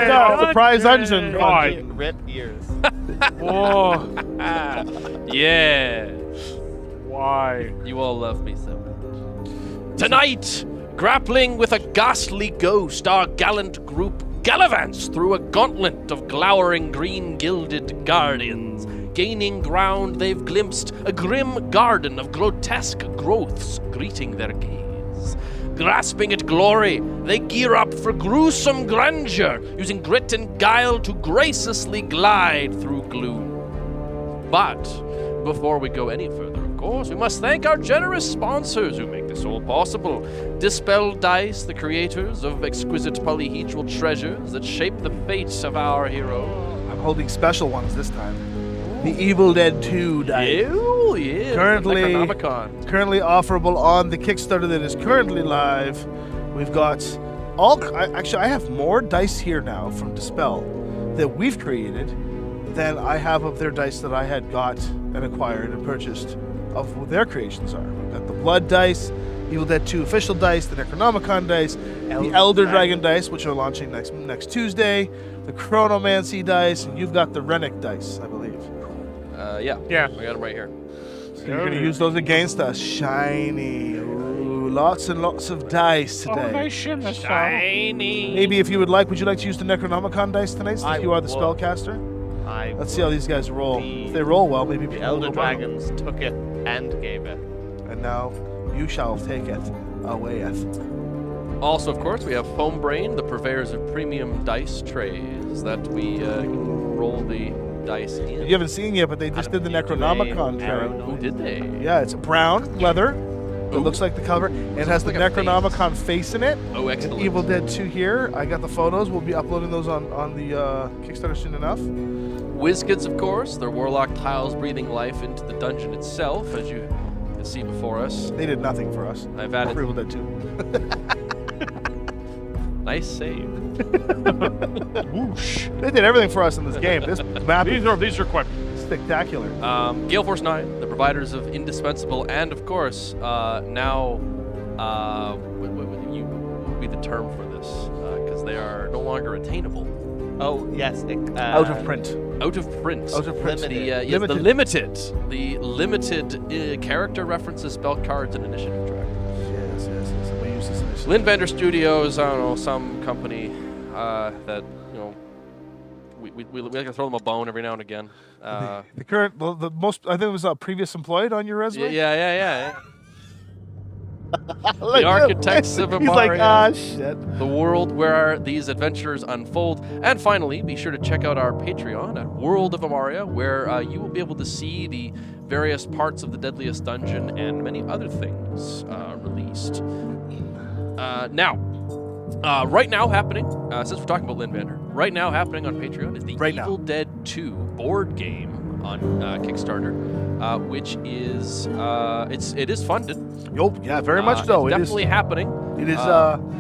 got surprise dungeon. Rip ears. Oh, Yeah. why? You all love me so much. Tonight, grappling with a ghastly ghost, our gallant group gallivants through a gauntlet of glowering green gilded guardians. Gaining ground, they've glimpsed a grim garden of grotesque growths greeting their gaze. Grasping at glory, they gear up for gruesome grandeur, using grit and guile to graciously glide through gloom. But before we go any further, of course, we must thank our generous sponsors who make this all possible. Dispel Dice, the creators of exquisite polyhedral treasures that shape the fate of our hero. I'm holding special ones this time. The Evil Dead 2 dice. Oh, yeah. Currently- Necronomicon. Currently offerable on the Kickstarter that is currently live. We've got I have more dice here now from Dispel that we've created than I have of their dice that I had got and acquired and purchased of what their creations are. We've got the Blood dice, Evil Dead 2 official dice, the Necronomicon dice, the Elder Dragon dice, which are launching next Tuesday, the Chronomancy dice, and you've got the Rennick dice, I believe. Yeah. Yeah. I got them right here. So you're going to use those against us. Shiny. Ooh, lots and lots of dice Oh, today. they shimmer so. Shiny. Maybe if you would like to use the Necronomicon dice tonight since I you are the would. spellcaster? I Let's see how these guys roll. The- If they roll well, maybe The people Elder will go well. Dragons took it and gave it. And now you shall take it awayeth. Also, of course, we have Foam Brain, the purveyors of premium dice trays that we can roll the dice in. You haven't seen yet, but they just did the Necronomicon Arrow tray. Who did they? Yeah, it's brown leather. It looks like the cover. It has the like a face. Necronomicon face in it. Oh, excellent. Evil Dead 2 here. I got the photos. We'll be uploading those on the Kickstarter soon enough. Wizkids, of course, their warlock tiles breathing life into the dungeon itself, as you can see before us. They did nothing for us. I've For added Evil Dead 2. nice save. Whoosh. They did everything for us in this game. This map is These are quite. spectacular. Gale Force 9, the providers of indispensable, and of course, now, you would be the term for this, because they are no longer attainable. Oh, yes. Out of print. Out of print. Out of print. The, yes, the limited character references, spell cards, and initiative track. Yes. We use this initiative. Lynn Vander Studios, I don't know, some company that, you know, we like to throw them a bone every now and again. The current, the most, I think it was previous employed on your resume. Yeah. Like, The architects of He's like, Amaria. shit. The world where these adventures unfold. And finally, be sure to check out our Patreon at World of Amaria, where you will be able to see the various parts of the Deadliest Dungeon and many other things released. Right now happening, since we're talking about Lynn Vander, right now happening on Patreon is the Evil Dead 2 board game on Kickstarter, which is it is funded. Yup, yeah, very much so. It's It definitely is. happening. It is.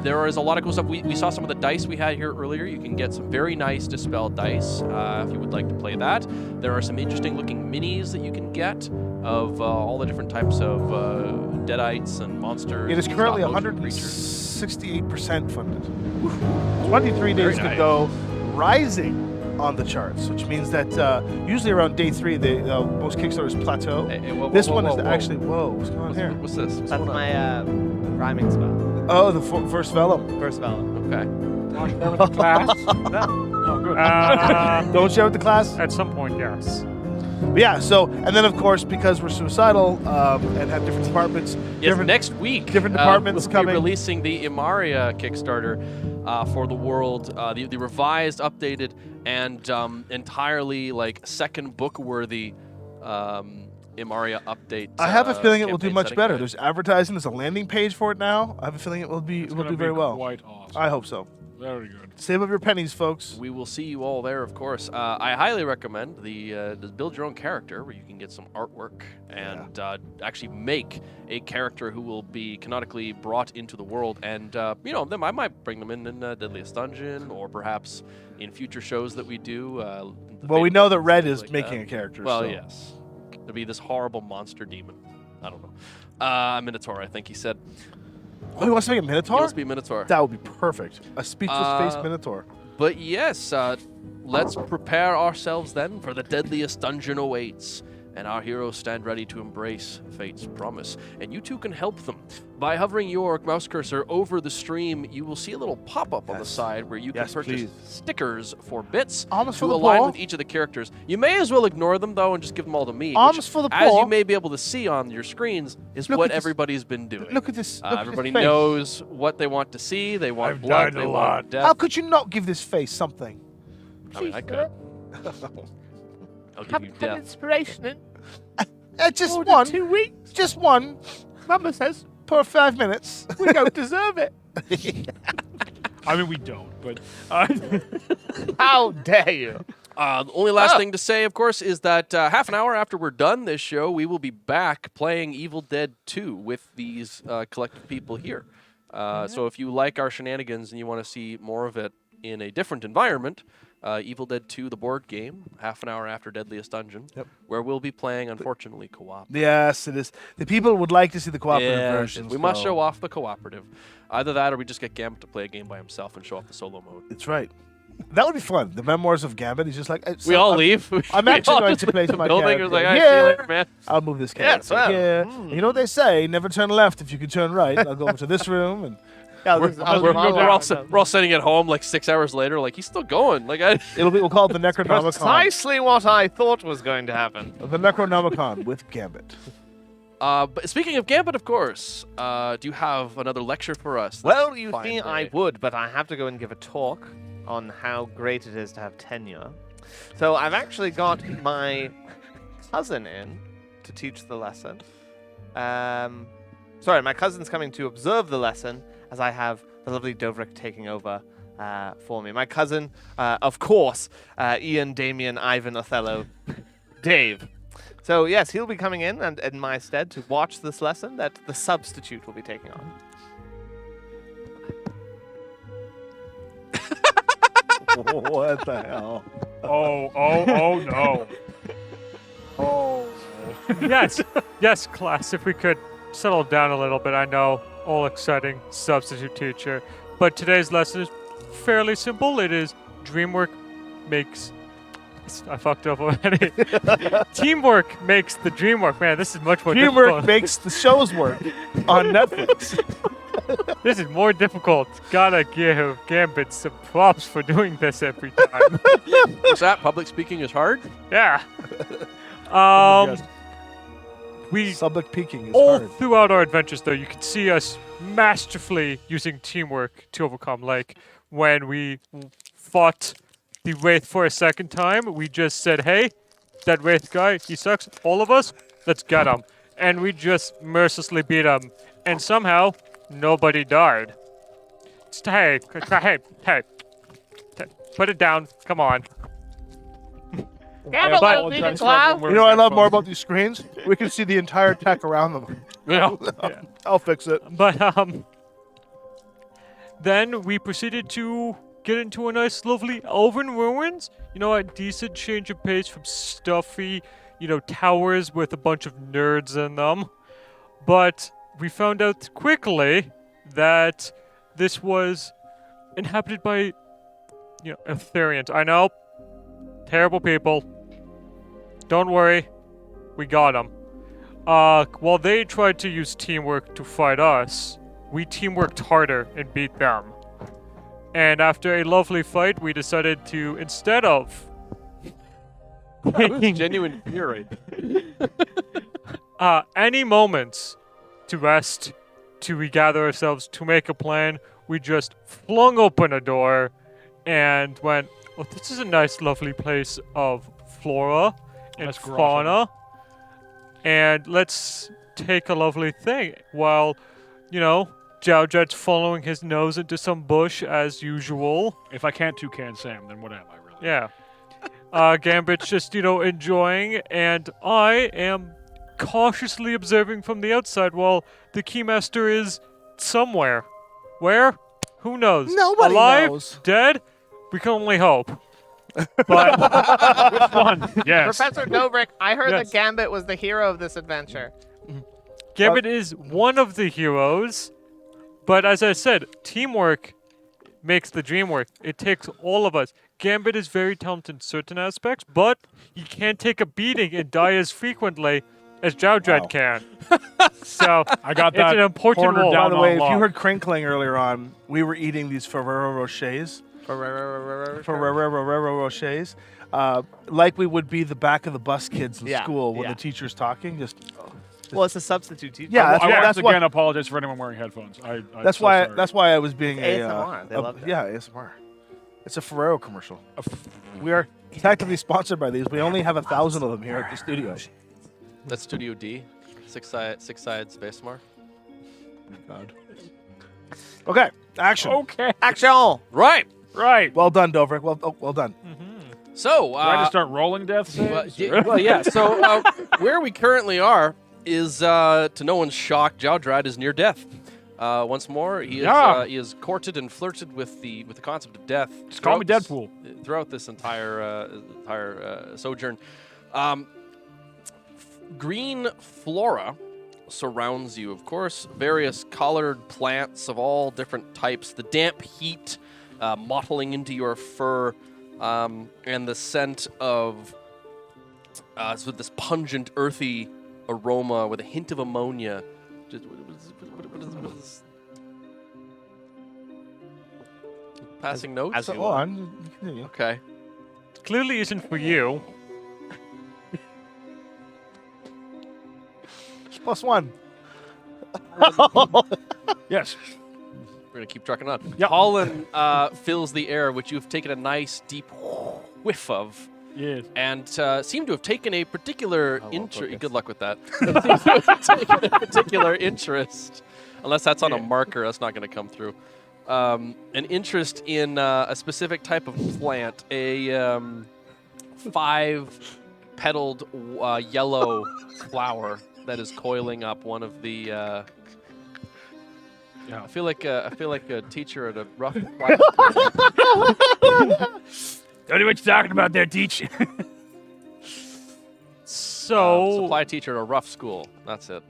There is a lot of cool stuff. We saw some of the dice we had here earlier. You can get some very nice Dispel dice if you would like to play that. There are some interesting looking minis that you can get of all the different types of deadites and monsters. It is and currently stop-motion creatures. 168% funded. 23 days to nice. go, rising on the charts, which means that usually around day 3, most Kickstarters plateau. Hey, whoa, This whoa, one whoa, is whoa. actually, whoa, what's going on here? What's this? What's That's going on? my rhyming spell. Oh, the first vellum. First vellum. Okay. Want to share with the class? Oh, good. Don't share with the class? At some point, yes. But yeah, so, and then of course, because we're suicidal and have different departments, Yes, next week, different departments we'll coming. be releasing the Imaria Kickstarter for the world, the revised, updated, and entirely like second book worthy Imaria update. I have a feeling it will do campaign much setting better. guide. There's advertising, there's a landing page for it now. I have a feeling it will It's do gonna very be well. Quite awesome. I hope so. Very good. Save up your pennies, folks. We will see you all there, of course. I highly recommend the build your own character, where you can get some artwork and actually make a character who will be canonically brought into the world. And them I might bring them in Deadliest Dungeon, or perhaps in future shows that we do. Well, we know that Red is like making that. a character. Well, so. yes, to be this horrible monster demon. I don't know. Minotaur, I think he said. Oh, he wants to make a He Minotaur? wants to be a Minotaur. That would be perfect. A speechless face Minotaur. But yes, let's prepare ourselves then, for the deadliest dungeon awaits. And our heroes stand ready to embrace fate's promise. And you too can help them. By hovering your mouse cursor over the stream, you will see a little pop-up on the side where you can purchase stickers for bits Almost to for the align ball. with each of the characters. You may as well ignore them, though, and just give them all to me. Almost for the As ball. you may be able to see on your screens, is Look what at this- everybody's been doing. Look at this. Look at this Everybody face. knows what they want to see. They want I've blood. died a They lot. want death. How could you not give this face something? I mean, I could. I'll give you death. inspiration in Just more than one. 2 weeks. Just one Mama says per 5 minutes. we don't deserve it. I mean, we don't, but How dare you? The only last thing to say, of course, is that half an hour after we're done this show, we will be back playing Evil Dead 2 with these collective people here. So if you like our shenanigans and you want to see more of it in a different environment, Evil Dead 2, the board game, half an hour after Deadliest Dungeon, where we'll be playing, unfortunately, co-op. Yes, it is. The people would like to see the cooperative version. We must show off the cooperative. Either that or we just get Gambit to play a game by himself and show off the solo mode. That's right. That would be fun. The memoirs of Gambit. He's just like, We all leave. I'm We actually all going just to play leave to my building. character. It was like, all right, see you Yeah. later, man. I'll move this Yes, character. well, Yeah. You know what they say? Never turn left if you can turn right. I'll go over to this room and We're all sitting at home like 6 hours later, like he's still going. Like we'll call it the Necronomicon. Precisely what I thought was going to happen. The Necronomicon with Gambit. But speaking of Gambit, of course, do you have another lecture for us? Well, this you fine see, I day? would, but I have to go and give a talk on how great it is to have tenure. So I've actually got my cousin in to teach the lesson. Sorry, my cousin's coming to observe the lesson as I have the lovely Dovrik taking over for me. My cousin, of course, Ian, Damien, Ivan, Othello, Dave. So yes, he'll be coming in and in my stead to watch this lesson that the substitute will be taking on. What the hell? oh no. Oh. Yes, class. If we could settle down a little bit. I know, all exciting substitute teacher, but today's lesson is fairly simple. It is dreamwork makes. I fucked up already. Teamwork makes the dream work. Man, this is much more Teamwork difficult. makes the shows work on Netflix. This is more difficult. Gotta give Gambit some props for doing this every time. What's that? Public speaking is hard? Yeah. We Public peaking is all hard. throughout our adventures, though, you can see us masterfully using teamwork to overcome. Like when we fought the Wraith for a second time, we just said, "Hey, that Wraith guy, he sucks. All of us, let's get him." And we just mercilessly beat him, and somehow nobody died. Just, hey, put it down. Come on. Gambit, but- will be in class. You know what I love more about these screens? We can see the entire tech around them. Yeah. I'll fix it. But then we proceeded to get into a nice, lovely elven ruins. You know, a decent change of pace from stuffy, towers with a bunch of nerds in them. But we found out quickly that this was inhabited by, Etherians. I know, terrible people. Don't worry, we got them. While they tried to use teamwork to fight us, we teamworked harder and beat them. And after a lovely fight, we decided to, instead of taking Genuine fury. any moments to rest, to regather ourselves, to make a plan, we just flung open a door and went, "Oh, this is a nice, lovely place of flora and Nice garage. fauna, and let's take a lovely thing." While, Jowjet's following his nose into some bush as usual. If I can't toucan Sam, then what am I really? Yeah. Gambit's just, enjoying, and I am cautiously observing from the outside while the Keymaster is somewhere. Where? Who knows? Nobody Alive? knows. Dead? We can only hope. But Which one? Yes. Professor Dobrik, I heard Yes. that Gambit was the hero of this adventure. Gambit is one of the heroes, but as I said, teamwork makes the dream work. It takes all of us. Gambit is very talented in certain aspects, but he can't take a beating and die as frequently as Jowdred Wow. can. So I got it's that an important cornered role. down By the on way, if lock. you heard crinkling earlier on, we were eating these Ferrero Rochers. Ferrero Rochers. Like we would be the back of the bus kids in Yeah, school when yeah. the teacher's talking. Well, it's a substitute teacher. Yeah, I that's, once that's why. again apologize for anyone wearing headphones. That's so why. sorry. That's why I was being It's ASMR. They love that. Yeah, ASMR. It's a Ferrero commercial. We are technically sponsored by these. We only have 1,000 of them here at the studio. That's Studio D. Six-sided space mar. God. Okay, action. Okay. Action! Right. Right. Well done, Dovrik. Well done. So, Do I just start rolling death saves? yeah. So where we currently are is, to no one's shock, Jowdred is near death. Once more, he is courted and flirted with the concept of death. Just call me throughout Deadpool. Throughout this entire sojourn, green flora surrounds you. Of course, various colored plants of all different types. The damp heat mottling into your fur, and the scent of sort of this pungent, earthy aroma with a hint of ammonia. Just, what is passing notes? as So, you go will. on. You continue. Okay. Clearly isn't for you. +1. Yes. We're going to keep trucking on. Yep. Pollen fills the air, which you've taken a nice, deep whiff of. Yes. And seem to have taken a particular interest. focus. Good luck with that. Seem to have taken a particular interest, unless that's on a marker, that's not going to come through. An interest in a specific type of plant, a 5-petaled yellow flower that is coiling up one of the. Yeah. I feel like a teacher at a rough class. Don't know what you're talking about there, teacher. So supply teacher at a rough school. That's it.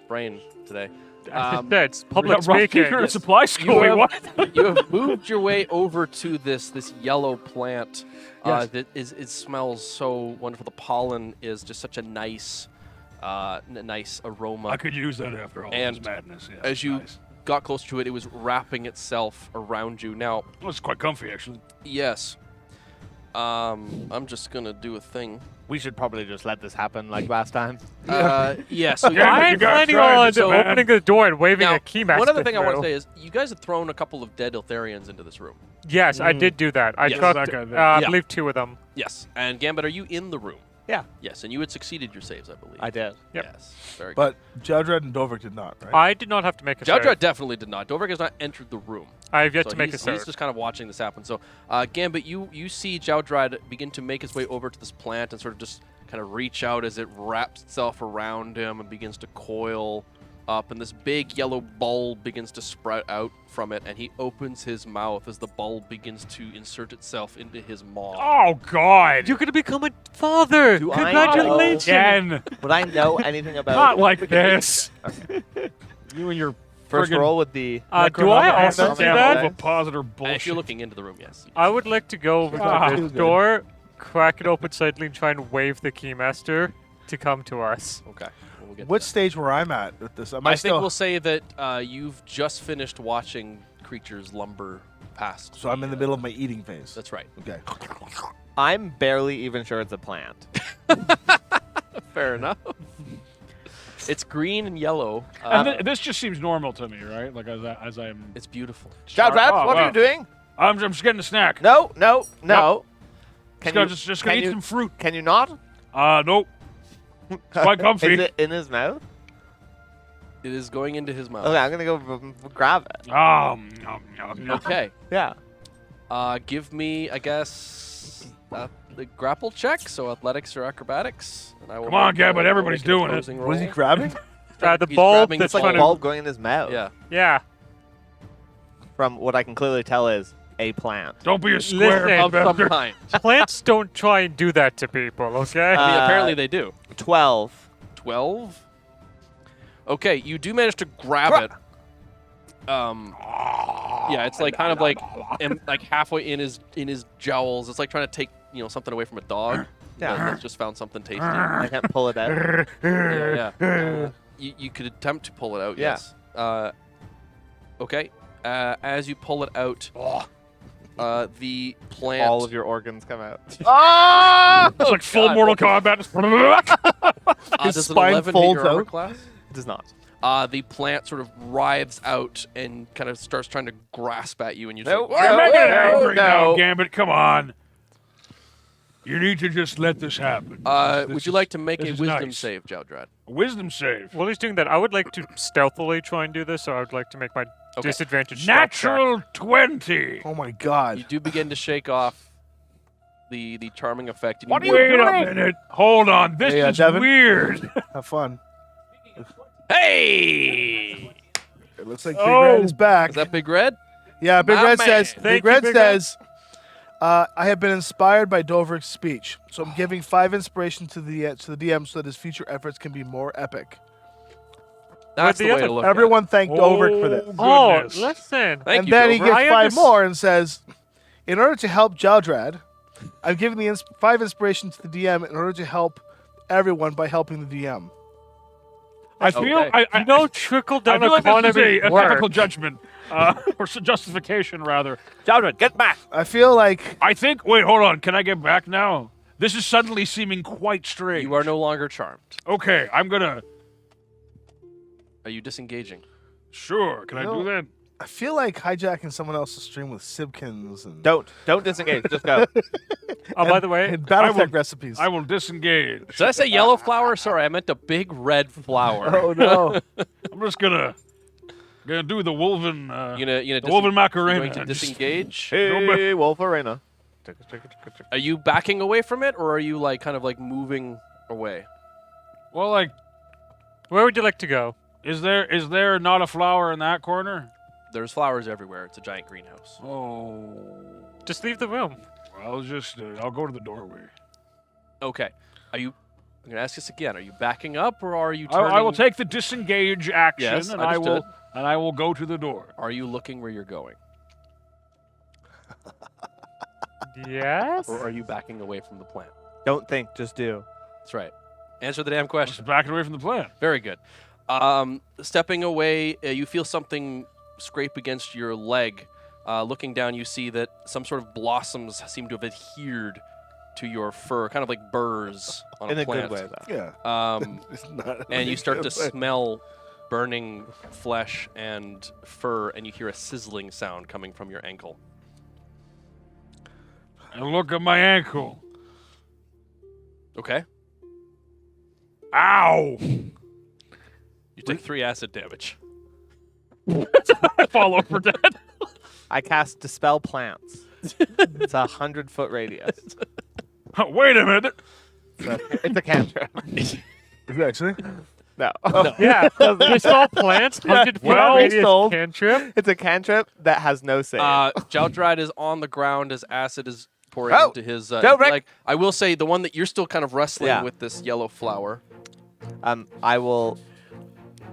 Brain today. that's public Rough speaking. teacher at a supply school. Wait, what? You have moved your way over to this yellow plant Yes. that it smells so wonderful. The pollen is just such a nice nice aroma. I could use that after all And this madness. Yeah, As you nice. got close to it, it was wrapping itself around you. Now, Well, it's quite comfy, actually. yes. I'm just gonna do a thing. We should probably just let this happen like last time. Yeah. So Yeah, I'm you got planning tried, on so man. opening the door and waving now, a keymaster one other thing I want to through. say is you guys have thrown a couple of dead Iltharians into this room. Yes, I did do that. I Yes. dropped, That guy there. I Yeah. believe 2 of them. Yes. And Gambit, are you in the room? Yeah, Yes. And you had succeeded your saves, I believe. I did. Yep. Yes. Very good. But Jowdred and Dovrik did not, right? I did not have to make a Jowdred save. definitely did not. Dovrik has not entered the room. I have yet So to make a he's save. just kind of watching this happen. So, Gambit, you see Jowdred begin to make his way over to this plant and sort of just kind of reach out as it wraps itself around him and begins to coil up, and this big yellow bulb begins to sprout out from it, and he opens his mouth as the bulb begins to insert itself into his maw. Oh, God. You're gonna become a father. Do I Congratulations. Again. Would I know anything about Not like this. You and your first friggin' roll with the? Do I also Necronomicon do down that? there. Ovipositor bullshit. If you're looking into the room, yes. I would like to go over Ah. to this door, crack it open slightly, and try and wave the keymaster to come to us. Okay. Well, we'll get What to stage where I'm at with this? Am that. I I think still? we'll say that you've just finished watching creatures lumber past. So I'm in the middle of my eating phase. That's right. Okay. I'm barely even sure it's a plant. Fair enough. It's green and yellow. And this just seems normal to me, right? Like as I'm. It's beautiful. Jowdred, Oh, what wow. are you doing? I'm just getting a snack. No. Can you, Just gonna can eat you- some fruit. Can you not? Nope. It's quite comfy. Is it in his mouth? It is going into his mouth. Okay, I'm gonna go grab it. Nom, nom, nom. Okay. Yeah. Give me, I guess, the grapple check. So athletics or acrobatics. And I will Come on, make Gambit, a- everybody's make an doing it. opposing What is he roll. grabbing? The He's bulb grabbing that's the It's like trying a to. bulb going in his mouth. Yeah. Yeah. From what I can clearly tell is a plant. Don't be a square. Listen, Of some bastard. kind. Plants don't try and do that to people, okay? I mean, Uh, apparently they do. 12. 12. Okay, you do manage to grab it, yeah, it's like kind of like like halfway in his jowls. It's like trying to take something away from a dog. Yeah. That's just found something tasty. I can't pull it out. Yeah. You could attempt to pull it out. Yeah. Yes. Okay. As you pull it out, the plant. All of your organs come out. It's like full God. Mortal Kombat. His does an spine 11 hit folds your armor out. class? It does not. The plant sort of writhes out and kind of starts trying to grasp at you, and you just Nope. like, You're making it no, angry now, no. Gambit. Come on. You need to just let this happen. would you like to make this a is wisdom nice. save, Jowdrad? A wisdom save. While he's doing that, I would like to stealthily try and do this, so I would like to make my Okay. disadvantage stealth check. Natural 20. Oh my god. You do begin to shake off the charming effect. And What are you you Wait a minute. Hold on. This Hey, is Devin? weird. Have fun. Hey! It looks like Big Red is back. Is that Big Red? Yeah, Big My Red man. says. Thank Big you, Red Big Red. says. I have been inspired by Dobrik's speech, so I'm giving 5 inspiration to the DM so that his future efforts can be more epic. That's the the way other- to look Everyone thank Dobrik for this. Oh, goodness. listen. Thank and you, then he Dover. gets I 5 unders- more and says, in order to help Jowdrad, I'm giving the 5 inspiration to the DM in order to help everyone by helping the DM. I feel Okay. I You know, trickle I down feel like this is economy a works. ethical judgment, or justification rather. Jowdrad, get back. I feel like I think. Wait, hold on. Can I get back now? This is suddenly seeming quite strange. You are no longer charmed. Okay, I'm gonna. Are you disengaging? Sure. Can I No. do that? I feel like hijacking someone else's stream with Sibkins and Don't disengage. Just go. Oh, by the way, and BattleTech will- recipes. I will disengage. Did I say yellow flower? Sorry, I meant a big red flower. Oh no! I'm just gonna do the woven. You gonna the woven Macarena. Going to and just- disengage? Hey, Wolf Arena. Are you backing away from it, or are you like kind of like moving away? Well, like, where would you like to go? is there not a flower in that corner? There's flowers everywhere. It's a giant greenhouse. Oh. Just leave the room. I'll just. I'll go to the doorway. Okay. Are you? I'm gonna ask this again. Are you backing up, or are you turning? I will take the disengage action, Yes, and understood. I will go to the door. Are you looking where you're going, Yes? or are you backing away from the plant? Don't think, just do. That's right. Answer the damn Just question. backing away from the plan. Very good. Stepping away, you feel something scrape against your leg. Looking down, you see that some sort of blossoms seem to have adhered to your fur, kind of like burrs on In a a plant. good way, though. Yeah, Um, it's not. and you start to Good way. smell burning flesh and fur, and you hear a sizzling sound coming from your ankle. And look at my ankle. Okay. Ow! You take 3 acid damage. I fall over dead. I cast Dispel Plants. It's a 100-foot radius. Wait a minute. It's a cantrip. Is it actually? No. Yeah, dispel plants, 100 Well radius sold. cantrip. It's a cantrip that has no save. Jowdrad is on the ground as acid is pouring Oh, into his Don't wreck- leg. I will say the one that you're still kind of wrestling Yeah. with this yellow flower. I will.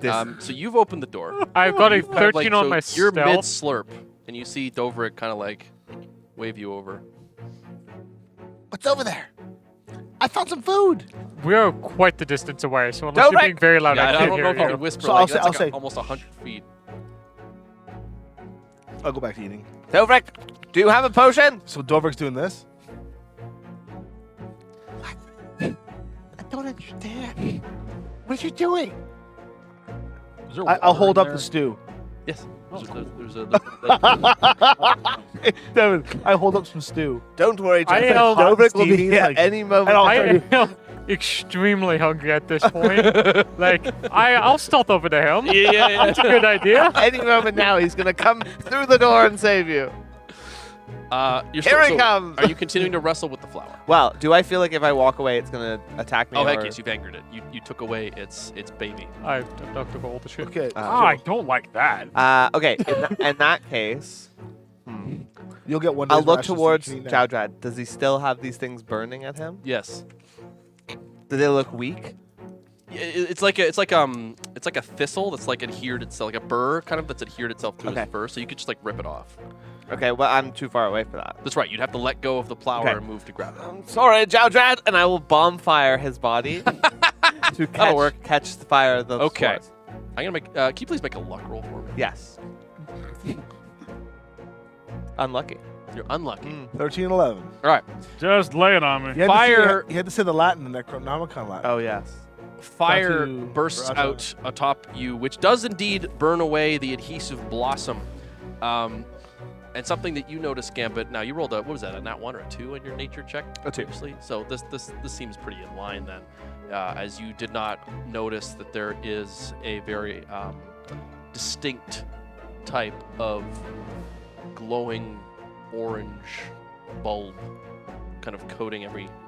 So you've opened the door. I've got a Kind of 13 on so my You're mid stealth. slurp, and you see Doverick kind of like wave you over. What's over there? I found some food. We are quite the distance away, so unless Don't you're wreck- being very loud, Yeah, I I can't don't know hear if you you. can whisper. So like, I'll say- that's I'll like say- almost 100 feet. I'll go back to eating. Dovrik, do you have a potion? So Dobrik's doing this. I don't understand. What are you doing? Is there I'll water hold in up there? the stew. Yes. Oh, There's a Devin, I hold up some stew. Don't worry, I Jeff. am- Dovrik will be Steamy, here like- any moment. and I'll- I am extremely hungry at this point. Like, I'll stealth over to him. yeah. That's a good idea. Any moment now, he's gonna come through the door and save you. You're Here still, he comes. Are you continuing to wrestle with the flower? Well, do I feel like if I walk away, it's gonna attack me? Oh, or... heck yes, you've angered it. You took away its baby. I knocked over all the shit. Okay. I don't like that. Okay. In that case, You'll get one. I'll day's look rations so you towards can eat now. Jowdrad. Does he still have these things burning at him? Yes. Do they look weak? It's like It's like a thistle that's like adhered itself, like a burr kind of that's adhered itself to Okay. his fur. So you could just like rip it off. Okay, well, I'm too far away for that. That's right. You'd have to let go of the plower Okay. and move to grab it. I'm sorry, Jowdrad, and I will bonfire his body to catch the fire of the Okay. spores. I'm gonna make. Can you please make a luck roll for me? Yes. Unlucky. You're unlucky. 1311. All right. Just lay it on me. You had Fire- You had to say the Latin, the Necronomicon Latin. Oh, yes. Fire Tatu bursts Rata. out atop you, which does indeed burn away the adhesive blossom. And something that you notice, Gambit. Now you rolled what was that? A nat 1 or a 2 on your nature check? A 2. Previously? So this seems pretty in line then, as you did not notice that there is a very distinct type of glowing orange bulb kind of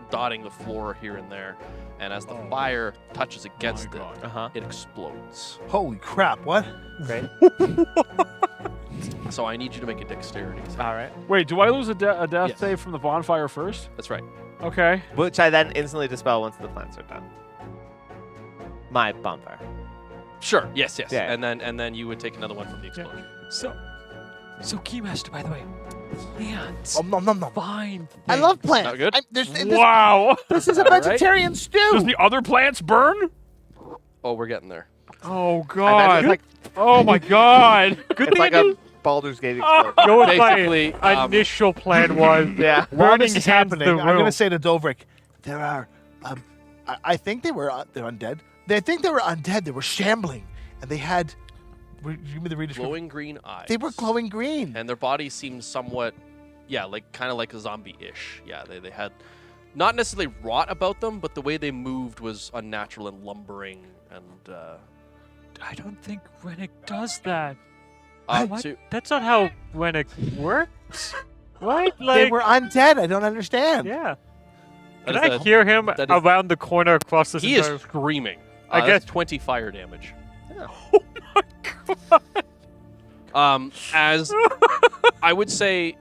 dotting the floor here and there. And as the fire touches against it, Uh-huh. it explodes. Holy crap, what? Great. So I need you to make a dexterity. save. All right. Wait, do I lose a death Yes. save from the bonfire first? That's right. Okay. Which I then instantly dispel once the plants are done. My bonfire. Sure. Yes. Yeah. And then you would take another one from the explosion. So Keymaster, by the way, plants. Nom, nom, nom. Fine. I love plants. Not good? Wow. This is a right. vegetarian Does stew. the other plants burn? Oh, we're getting there. Oh I God. imagine Oh my God. it's like a Baldur's Gate explosion. Go with Basically, my initial plan was Yeah. While burning this is hands happening, the I'm going room. to say to Dovrik, there are, I think they're undead. They think they were undead. They were shambling, and they had, give me the readers. glowing green eyes. They were glowing green. And their body seemed somewhat, kind of like a zombie-ish. Yeah, they had not necessarily rot about them, but the way they moved was unnatural and lumbering. And I don't think Rennick does that. What? so That's not how Rennick works. Right? They Like, were undead. I don't understand. yeah. that Can is I a- hear him that is- around the corner across this he is entire... screaming. I That's guess- 20 fire damage. Oh my God. As I would say,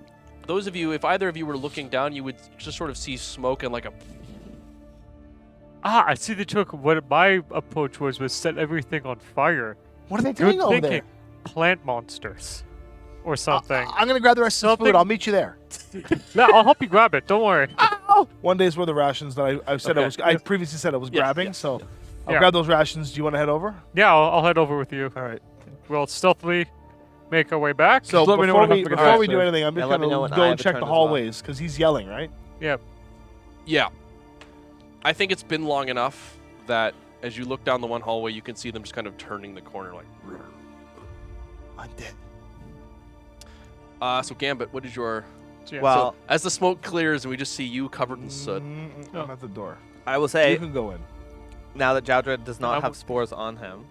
those of you, if either of you were looking down, you would just sort of see smoke and like a. I see they took what my approach was set everything on fire. What are they Good doing over thinking. there? Plant monsters. Or something. I'm going to grab the rest of the Something- food. I'll meet you there. No, I'll help you grab it. Don't worry. One day's worth of rations that I said Okay. I previously said I was Yes, grabbing. yes, So yes. I'll Yeah. grab those rations. Do you want to head over? Yeah, I'll head over with you. All right. We'll stealthily make our way back. So let me know before when I we, have to go before back, we do sir. anything, I'm Yeah, just let me going know to when I go have and a check turn the as well. hallways because he's yelling, right? Yeah. Yeah. I think it's been long enough that as you look down the one hallway, you can see them just kind of turning the corner like. Undead. So Gambit, what is your? Yeah. Well, So as the smoke clears and we just see you covered in soot. I'm at the door. I will You say, can go in. now that Jowdrad does not I have will- spores on him,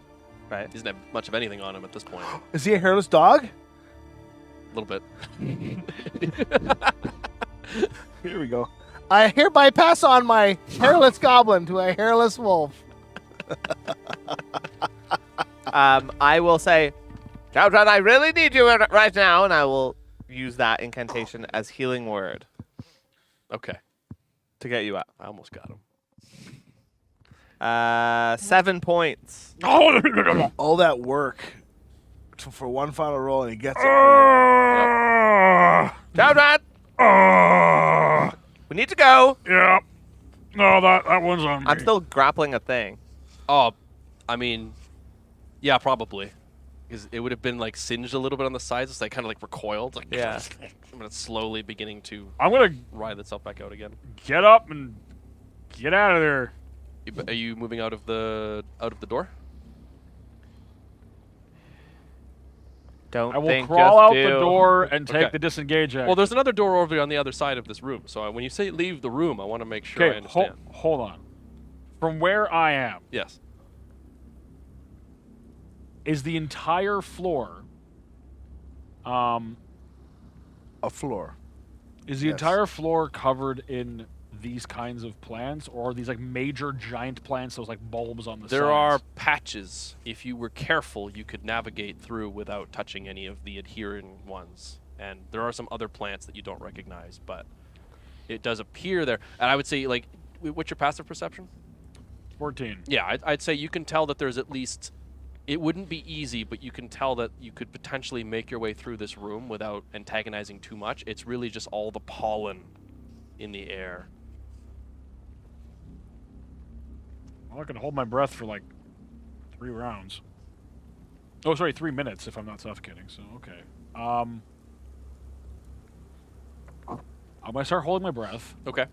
right? He doesn't have much of anything on him at this point. Is he a hairless dog? A little bit. Here we go. I hereby pass on my hairless goblin to a hairless wolf. I will say, Jowdrad, I really need you right now, and I will use that incantation as healing word Okay. to get you up. I almost got him. 7 points. All that work for one final roll, and he gets it. Jowdrad, we need to go. Yeah. No, that one's on me. I'm still grappling a thing. Oh, I mean, yeah, probably. Because it would have been like singed a little bit on the sides. It's like kind of like recoiled. Like, Yeah. but it's slowly beginning to I'm gonna writhe itself back out again. get up and get out of there. Are you moving out of the door? Don't I will think, crawl just out do. the door and take Okay. the disengage action. Well, there's another door over on the other side of this room. So when you say leave the room, I want to make sure I okay, understand. hold on. From where I am, Yes. is the entire floor, A floor. is the Yes. entire floor covered in these kinds of plants, or are these like major giant plants, those like bulbs on the sides? There are patches. If you were careful, you could navigate through without touching any of the adhering ones. And there are some other plants that you don't recognize, but it does appear there. And I would say, like, what's your passive perception? 14. Yeah, I'd say you can tell that there's at least It wouldn't be easy, but you can tell that you could potentially make your way through this room without antagonizing too much. It's really just all the pollen in the air. Well, I can hold my breath for like 3 rounds. Oh, sorry, 3 minutes if I'm not suffocating. So okay. I'm gonna start holding my breath. Okay.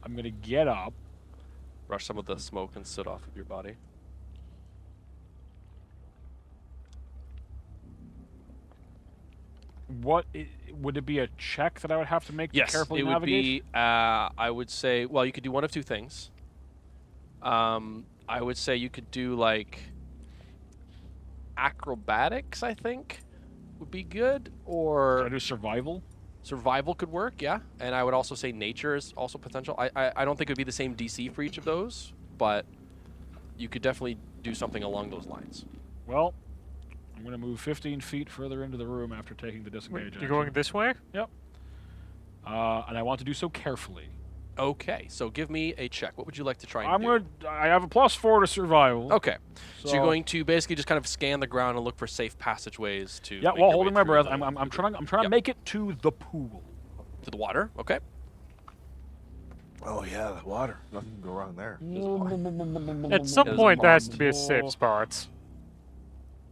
I'm gonna get up. Brush some of the smoke and soot off of your body. Would it be a check that I would have to make Yes, to carefully it would navigate? be, I would say, well, you could do one of 2 things. I would say you could do, like, acrobatics, I think, would be good, Should I or do survival? survival could work, yeah. And I would also say nature is also potential. I don't think it would be the same DC for each of those, but you could definitely do something along those lines. Well, I'm gonna move 15 feet further into the room after taking the disengage Wait, action. you're going this way? Yep. And I want to do so carefully. Okay, so give me a check. What would you like to try and I'm do? I have a +4 to survival. Okay, so you're going to basically just kind of scan the ground and look for safe passageways to. Yeah, make while your holding way my through breath, the- I'm trying to Yep. make it to the pool. to the water. Okay. Oh yeah, the water. Nothing can go wrong there. At some There's point, there has to be a Oh. safe spot.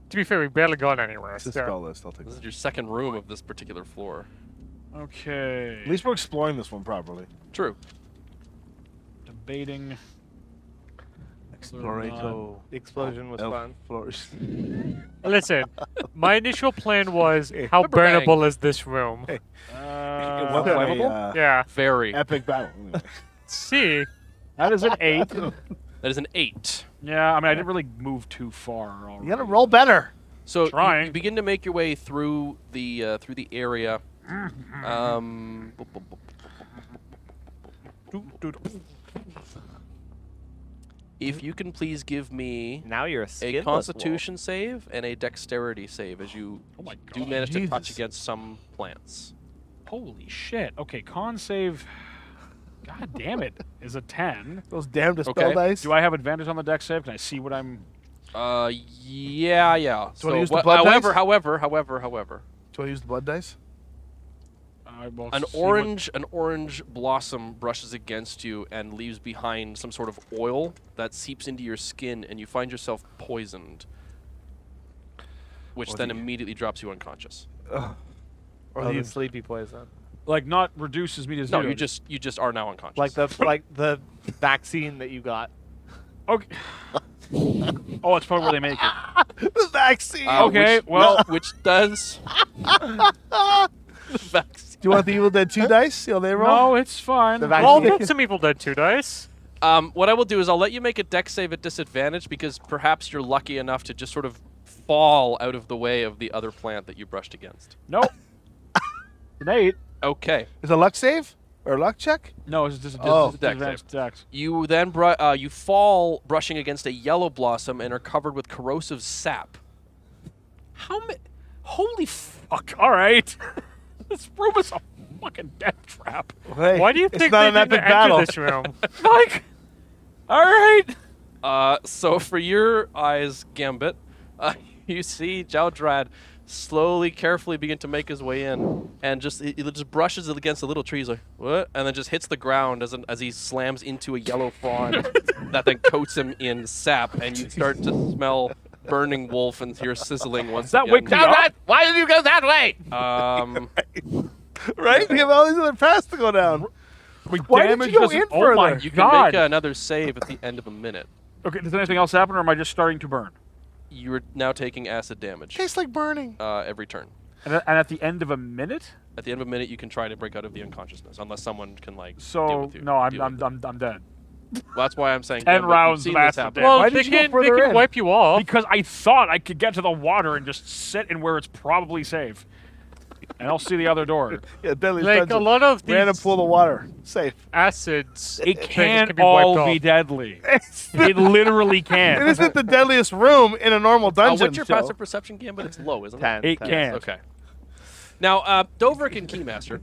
To be fair, we barely gone anywhere. It's a so- spell list. I'll take This that. is your second room of this particular floor. Okay. At least we're exploring this one properly. True. Debating. Explorato. The explosion was fun. Floors. Listen, my initial plan was Hey, how Bang. burnable is this room? It Uh, wasn't a, Yeah. Very. epic battle. See, that is an 8. That is an 8. Yeah, I mean, I didn't really move too far. Already. You gotta roll better. So you Trying. begin to make your way through the area. If you can please give me Now you're a a skinless Constitution save and a Dexterity save, as you Oh my do god. manage to touch Jesus. against some plants. Holy shit. Okay, con save. God damn it. Is a 10. Those damn dispel Okay. dice. Do I have advantage on the dex save? Can I see what I'm. Yeah. Do you wanna So, use the what- blood however, dice? however, Do I use the blood dice? I will an see what- orange blossom brushes against you and leaves behind some sort of oil that seeps into your skin, and you find yourself poisoned, which Or then the- immediately drops you unconscious. Ugh. Or Oh, the the- sleepy poison. Like, not reduces me to No, 0. you just are now unconscious. Like the vaccine that you got. Okay. Oh, it's probably where they make it. The vaccine. Okay, which, well- which does. The vaccine. Do you want the Evil Dead 2 dice? See how they roll? No, it's fine. The I'll vaccine. get some Evil Dead 2 dice. What I will do is I'll let you make a dex save at disadvantage because perhaps you're lucky enough to just sort of fall out of the way of the other plant that you brushed against. Nope. An 8. Okay. Is it a luck save or a luck check? No, it's just a Oh. disadvantage dex. You then you fall brushing against a yellow blossom and are covered with corrosive sap. How many? Holy Fuck, alright. This room is a fucking death trap. Hey, Why do you it's think not they an didn't epic enter battle? this room? Like, alright. So for your eyes, Gambit, you see Jowdrad slowly, carefully begin to make his way in, and he just brushes it against the little trees, like what, and then just hits the ground as he slams into a yellow frond that then coats him in sap, and you start to smell burning wolf and hear sizzling once that again. wake me up? Why did you go that way? Right? We have all these other paths to go down. Why did Damage you go doesn't- in Oh my further? You can god. make another save at the end of a minute. Okay, does anything else happen, or am I just starting to burn? You are now taking acid damage Tastes like burning. every turn. And at the end of a minute? At the end of a minute, you can try to break out of the unconsciousness, unless someone can deal So, with you. no, deal with you. I'm dead. Well, that's why I'm saying 10 Gambit, rounds you've seen of this acid happen. damage. Well, Why they did you go can further in? wipe you off. Because I thought I could get to the water and just sit in where it's probably safe. And I'll see the other door. Yeah, Deadly Like a Dungeon. lot of these Random pool of water. Safe. acids, It things can't be wiped all off. be deadly. It literally can. It isn't the deadliest room in a normal dungeon. What's your so- passive perception, Gambit? It's low, isn't it? 10. It 10. can. Okay. Now, Doverick and Keymaster,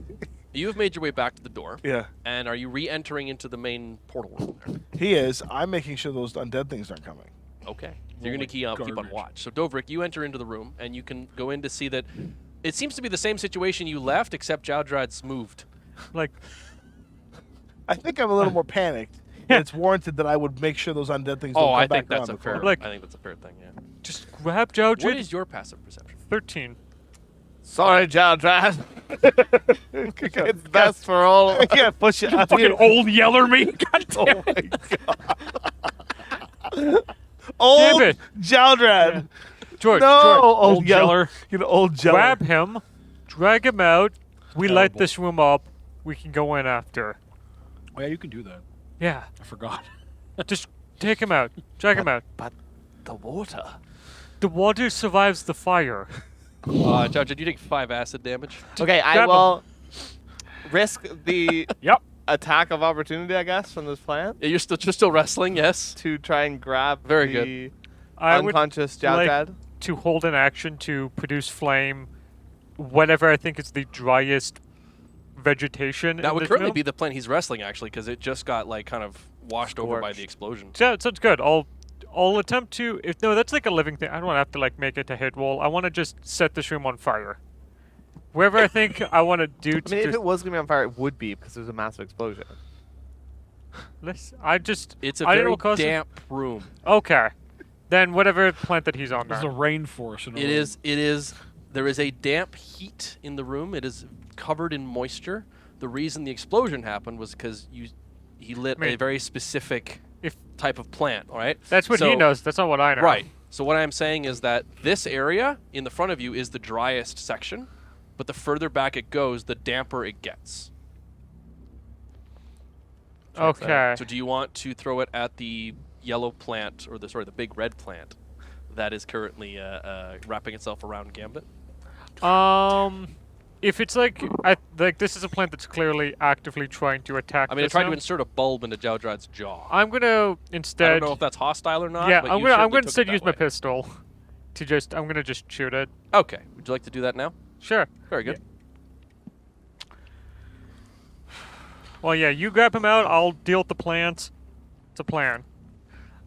you have made your way back to the door. Yeah, And are you re-entering into the main portal room there? he is. I'm making sure those undead things aren't coming. Okay. So you're going to keep on Garbage. watch. So Dovrik, you enter into the room, and you can go in to see that it seems to be the same situation you left, except Jowdrad's moved. Like, I think I'm a little more panicked. And it's warranted that I would make sure those undead things don't Oh, come I back think that's around a before. fair. Like- I think that's a fair thing. Yeah. just grab Jowdred. What is your passive perception? 13. Sorry, Jowdrad. It's best for all. I can't push it out Fucking here. old yeller me. God damn Oh it. my god. Old Damn it. Jowdrad. George, No, George, old Jeller. yeller. You know, old jeller. grab him, drag him out. We light Terrible. this room up. We can go in after. Oh, yeah, you can do that. Yeah, I forgot. just take him out. Drag him out. But the water. The water survives the fire. Jowdrad, you take 5 acid damage. Okay, I grab him. will risk the Yep. attack of opportunity, I guess, from this plant Yeah, you're still wrestling, yes. to try and grab Very the I would unconscious like Jowdrad. to hold an action to produce flame, whatever I think is the driest vegetation. That in would this currently room. be the plant he's wrestling, actually, because it just got like kind of washed over by Scorched. the explosion. Yeah, it sounds good. I'll attempt to. If no, that's like a living thing. I don't want to have to like make it a hit roll. I want to just set this room on fire. Wherever I think I want to do I to mean, if just, it was going to be on fire, it would be because there's a massive explosion. I just. It's a I didn't know very what caused it. damp room. Okay, then whatever plant that he's on There's a there. rainforest. In a It room. is. There is a damp heat in the room. It is covered in moisture. The reason the explosion happened was because he lit I mean, a very specific if type of plant. All right. that's what he So- knows, that's not what I know. Right. So what I'm saying is that this area in the front of you is the driest section, but the further back it goes, the damper it gets. Okay. So do you want to throw it at the yellow plant, or the big red plant that is currently wrapping itself around Gambit? If it's like this is a plant that's clearly actively trying to attack. I mean, I this tried to room. insert a bulb into Jowdrad's jaw. I'm gonna I instead. don't know if that's hostile or not. Yeah, but I'm you gonna certainly took instead it use that my way. pistol to just. I'm gonna just shoot it. Okay. Would you like to do that now? Sure. Very good. Well, yeah, you grab him out. I'll deal with the plants. It's a plan.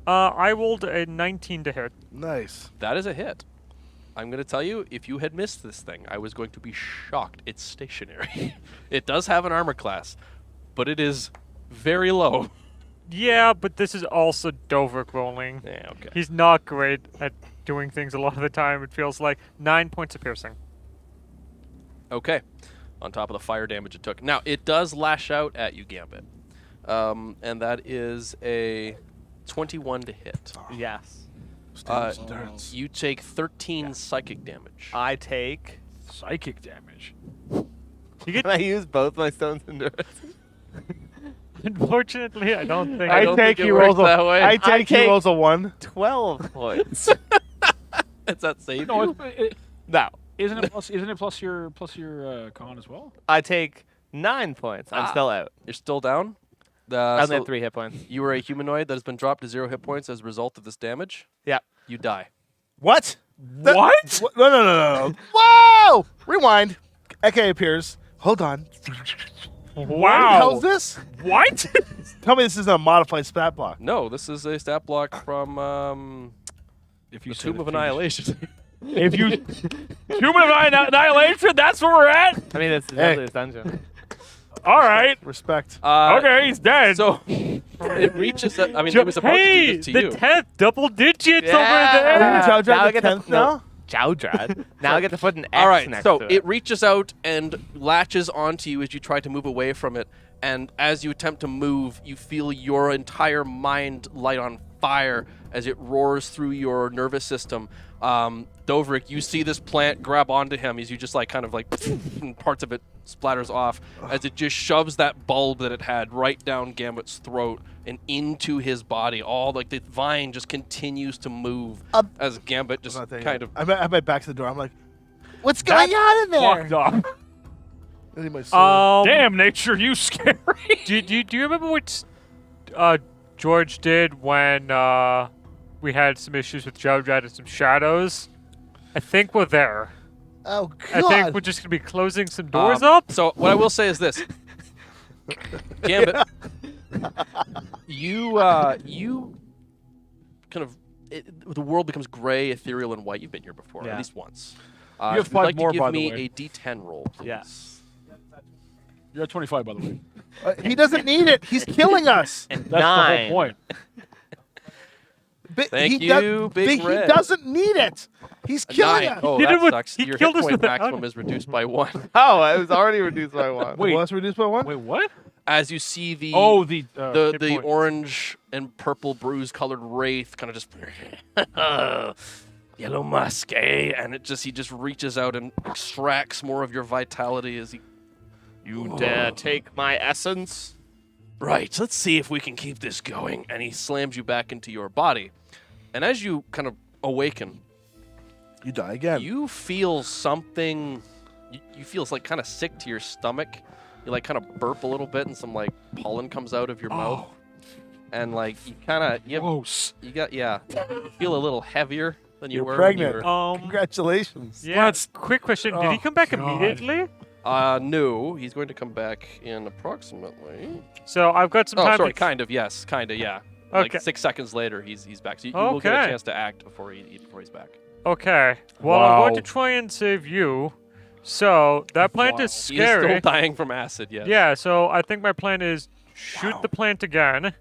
I rolled a 19 to hit. Nice. That is a hit. I'm going to tell you, if you had missed this thing, I was going to be shocked. It's stationary. It does have an armor class, but it is very low. Yeah, but this is also Dovrik rolling. Yeah, okay. He's not great at doing things a lot of the time. It feels like 9 points of piercing. Okay. On top of the fire damage it took. Now, it does lash out at you, Gambit. And that is a 21 to hit. Yes. You take 13 psychic damage. I take. Psychic damage. You get. Can I use both my stones endurance? Unfortunately, I don't think. I I don't take think it he rolls works a. that way. I I take he take- rolls a 1. 12 points. Is that save? No, No. isn't it plus? Isn't it plus your con as well? I take 9 points. I'm still out. You're still down? I only So have 3 hit points. you were a humanoid that has been dropped to 0 hit points as a result of this damage. Yeah. You die. What? What? No. Whoa! Rewind. Eke appears. Hold on. Wow. How's this? What? Tell me this isn't a modified stat block. No, this is a stat block from If the Tomb of Annihilation. If you human of annihilation, that's where we're at. I mean, it's the deadliest dungeon. All right. Respect. Okay, he's dead. So it reaches. I mean, he was supposed to Hey, do this to the you. 10th double digits Yeah. over there. Are you Jowdrad Now I the get to- 10th no. now? Jowdrad. Now I get to put an X All right, next so to it reaches out and latches onto you as you try to move away from it. And as you attempt to move, you feel your entire mind light on fire as it roars through your nervous system. Dovrik, you see this plant grab onto him as you just like kind of like and parts of it splatters off as it just shoves that bulb that it had right down Gambit's throat and into his body. All like the vine just continues to move as Gambit just I'm not there kind yet. of. I'm at my back to the door. I'm like, what's going on in there? Fucked up. I need my sword. Damn, nature, you scary. Do you remember what George did when we had some issues with Jowdrad and some shadows? I think we're there. Oh, God. I think we're just gonna be closing some doors up. So what I will say is this, Gambit, you kind of the world becomes gray, ethereal, and white. You've been here before, Yeah. at least once. have If you'd 5 like more, to by give the me way. a D10 roll, please. Yeah. You're at 25, by the way. He doesn't need it. He's killing us. That's 9. the whole point. Thank he you, Big He Red. doesn't need it. He's killing 9. us. Oh, He that did what- sucks. he Your killed hit us point with an maximum item. is reduced by 1. Oh, it was already reduced by 1. Wait. Was reduced by 1? Wait, what? As you see the Oh, the the hit the points. orange and purple bruise-colored wraith kind of just yellow musk, eh? And he just reaches out and extracts more of your vitality as he. You dare take my essence? Right, let's see if we can keep this going. And he slams you back into your body. And as you kind of awaken, You die again. you feel something. You feel like kind of sick to your stomach. You like kind of burp a little bit, and some like pollen comes out of your mouth. And like you kind of Gross. you feel a little heavier than you You're were. pregnant. When you Congratulations. Yeah. Let's- Quick question. Did Oh, he come back God. immediately? were. No, he's going to come back in approximately. So I've got some Oh, time. sorry, to kind of. Yes, kind of. Yeah. Okay. Like 6 seconds later, he's back. So you will get a Okay. chance to act before he's back. Okay. Well, I'm going Wow. to try and save you. So that plant Wow. is He is scary. still dying from acid. Yes. Yeah. So I think my plan is shoot the plant again,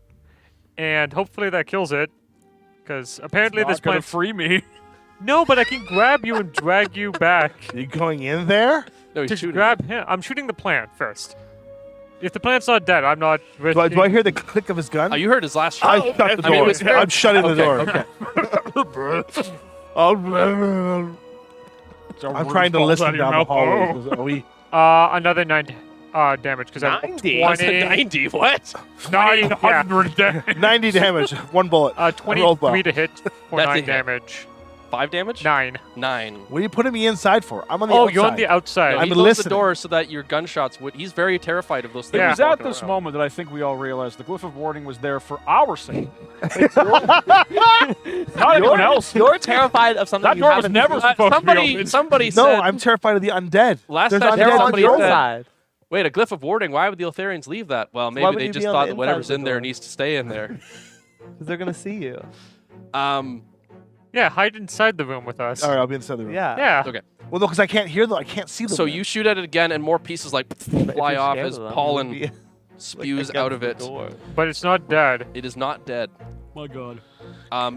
and hopefully that kills it. Because apparently this Not gonna plant. free me. No, but I can grab you and drag you back. Are you going in there? No, he's To shooting. grab him. I'm shooting the plant first. If the plant's not dead, I'm not. Do I hear the click of his gun? Oh, you heard his last shot. I shut the I mean, door. it was very- I'm shutting the door. Okay. I'm trying to listen down the hallway. Are we? Another 9 damage because I'm 90? 20. 90. What? 900 damage. 90 damage. 1 bullet. I rolled well. 23 to hit for That's a 9 hit. damage. 5 damage? 9. 9. What are you putting me inside for? I'm on the Oh, outside. you're on the outside. I'm he closed the listening. door so that your gunshots would. He's very terrified of those things. It Yeah. was at walking this around. moment that I think we all realized the glyph of warning was there for our sake. Not anyone else. You're terrified of something That you door was haven't never seen. supposed to be open. Somebody No, said. I'm terrified of the undead. Last There's time They're undead on somebody your said- side. Wait, a glyph of warding. Why would the Eltharians leave that? Well, maybe would they you just be on thought the that whatever's inside of in the there door? needs to stay in there. 'Cause they're gonna see you. Yeah, hide inside the room with us. All right, I'll be inside the room. Yeah. Yeah. Okay. Well, no, because I can't hear them. I can't see them. So you shoot at it again, and more pieces like But if fly you're off scared as of them, pollen you'll be, like, spews against out of the it. door. But it's not dead. It is not dead. My God.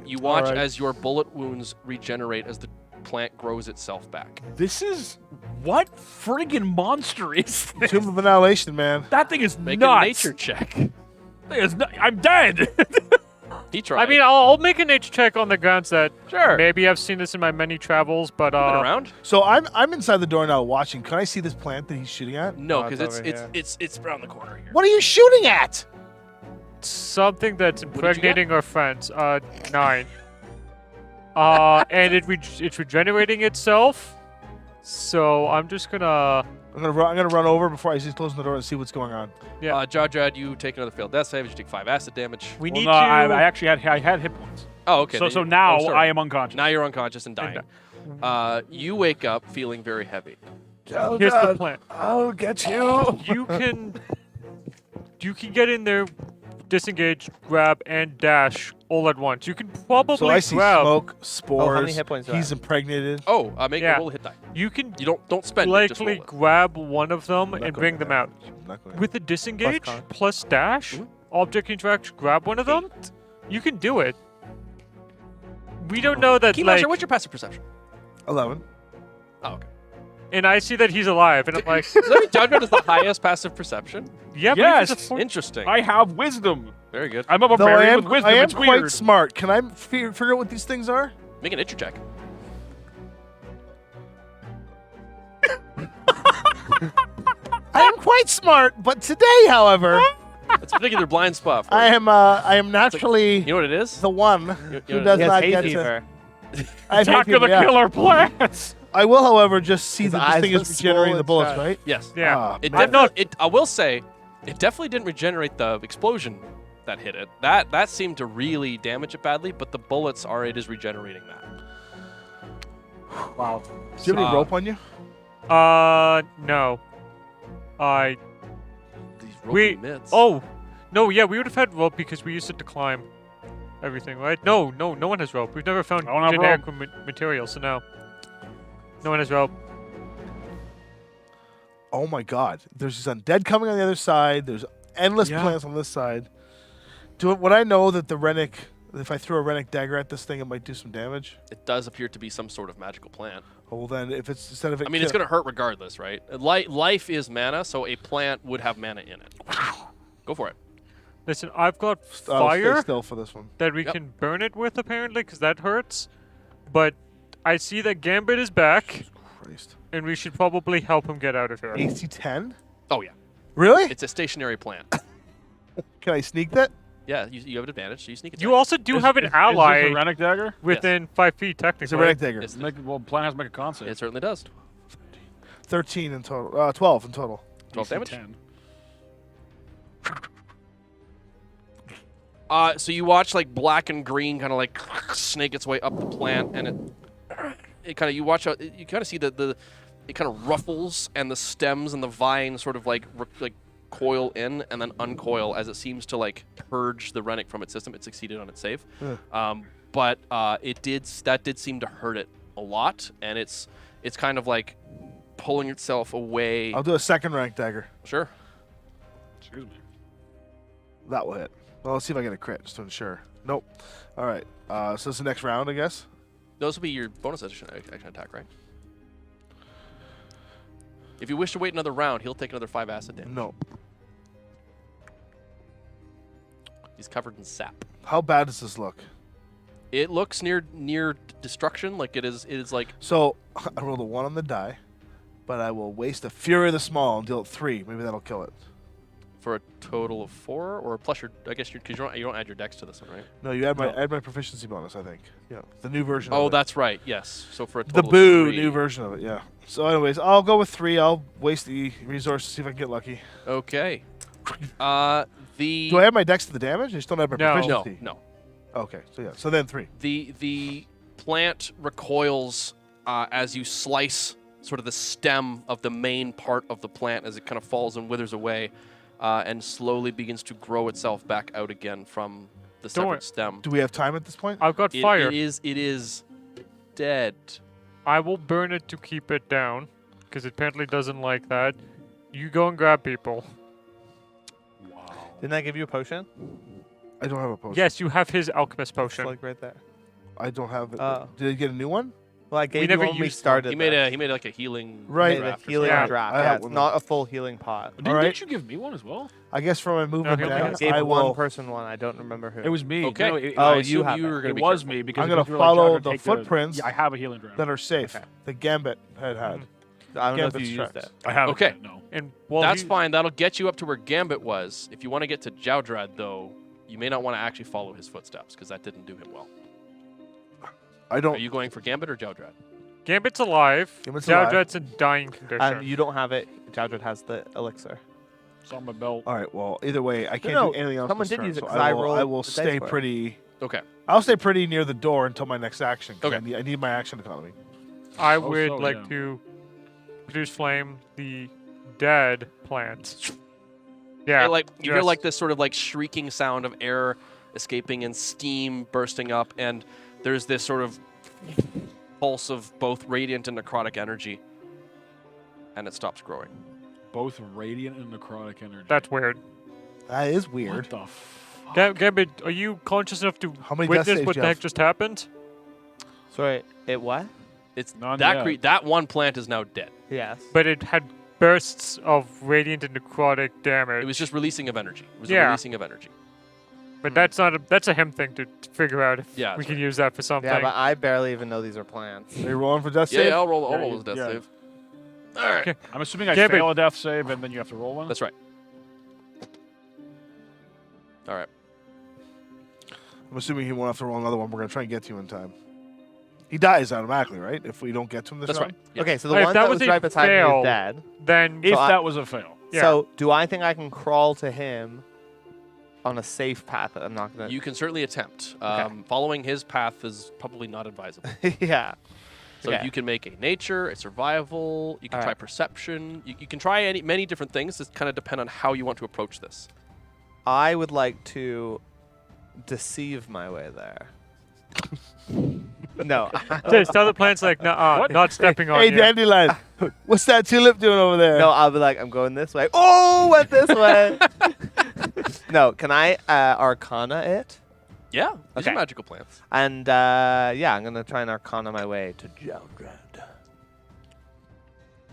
You watch Alright. as your bullet wounds regenerate as the plant grows itself back. This is what friggin' monster is this? Tomb of Annihilation, man. That thing is Make nuts. a nature check. That is nu- I'm dead. He tried. I mean, I'll make a nature check on the grounds that sure. maybe I've seen this in my many travels, but Been around? So I'm inside the door now watching. Can I see this plant that he's shooting at? No, Oh, because it's it's over it's around the corner here. What are you shooting at? something that's did you get? impregnating our friends. 9. And it's regenerating itself. So I'm just gonna. I'm gonna run over before I see closing the door and see what's going on. Yeah. Jadjad, you take another failed death save. You take 5 acid damage. We Well, need no, to. I actually had hit points. Oh, okay. So then you- now oh, sorry. I am unconscious. Now you're unconscious and dying. You wake up feeling very heavy. Here's the plan. I'll get you. You can get in there, disengage, grab, and dash all at once. You can probably So I see grab. smoke, spores. many hit points do I He's have? impregnated. Oh, make Yeah. a roll a hit die. You can You don't spend it, just likely roll it. grab one of them not and going bring to them out. I'm not going With the disengage con. plus dash, object interaction, grab one of them. You can do it. We don't know that, Keymaster, like, what's your passive perception? 11. Oh, okay. and I see that he's alive, and I'm like, Does that mean Jadjad is the highest passive perception? yeah, Yes. but he's a four- Interesting. I have wisdom. Very good. I'm a Though barbarian with wisdom. I am it's quite weird. smart. Can I figure out what these things are? Make a nature check. I am quite smart, but today, however, It's a particular blind spot. For I you. am naturally You know what it is? the one You who know does He has not hay get to. fever. I have hay Attack of the fever, yeah. killer plants. I will, however, just see His that this eyes thing are is regenerating the swollen bullets, shut. right? Yes. Yeah. Ah, It I'm definitely. I will say, it definitely didn't regenerate the explosion that hit it. That seemed to really damage it badly. But the bullets are. It is regenerating that. Wow. Do you have any rope on you? No. I. These We. ropey mitts. Oh, no, yeah, we would have had rope because we used it to climb. everything, right? No one has rope. We've never found I don't have generic material, so no. No one has rope. Oh my god. There's this undead coming on the other side. There's endless Yeah. plants on this side. Would I know that the Rennick, if I throw a Rennick dagger at this thing, it might do some damage? It does appear to be some sort of magical plant. Oh, well then, if it's instead of it, I mean, it's going to hurt regardless, right? Life is mana, so a plant would have mana in it. Go for it. Listen, I've got I'll stay fire still for this one. that we Yep. can burn it with, apparently, because that hurts. But I see that Gambit is back, Christ. and we should probably help him get out of here. AC 10? Oh, yeah. Really? It's a stationary plant. Can I sneak that? Yeah, you have an advantage, so you sneak attack. You also do have an Is ally this a Rennick dagger? within 5 feet, technically. It's a Rennick dagger. It's- Well, plant has to make a con save. It certainly does. 13 in total. 12 in total. 12 DC damage? 10. So you watch like black and green kind of like snake its way up the plant, and it kind of you watch out. You kind of see the it kind of ruffles, and the stems and the vine sort of like coil in and then uncoil as it seems to like purge the Rennick from its system. It succeeded on its save, but that did seem to hurt it a lot, and it's kind of like pulling itself away. I'll do a second rank dagger. Sure. Excuse me. That will hit. Well, let's see if I get a crit just to ensure. Nope. All right. So it's the next round, I guess. Those will be your bonus action attack, right? If you wish to wait another round, he'll take another 5 acid damage. No. He's covered in sap. How bad does this look? It looks near destruction, like it is like So I rolled a 1 on the die, but I will waste a Fury of the Small and deal it 3. Maybe that'll kill it. for a total of 4, or plus your because you don't add your dex to this one, right? No, you add No. my proficiency bonus, I think. Yeah, the new version. Oh, of it. that's right. Yes. So for a the total boo of 3. new version of it. Yeah. So, anyways, I'll go with 3. I'll waste the resource to see if I can get lucky. Okay. Do I The add my dex to the damage? I just don't have my No. proficiency. no. Okay. So yeah. So then 3. The plant recoils as you slice sort of the stem of the main part of the plant as it kind of falls and withers away, and slowly begins to grow itself back out again from the Don't worry. severed stem. Do we have time at this point? I've got It fire. it is dead. I will burn it to keep it down, because it apparently doesn't like that. You go and grab people. Wow. Didn't I give you a potion? I don't have a potion. Yes, you have his alchemist It's potion. like right there. I don't have it. Oh. Did I get a new one? Well, I gave never you when we used one. started. He made this. like a healing Right. Made a draft or healing Yeah. draft. I Yeah, have it's one. not a full healing pot. Didn't, All right. didn't you give me one as well? I guess from my movement he'll down, take Gave I one will. person one. I don't remember who. It was me. Okay. No, it, Oh, I you assumed have you it. were gonna It be was careful. me because I'm gonna you were like, follow "I'm gonna the take footprints Yeah, I have a healing draft. that are safe. Okay. The Gambit had. I don't know if Gambit's you used tracks. it. I have Okay. it. No. And well, That's fine. That'll get you up to where Gambit was. If you want to get to Jowdrad, though, you may not want to actually follow his footsteps because that didn't do him well. I Are don't. you going for Gambit or Jowdrad? Gambit's alive. Gambit's alive. Jowdrad's in dying condition. You don't have it. Jowdrad has the elixir. It's on my belt. All right. Well, either way, I can't No, do anything else. someone this did turn, use it so 'cause I rolled I will the dice stay for it. pretty. Okay. I'll stay pretty near the door until my next action. 'Cause Okay. I need my action economy. I Oh, would so, like yeah. to produce flame the dead plant. Yeah. You hear just- like this sort of like shrieking sound of air escaping and steam bursting up, and there's this sort of pulse of both radiant and necrotic energy, and it stops growing. Both radiant and necrotic energy. That's weird. That is What weird. the fuck? Gambit, are you conscious enough to How many death witness saves what do the you heck have? just happened? Sorry, it what? It's None that yet. that one plant is now dead. Yes. But it had bursts of radiant and necrotic damage. It was just releasing of energy. It was a Yeah. releasing of energy. But that's not that's a him thing to figure out if Yeah, we that's can use that for something. Yeah, but I barely even know these are plants. Are you rolling for death Yeah, save? I'll roll Yeah, his death yeah. save. All right. Okay. I'm assuming I Gambit. fail a death save and then you have to roll one. That's right. All right. I'm assuming he won't have to roll another one. We're gonna try and get to you in time. He dies automatically, right? If we don't get to him this That's round. right. Yeah. Okay, so the If one that that was was a right beside me fail- is dead. Then If I- that was a fail. Yeah. So do I think I can crawl to him on a safe path that I'm not gonna? You can certainly attempt. Okay. Following his path is probably not advisable. Yeah. So Okay. you can make a nature, a survival. You can All try right. perception. You can try many different things. It kind of depend on how you want to approach this. I would like to deceive my way there. No. Just tell the plants like, nah, not stepping on Hey, you. Dandelion, what's that tulip doing over there? No, I'll be like, I'm going this way. Oh, went this way. No, can I Arcana it? Yeah, these Okay. are magical plants. And yeah, I'm gonna try and Arcana my way to Jeldred.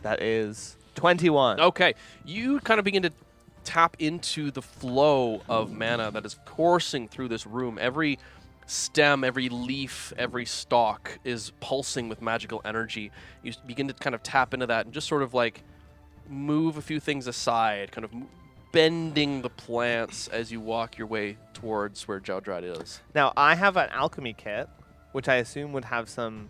That is 21. Okay, you kind of begin to tap into the flow of mana that is coursing through this room. Every stem, every leaf, every stalk is pulsing with magical energy. You begin to kind of tap into that and just sort of like move a few things aside, kind of bending the plants as you walk your way towards where Jeldred is. Now I have an alchemy kit, which I assume would have some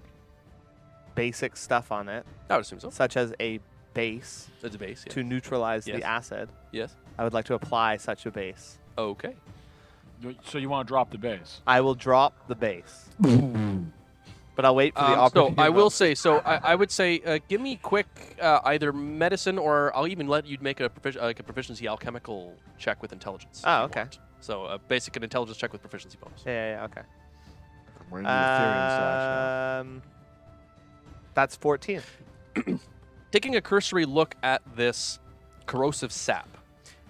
basic stuff on it, I would assume so. such as a base It's a base, yeah. to neutralize Yes. the acid. Yes. I would like to apply such a base. Okay. So you want to drop the base? I will drop the base. But I'll wait for the So opportunity. I will say, I would say, give me quick either medicine or I'll even let you make a proficiency alchemical check with intelligence. Oh, if you okay. want. So a basic and intelligence check with proficiency bonus. Yeah, okay. We're in the Ethereum stash now. That's 14. Taking a cursory look at this corrosive sap,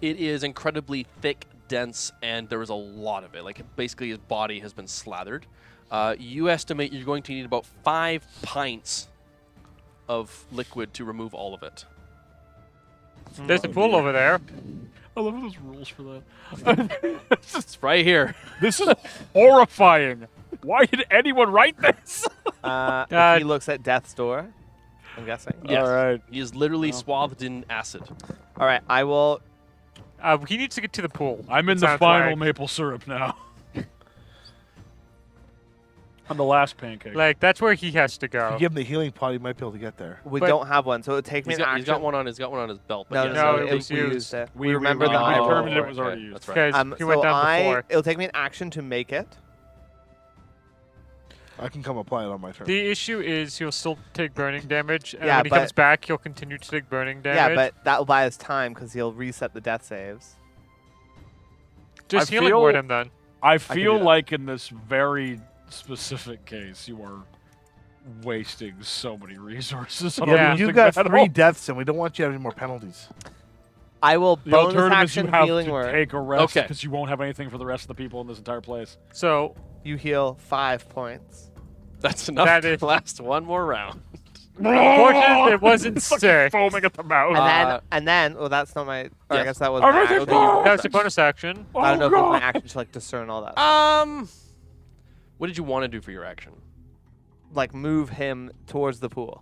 it is incredibly thick, dense, and there is a lot of it. Like basically his body has been slathered. You estimate you're going to need about 5 pints of liquid to remove all of it. There's a pool over there. I love those rules for that. It's right here. This is horrifying. Why did anyone write this? He looks at death's door, I'm guessing. Yes. All right. He is literally swathed in acid. All right, I will. He needs to get to the pool. I'm in the Sounds final like. maple syrup now. On the last pancake. Like, that's where he has to go. You give him the healing pot, he might be able to get there. We But- don't have one, so it would take me He's an got, action. he's got one on his belt. But No, yes. No, no, it was we used. used it. We We remember the we high roll determined for it was already used. That's right. Because he So went down before. it'll take me an action to make it. I can come apply it on my turn. The issue is he'll still take burning damage, and Yeah, when he but- comes back, he'll continue to take burning damage. Yeah, but that will buy us time because he'll reset the death saves. Just I healing feel- word him then. I do feel that. like in this very specific case, you are wasting so many resources. On yeah, a Yeah. but you've losing got battle. 3 deaths, and we don't want you to have any more penalties. I will The bonus alternative is you action have healing to word. take a rest Okay. because you won't have anything for the rest of the people in this entire place. So, You heal 5 points. That's enough That to is- last one more round. unfortunately, it wasn't It's like sick. foaming at the mouth. And then, well, that's not my. Or I Yes. guess that was. Oh, my right, action. there's That was a bonus action. I don't know if it was my God. action to like discern all that. What did you want to do for your action? Like move him towards the pool.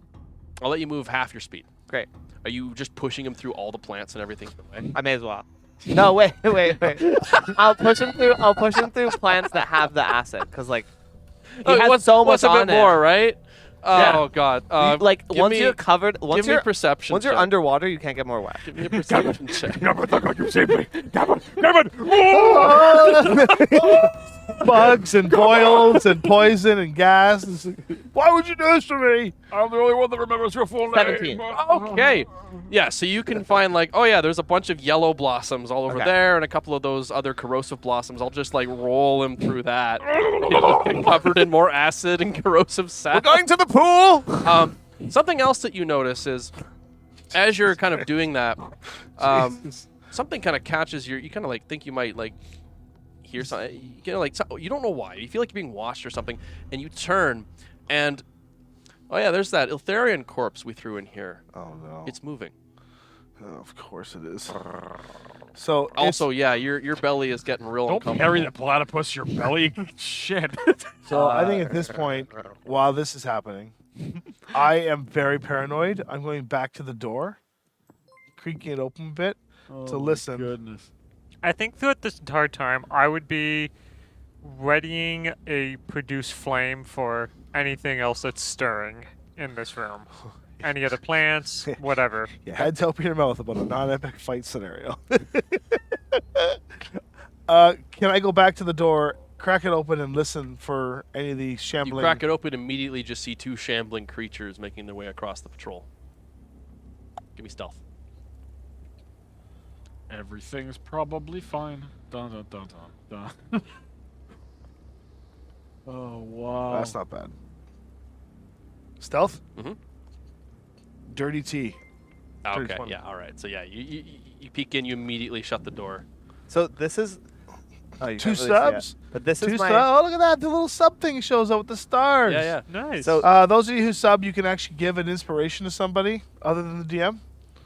I'll let you move half your speed. Great. Are you just pushing him through all the plants and everything? I may as well. No, wait. I'll push him through plants that have the acid, because like he has so much what's a on bit it. more, right? Yeah. Oh God! You- like give once me- you're covered, once give me you're a perception. once you're check. underwater, you can't get more wet. Give me a perception check. You saved me. Gavin! Bugs and boils and poison and gas. It's like, why would you do this to me? I'm the only one that remembers your full name. 17. Okay. Yeah, so you can find like, oh yeah, there's a bunch of yellow blossoms all over Okay. there, and a couple of those other corrosive blossoms. I'll just like roll him through that. He'll get covered in more acid and corrosive sap. We're going to the pool. Something else that you notice is, as you're kind of doing that, something kind of catches your. You kind of like think you might like hear something. You know, like you don't know why. You feel like you're being watched or something, and you turn, and oh yeah, there's that Iltharian corpse we threw in here. Oh no! It's moving. Oh, of course it is. So Also, yeah, your belly is getting real Don't uncomfortable. carry the platypus your belly. Shit. So I think at this point, while this is happening, I am very paranoid. I'm going back to the door, creaking it open a bit to listen. Goodness. I think throughout this entire time, I would be readying a produce flame for anything else that's stirring in this room. Any other plants, whatever. You had to open your mouth about a non-epic fight scenario. Can I go back to the door, crack it open, and listen for any of the You shambling? crack it open, immediately just see 2 shambling creatures making their way across the patrol. Give me stealth. Everything's probably fine. Dun, dun, dun, dun, dun. Oh wow. That's not bad. Stealth? Mm-hmm. Dirty T. Okay, 20. yeah, all right. So yeah, you peek in, you immediately shut the door. So this is oh, you Two can't really see it, subs? but this Two is my Oh, look at that. The little sub thing shows up with the stars. Yeah, yeah. Nice. So- Those of you who sub, you can actually give an inspiration to somebody other than the DM.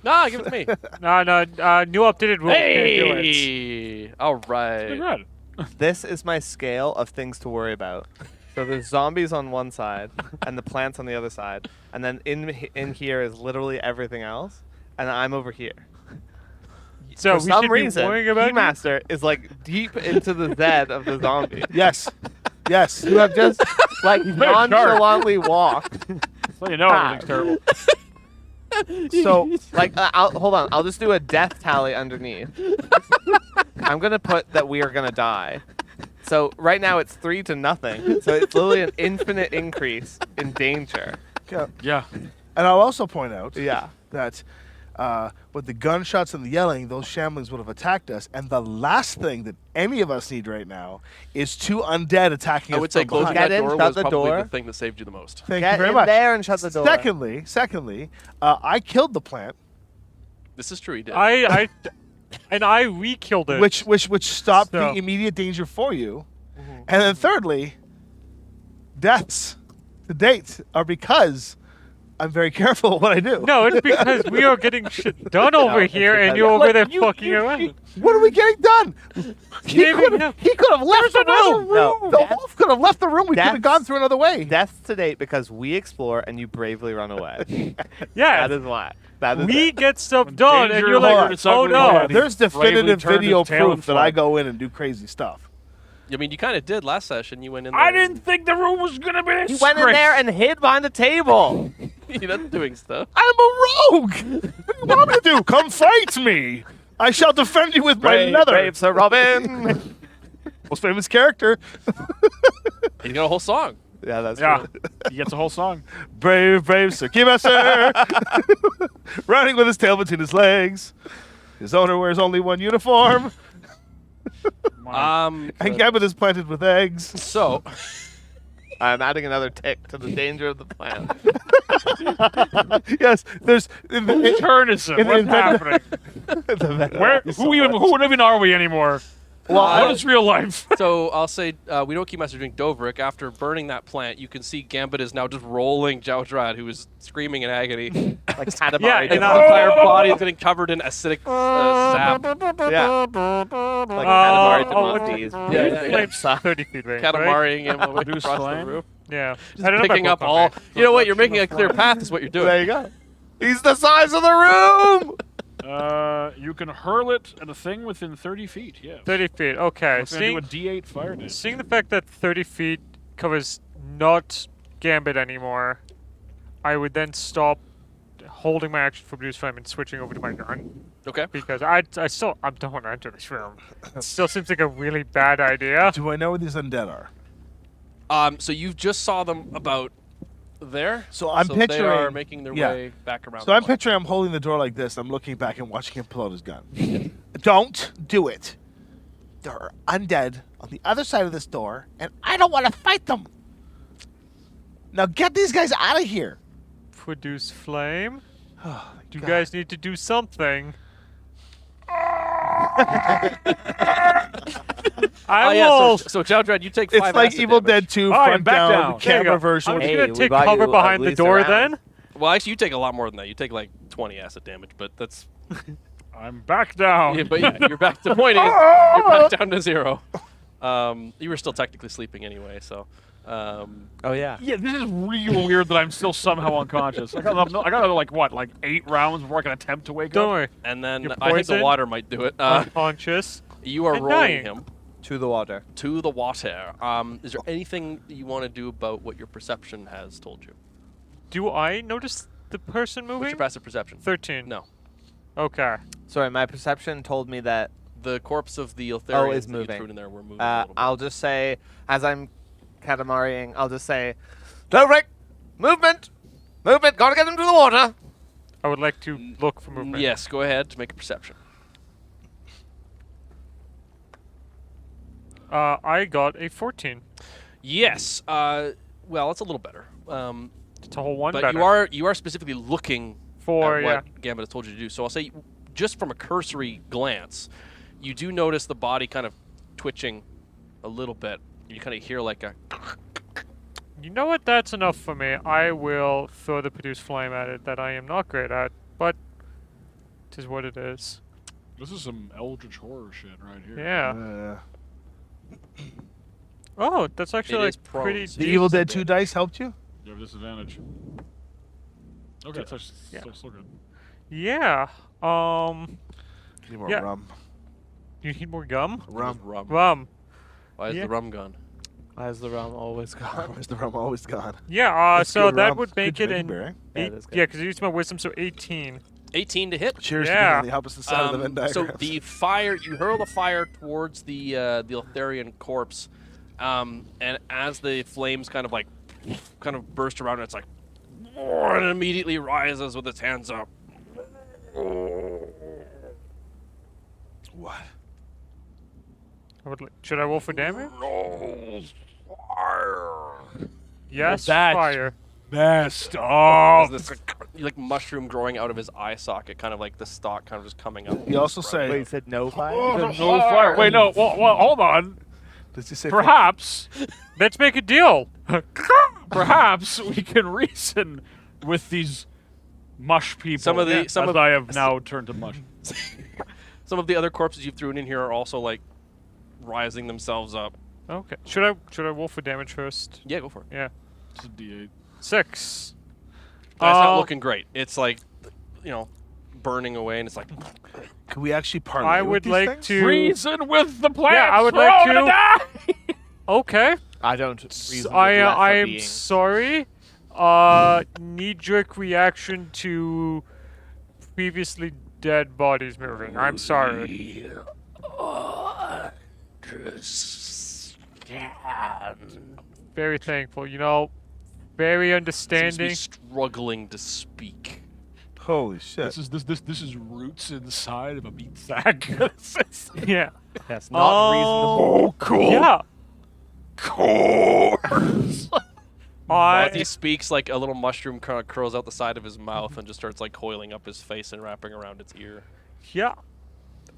Nah, give it to me. no, new updated rules. Can't do it. Hey! All Pretty right. good. this is my scale of things to worry about. So there's zombies on one side and the plants on the other side, and then in here is literally everything else, and I'm over here. So For we some should reason, be worrying about you? Keymaster is like deep into the Z of the zombie. Yes. Yes. You have just like nonchalantly walked. So you know everything's terrible. So, Like, hold on. I'll just do a death tally underneath. I'm gonna put that we are gonna die. So right now it's 3-0. So it's literally an infinite increase in danger. Yeah. and I'll also point out Yeah. that with the gunshots and the yelling, those shamblings would have attacked us. And the last thing that any of us need right now is two undead attacking I us would say from closing behind. Get that in, door shut was the probably door. the thing that saved you the most. Thank Get you very in much. there and shut the door. Secondly, I killed the plant, This is true, he did. I re-killed it. which stopped the So- immediate danger for you. And then thirdly, deaths to date are because I'm very careful what I do. No, it's because we are getting shit done over it's here, and because- you're over Like, there you- fucking you- around. What are we getting done? He Shaving could him. have left the room. No, The that's- wolf could have left the room. We could have that's- gone through another way. Deaths to date because we explore and you bravely run away. Yeah, That is why. That is we it. get stuff done, and danger you're like, lurks oh ugly no. head. There's bravely definitive turned video his tail proof and that I fled. go in and do crazy stuff. I mean, you kind of did last session. You went in there. I didn't think the room was gonna be this He went in great. there and hid behind the table. You're not doing stuff. I'm a rogue. What do you want me to do? Come fight me. I shall defend you with my leather. Brave Sir Robin. Most famous character. He got a whole song. Yeah, that's Yeah, true. he gets a whole song. Brave Sir Keymaster. Riding with his tail between his legs. His owner wears only one uniform. And Gambit is planted with eggs. So, I'm adding another tick to the danger of the plan. Yes, there's Whose turn is it? in What's the- happening? Who even are we anymore? Well, what is real life? so I'll say we don't keep messaging Dovrik. After burning that plant, you can see Gambit is now just rolling Jaudrad, who is screaming in agony. Like Katamari. Yeah, His and entire body is getting covered in acidic sap. Yeah. Like Katamari what's Damacies. Yeah, yeah. Flames 30 feet range, right? Katamariing him away Reduce across the flame? roof. Yeah. Just I don't know picking about up both all. of them. You know what? You're making a clear path. Is what you're doing. There you go. He's the size of the room. You can hurl it at a thing within 30 feet. Yeah. 30 feet. Okay. It's gonna do a D8 fire damage. Seeing the fact that 30 feet covers not Gambit anymore, I would then stop holding my action for Reduce Flame and switching over to my gun. Okay. Because I don't want to enter this room. It still seems like a really bad idea. Do I know where these undead are? So you just saw them about there. So I'm They are picturing- making their yeah. way back around. So the I'm corner. picturing I'm holding the door like this. I'm looking back and watching him pull out his gun. Don't do it. There are undead on the other side of this door, and I don't want to fight them. Now get these guys out of here. Produce Flame. Oh, You God. guys need to do something. I Oh yeah. will. So Jaudrad, you take It's 5 like acid Evil damage. Dead 2 Alright, front back down, down. the There you camera go. version. I'm with- just Hey, gonna we take got cover you behind the ugly door surround. then. Well, actually, you take a lot more than that. You take like 20 acid damage, but that's. I'm back down. Yeah, but yeah, you're back. The point is, you're back down to 0. You were still technically sleeping anyway, so. Oh yeah. Yeah, this is real weird that I'm still somehow unconscious. I got another like 8 rounds before I can attempt to wake Don't up. worry. And then You're I think the poisoned? water might do it. Unconscious. You are and rolling dying. him To the water. to the water. Is there anything you want to do about what your perception has told you? Do I notice the person moving? What's your passive perception? 13. No. Okay. Sorry, my perception told me that The corpse of the Eltharians is that you moving. threw in there were moving a little bit. I'll just say, as I'm Katamariing, I'll just say, Dovrik, movement! Movement! Gotta get him to the water! I would like to look for movement. Yes, go ahead to make a perception. I got a 14. Yes. Well, it's a little better. It's a whole one But better. you are specifically looking For, at yeah. what Gambit has told you to do. So I'll say, just from a cursory glance, you do notice the body kind of twitching a little bit. You kind of hear like a. You know what? That's enough for me. I will throw the produce flame at it that I am not great at, but it is what it is. This is some eldritch horror shit right here. Yeah. Oh, that's actually is like prone, pretty so The Jeez, Evil a Dead bit. 2 dice helped you? You have disadvantage. Okay, that's Yeah. still good. Yeah. Need more Yeah. rum. You need more gum? Rum. Rum. Rum. Why is Yeah. the rum gone? Why is the rum always gone? Where's the rum always gone? Yeah. That's So good that rum. would It's make good it in. Jamaican Yeah, it Eight, is good. yeah, because you used my wisdom, so 18. 18 to hit. Cheers to Yeah. being on the opposite side of the Venn diagram. So the fire, you hurl the fire towards the Eltharian corpse, and as the flames kind of burst around it, it's like, and it immediately rises with its hands up. What? Should I roll for damage? No fire. Yes, That's- fire. Messed There's this like mushroom growing out of his eye socket, kind of like the stalk kind of just coming up. You also say. Wait, you said no fire? No fire. Wait, no. Well, hold on. Does he say? Perhaps, Let's make a deal. perhaps we can reason with these mush people. Some of the- as some of- I have now turned to mush. Some of the other corpses you've thrown in here are also like rising themselves up. Okay. Should I roll for damage first? Yeah, go for it. Yeah. It's a D8. 6. That's not looking great. It's like, burning away, and it's like. Could we actually parlay I with would these like things? to. Reason with the plants. Yeah, I would we're like all to- gonna die! Okay. I don't reason I with I lesser am beings. sorry. Knee-jerk reaction to previously dead bodies moving. I'm sorry. Very thankful. Very Seems to understanding. be struggling to speak. Holy shit! This is roots inside of a meat sack. Yeah. That's not reasonable. Oh, cool. Yeah. Course. As he speaks, like a little mushroom kind of curls out the side of his mouth and just starts like coiling up his face and wrapping around its ear. Yeah.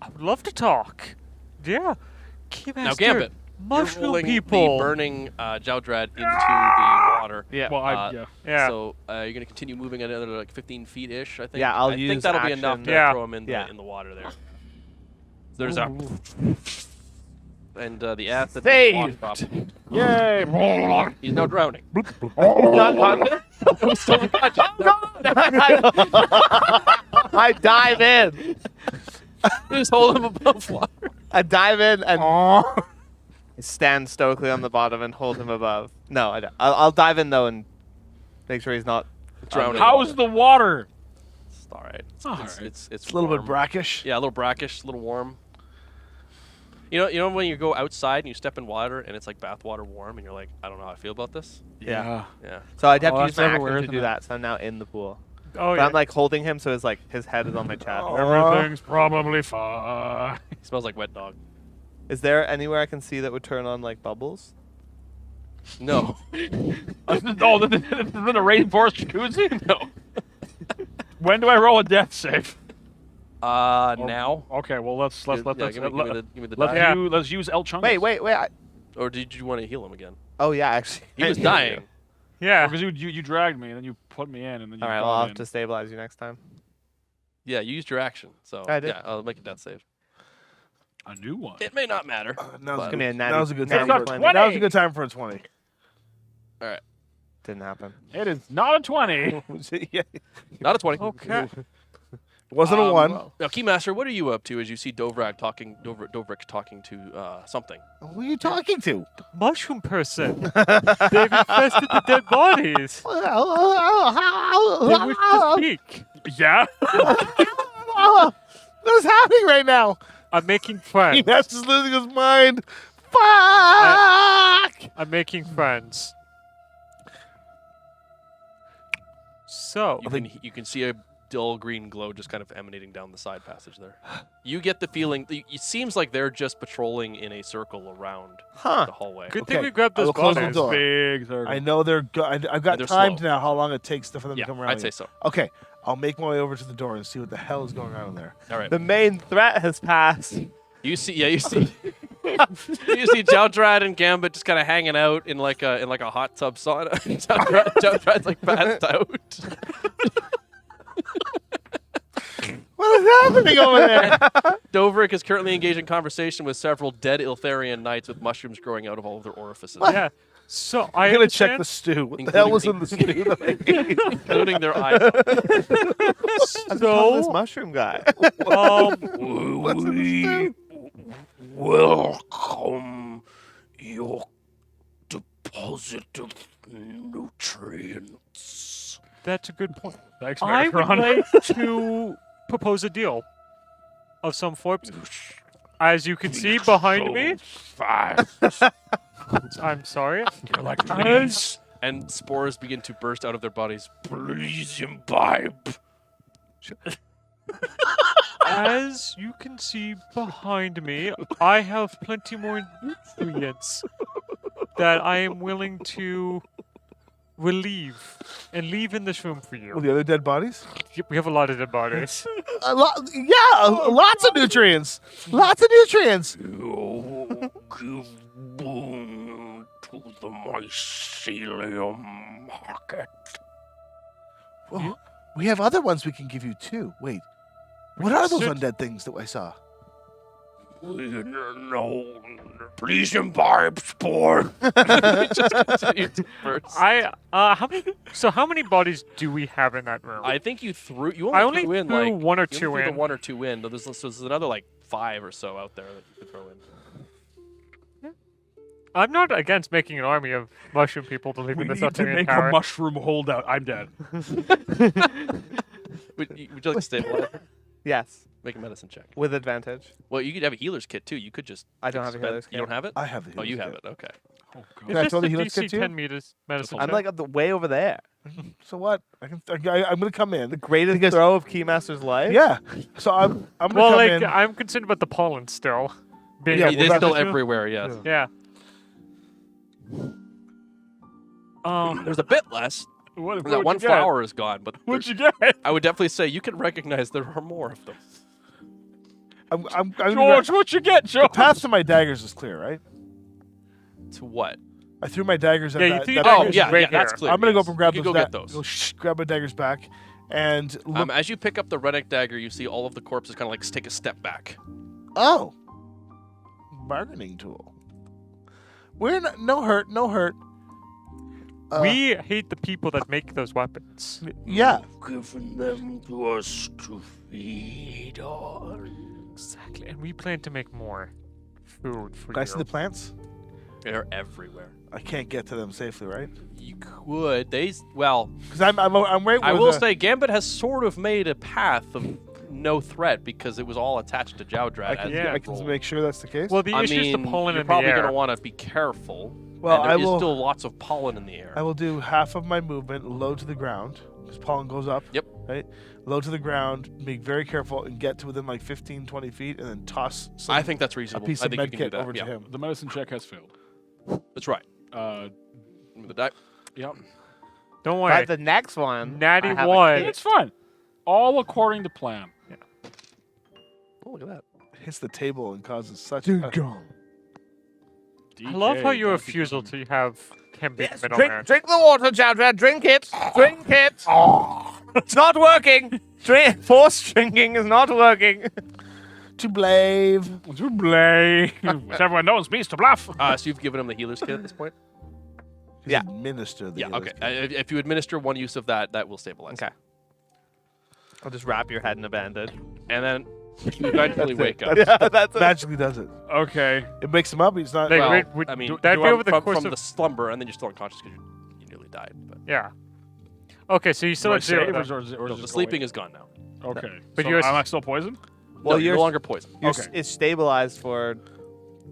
I would love to talk. Yeah. Keymaster, Now, Gambit, you're mushroom rolling people. the burning Jowdrad into the water. Yeah. Well, Uh, Yeah. So you're gonna continue moving another like 15 feet ish, I think. Yeah, I'll I think use that'll be enough action. to Yeah. throw him in Yeah. the water there. There's a. And the acid Saved. washed off. Yay! He's now drowning. Not conscious? I dive in. Just hold him above water. I dive in and stand stoically on the bottom and hold him above. No, I don't. I'll dive in though and make sure he's not Drowning. How's the water? It's all right. all right. It's It's a little bit warm. brackish. Yeah, a little brackish, a little warm. You know when you go outside and you step in water and it's like bathwater warm and you're like, I don't know how I feel about this. Yeah. Yeah. So I'd have Oh, to use that's my everywhere, action to isn't do it? that. So I'm now in the pool. Oh, But yeah. I'm like holding him, so his head is on my chest. Everything's probably fine. He smells like wet dog. Is there anywhere I can see that would turn on like bubbles? No. Oh, this is in a rainforest jacuzzi? No. When do I roll a death save? Now. Okay, well let's Yeah, let's give me the let's die. Yeah. let's use El Chungus. Wait. Or did you want to heal him again? Oh yeah, actually. He was dying. Yeah. Because you dragged me and then you put me in and then you All right, got well I'll in. have to stabilize you next time. Yeah, you used your action. So I did. yeah, I'll make a death save. A new one. It may not matter. Now's Give me a that natty- was a good natty time. For, 20. that was a good time for a 20. Didn't happen. It is not a 20. Yeah. Not a 20. Okay. It wasn't a 1. Now, Keymaster, what are you up to as you see Dovrik talking to something? Who are you talking to? Mushroom person. They've infested the dead bodies. They wish to speak. Yeah. What is happening right now? I'm making friends. That's just losing his mind. Fuck! I'm making friends. So, You can see a dull green glow just kind of emanating down the side passage there. You get the feeling, it seems like they're just patrolling in a circle around Huh. the hallway. Good Okay, thing we grabbed I those will close the bodies. door. Big circle. I know they're. I've got They're timed slow. now how long it takes for them Yeah, to come around. I'd say here. so. Okay, I'll make my way over to the door and see what the hell is going on in there. All right. The main threat has passed. You see, you see Jowdrad and Gambit just kind of hanging out in like a hot tub sauna. Jowdrad's like passed out. What is happening over there? Dovrik is currently engaged in conversation with several dead Iltharian knights with mushrooms growing out of all of their orifices, Yeah. So I I'm gonna check the understand- stew. What the hell was in the stew? that I ate? including their eyes. So this So mushroom guy. What's in the stew? Welcome your deposit of nutrients. that's a good point. Thanks, I would Megatron. like to propose a deal of some sorts. As you can see behind me, I'm sorry. As And spores begin to burst out of their bodies. Please imbibe. As you can see behind me, I have plenty more nutrients that I am willing to relieve and leave in this room for Well, you. the other dead bodies? We have a lot of dead bodies. Lots of nutrients. Lots of nutrients. You give boon to the mycelium market. Well, we have other ones we can give you too. Wait, what are those should- undead things that I saw? No, please imbibe, spore. Just continue to burst. How many bodies do we have in that room? I think you threw. You I only only threw in threw like one or you only two threw the in. one or two in. There's another like 5 or so out there that you could throw in. I'm not against making an army of mushroom people to live We in this need to Arturian make tower. a mushroom holdout. I'm dead. Would you like to stabilize? Yes, Make a medicine check. with advantage. Well, you could have a healer's kit too. You could just. I don't have a spend- healer's You kit. don't have it? I have the. Oh, you healer's have kit. it. Okay. Oh, It's God. Can I just throw the a healer's kit DC too? 10 meters medicine I'm check. like way over there. So what? I'm gonna come in. The greatest throw of Keymaster's life. Yeah. So I'm gonna Well, come like, in. I'm concerned about the pollen still. Being Yeah, able It well, is to- still that's- everywhere. Yes. Yeah. There's a bit less. What, That one flower is gone, but What'd you there's- get? I would definitely say you can recognize there are more of them. I'm George, what you get, the George? path to my daggers is clear, right? To what? I threw my daggers at Yeah, you that. threw your that- daggers yeah, right yeah, that's here. clear. I'm gonna go yes. up and grab you those. can go get those. Go grab my daggers back, and look. As you pick up the Reddick dagger, you see all of the corpses kind of like take a step back. Oh, bargaining tool. We're not, no hurt. We hate the people that make those weapons. Yeah. Given them to us to feed on. Exactly. And we plan to make more food for Can I you. see the plants? They're everywhere. I can't get to them safely, right? You could. Well, Because I'm right. I where will the- say Gambit has sort of made a path of no threat because it was all attached to Jowdrad. I can, as Yeah. you I can rolled. make sure that's the case. Well, the I issue is mean, the pollen you're in the probably air. going to want to be careful. Well, and there I is will. still lots of pollen in the air. I will do half of my movement low to the ground because pollen goes up. Yep. Right. Low to the ground. Be very careful and get to within like 15, 20 feet, and then toss. I think that's a reasonable. piece I of think you med can do kit that. over yeah. to him. The medicine check has failed. That's right. The die. Yep. Don't worry. But the next one, Natty I have a one. kit. It's fine. All according to plan. Oh, look at that. Hits the table and causes such. I love how DK, your don't refusal become- to have him be the middleman. drink the water, Jowdrad. Drink it. Drink it. It's not working. Force drinking is not working. to blave. To blame. As everyone knows, means to bluff. So you've given him the healer's kit at this point? He's Yeah. Administer the. Yeah, healer's okay. kit. If you administer one use of that, that will stabilize. Okay. I'll just wrap your head in a bandage. And then you eventually wake up. Yeah, that's it. Magically does it. Okay. It wakes him up. He's not. Like, Well, wait, I mean, that'd you be are over the from, course from of the slumber, and then you're still unconscious because you nearly died. But yeah. Okay, so you still Do I at zero. save, then. or is it no, just the go sleeping away? is gone now. Okay. But so you're- am I still poisoned? Well, No, you're you're no longer poisoned. Okay. It's stabilized for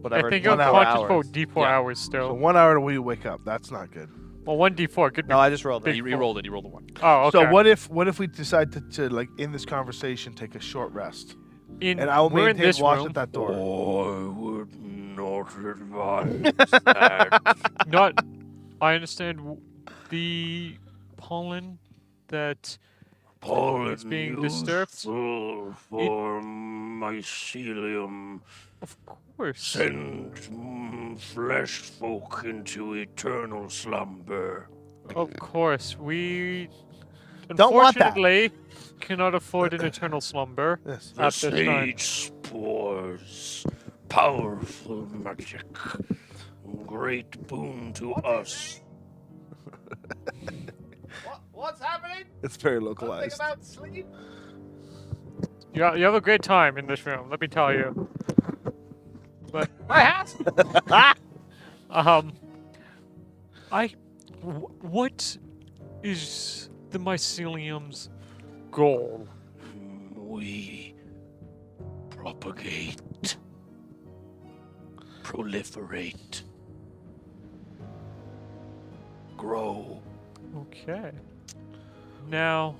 whatever. I think you're 1 hour unconscious for hours. D4 Yeah. hours So still. 1 hour till we wake up. That's not good. Well, 1d4 could be. No, I just rolled Big it. He rolled it. He rolled a 1. Oh, okay. So what if we decide to like in this conversation take a short rest, and I will we're in maintain this watch room. at that door. I would not advise that. Not. I understand the pollen that Pollen is being disturbed. useful for mycelium. Of course. Send flesh folk into eternal slumber. Of course. We Don't want that. unfortunately cannot afford an eternal slumber Yes. The at this time. sage spores, powerful magic, great boon to us. What's happening? It's very localized. about sleep. You have a great time in this room, let me tell you. But My hat. what is the mycelium's goal? We propagate, proliferate, grow. Okay. Now,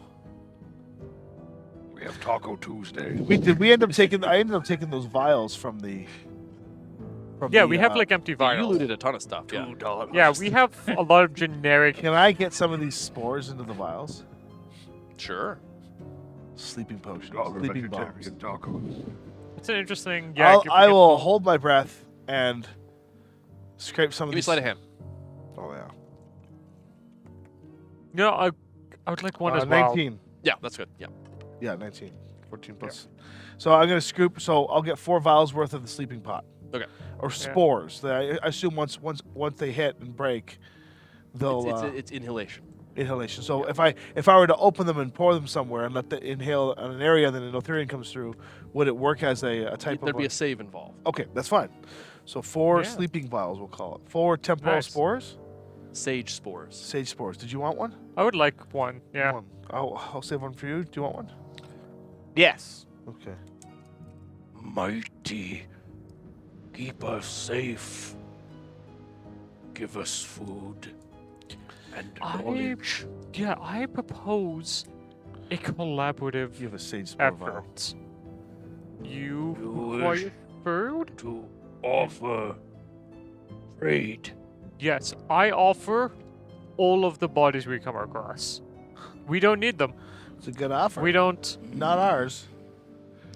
We have Taco Tuesday. We end up taking. I ended up taking those vials from the. yeah, we have like empty You vials. looted a ton of stuff. Yeah. $2. Yeah, we have a lot of generic. Can I get some of these spores into the vials? Sure. Sleeping potions, sleeping bombs. It's an interesting. Yeah, I will hold my breath and scrape some of Give me these. sleight of hand. Oh yeah. No, I would like one as well. 19. Yeah, that's good. Yeah. Yeah, 19. 14 plus. So I'm gonna scoop. So I'll get 4 vials worth of the sleeping pot. Okay. Or spores. I assume once they hit and break, they'll It's inhalation. inhalation. So if I were to open them and pour them somewhere and let the inhale on an area, and then an Eltharion comes through, would it work as a type There'd of? be a save involved. Okay, that's fine. So 4 Yeah. sleeping vials, we'll call it. 4 temporal Nice. spores. Sage spores. Sage spores. Did you want one? I would like one. Yeah. One. I'll save one for you. Do you want one? Yes. Okay. Mighty, keep us safe. Give us food and knowledge. Yeah, I propose a collaborative You have a sage spore vial. effort. You You require wish- food? To offer trade. Yes, I offer all of the bodies we come across. We don't need them. It's a good offer. We don't. Not ours.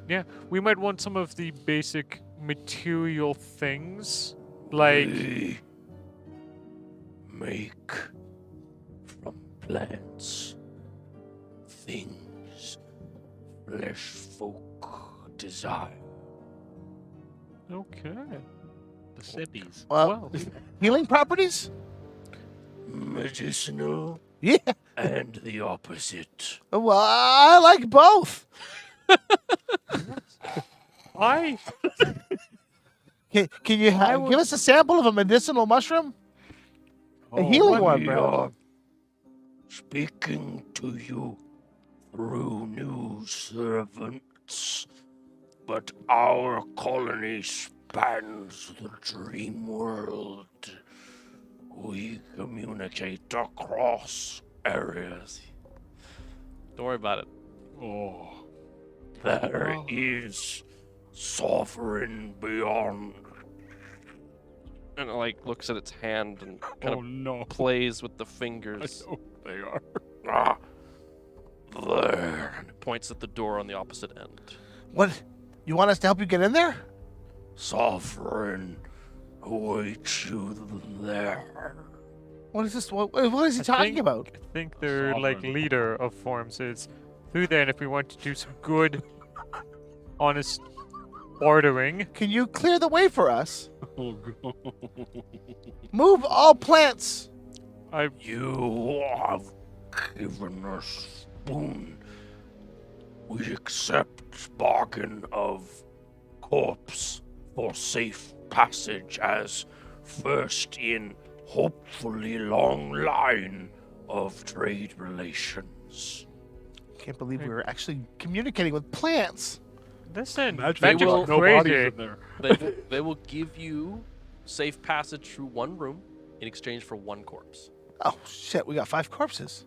Yeah, we might want some of the basic material things, like We make from plants things flesh folk desire. okay. The sippies. Well, healing properties? Medicinal Yeah. and the opposite. Well, I like both. I Can you give us a sample of a medicinal mushroom? A healing one, We bro. are speaking to you through new servants, but our colony spans the dream world. We communicate across areas. Don't worry about it. Oh. There is sovereign beyond. And it, like looks at its hand and kind Oh no. of plays with the I fingers know they are. Ah, there. and it points at the door on the opposite end. What? You want us to help you get in there? Sovereign awaits you there. What is this? What is he talking about? I think their like Sovereign. leader of forms is through there, and if we want to do some good, honest ordering, Can you clear the way for us? Oh god. Move all plants. You have given us boon. We accept bargain of corpse for safe passage as first in hopefully long line of trade relations. Can't believe we were actually communicating with plants. listen, Imagine Magic's there's no crazy. bodies in there. They will give you safe passage through one room in exchange for one corpse. Oh shit, we got 5 corpses.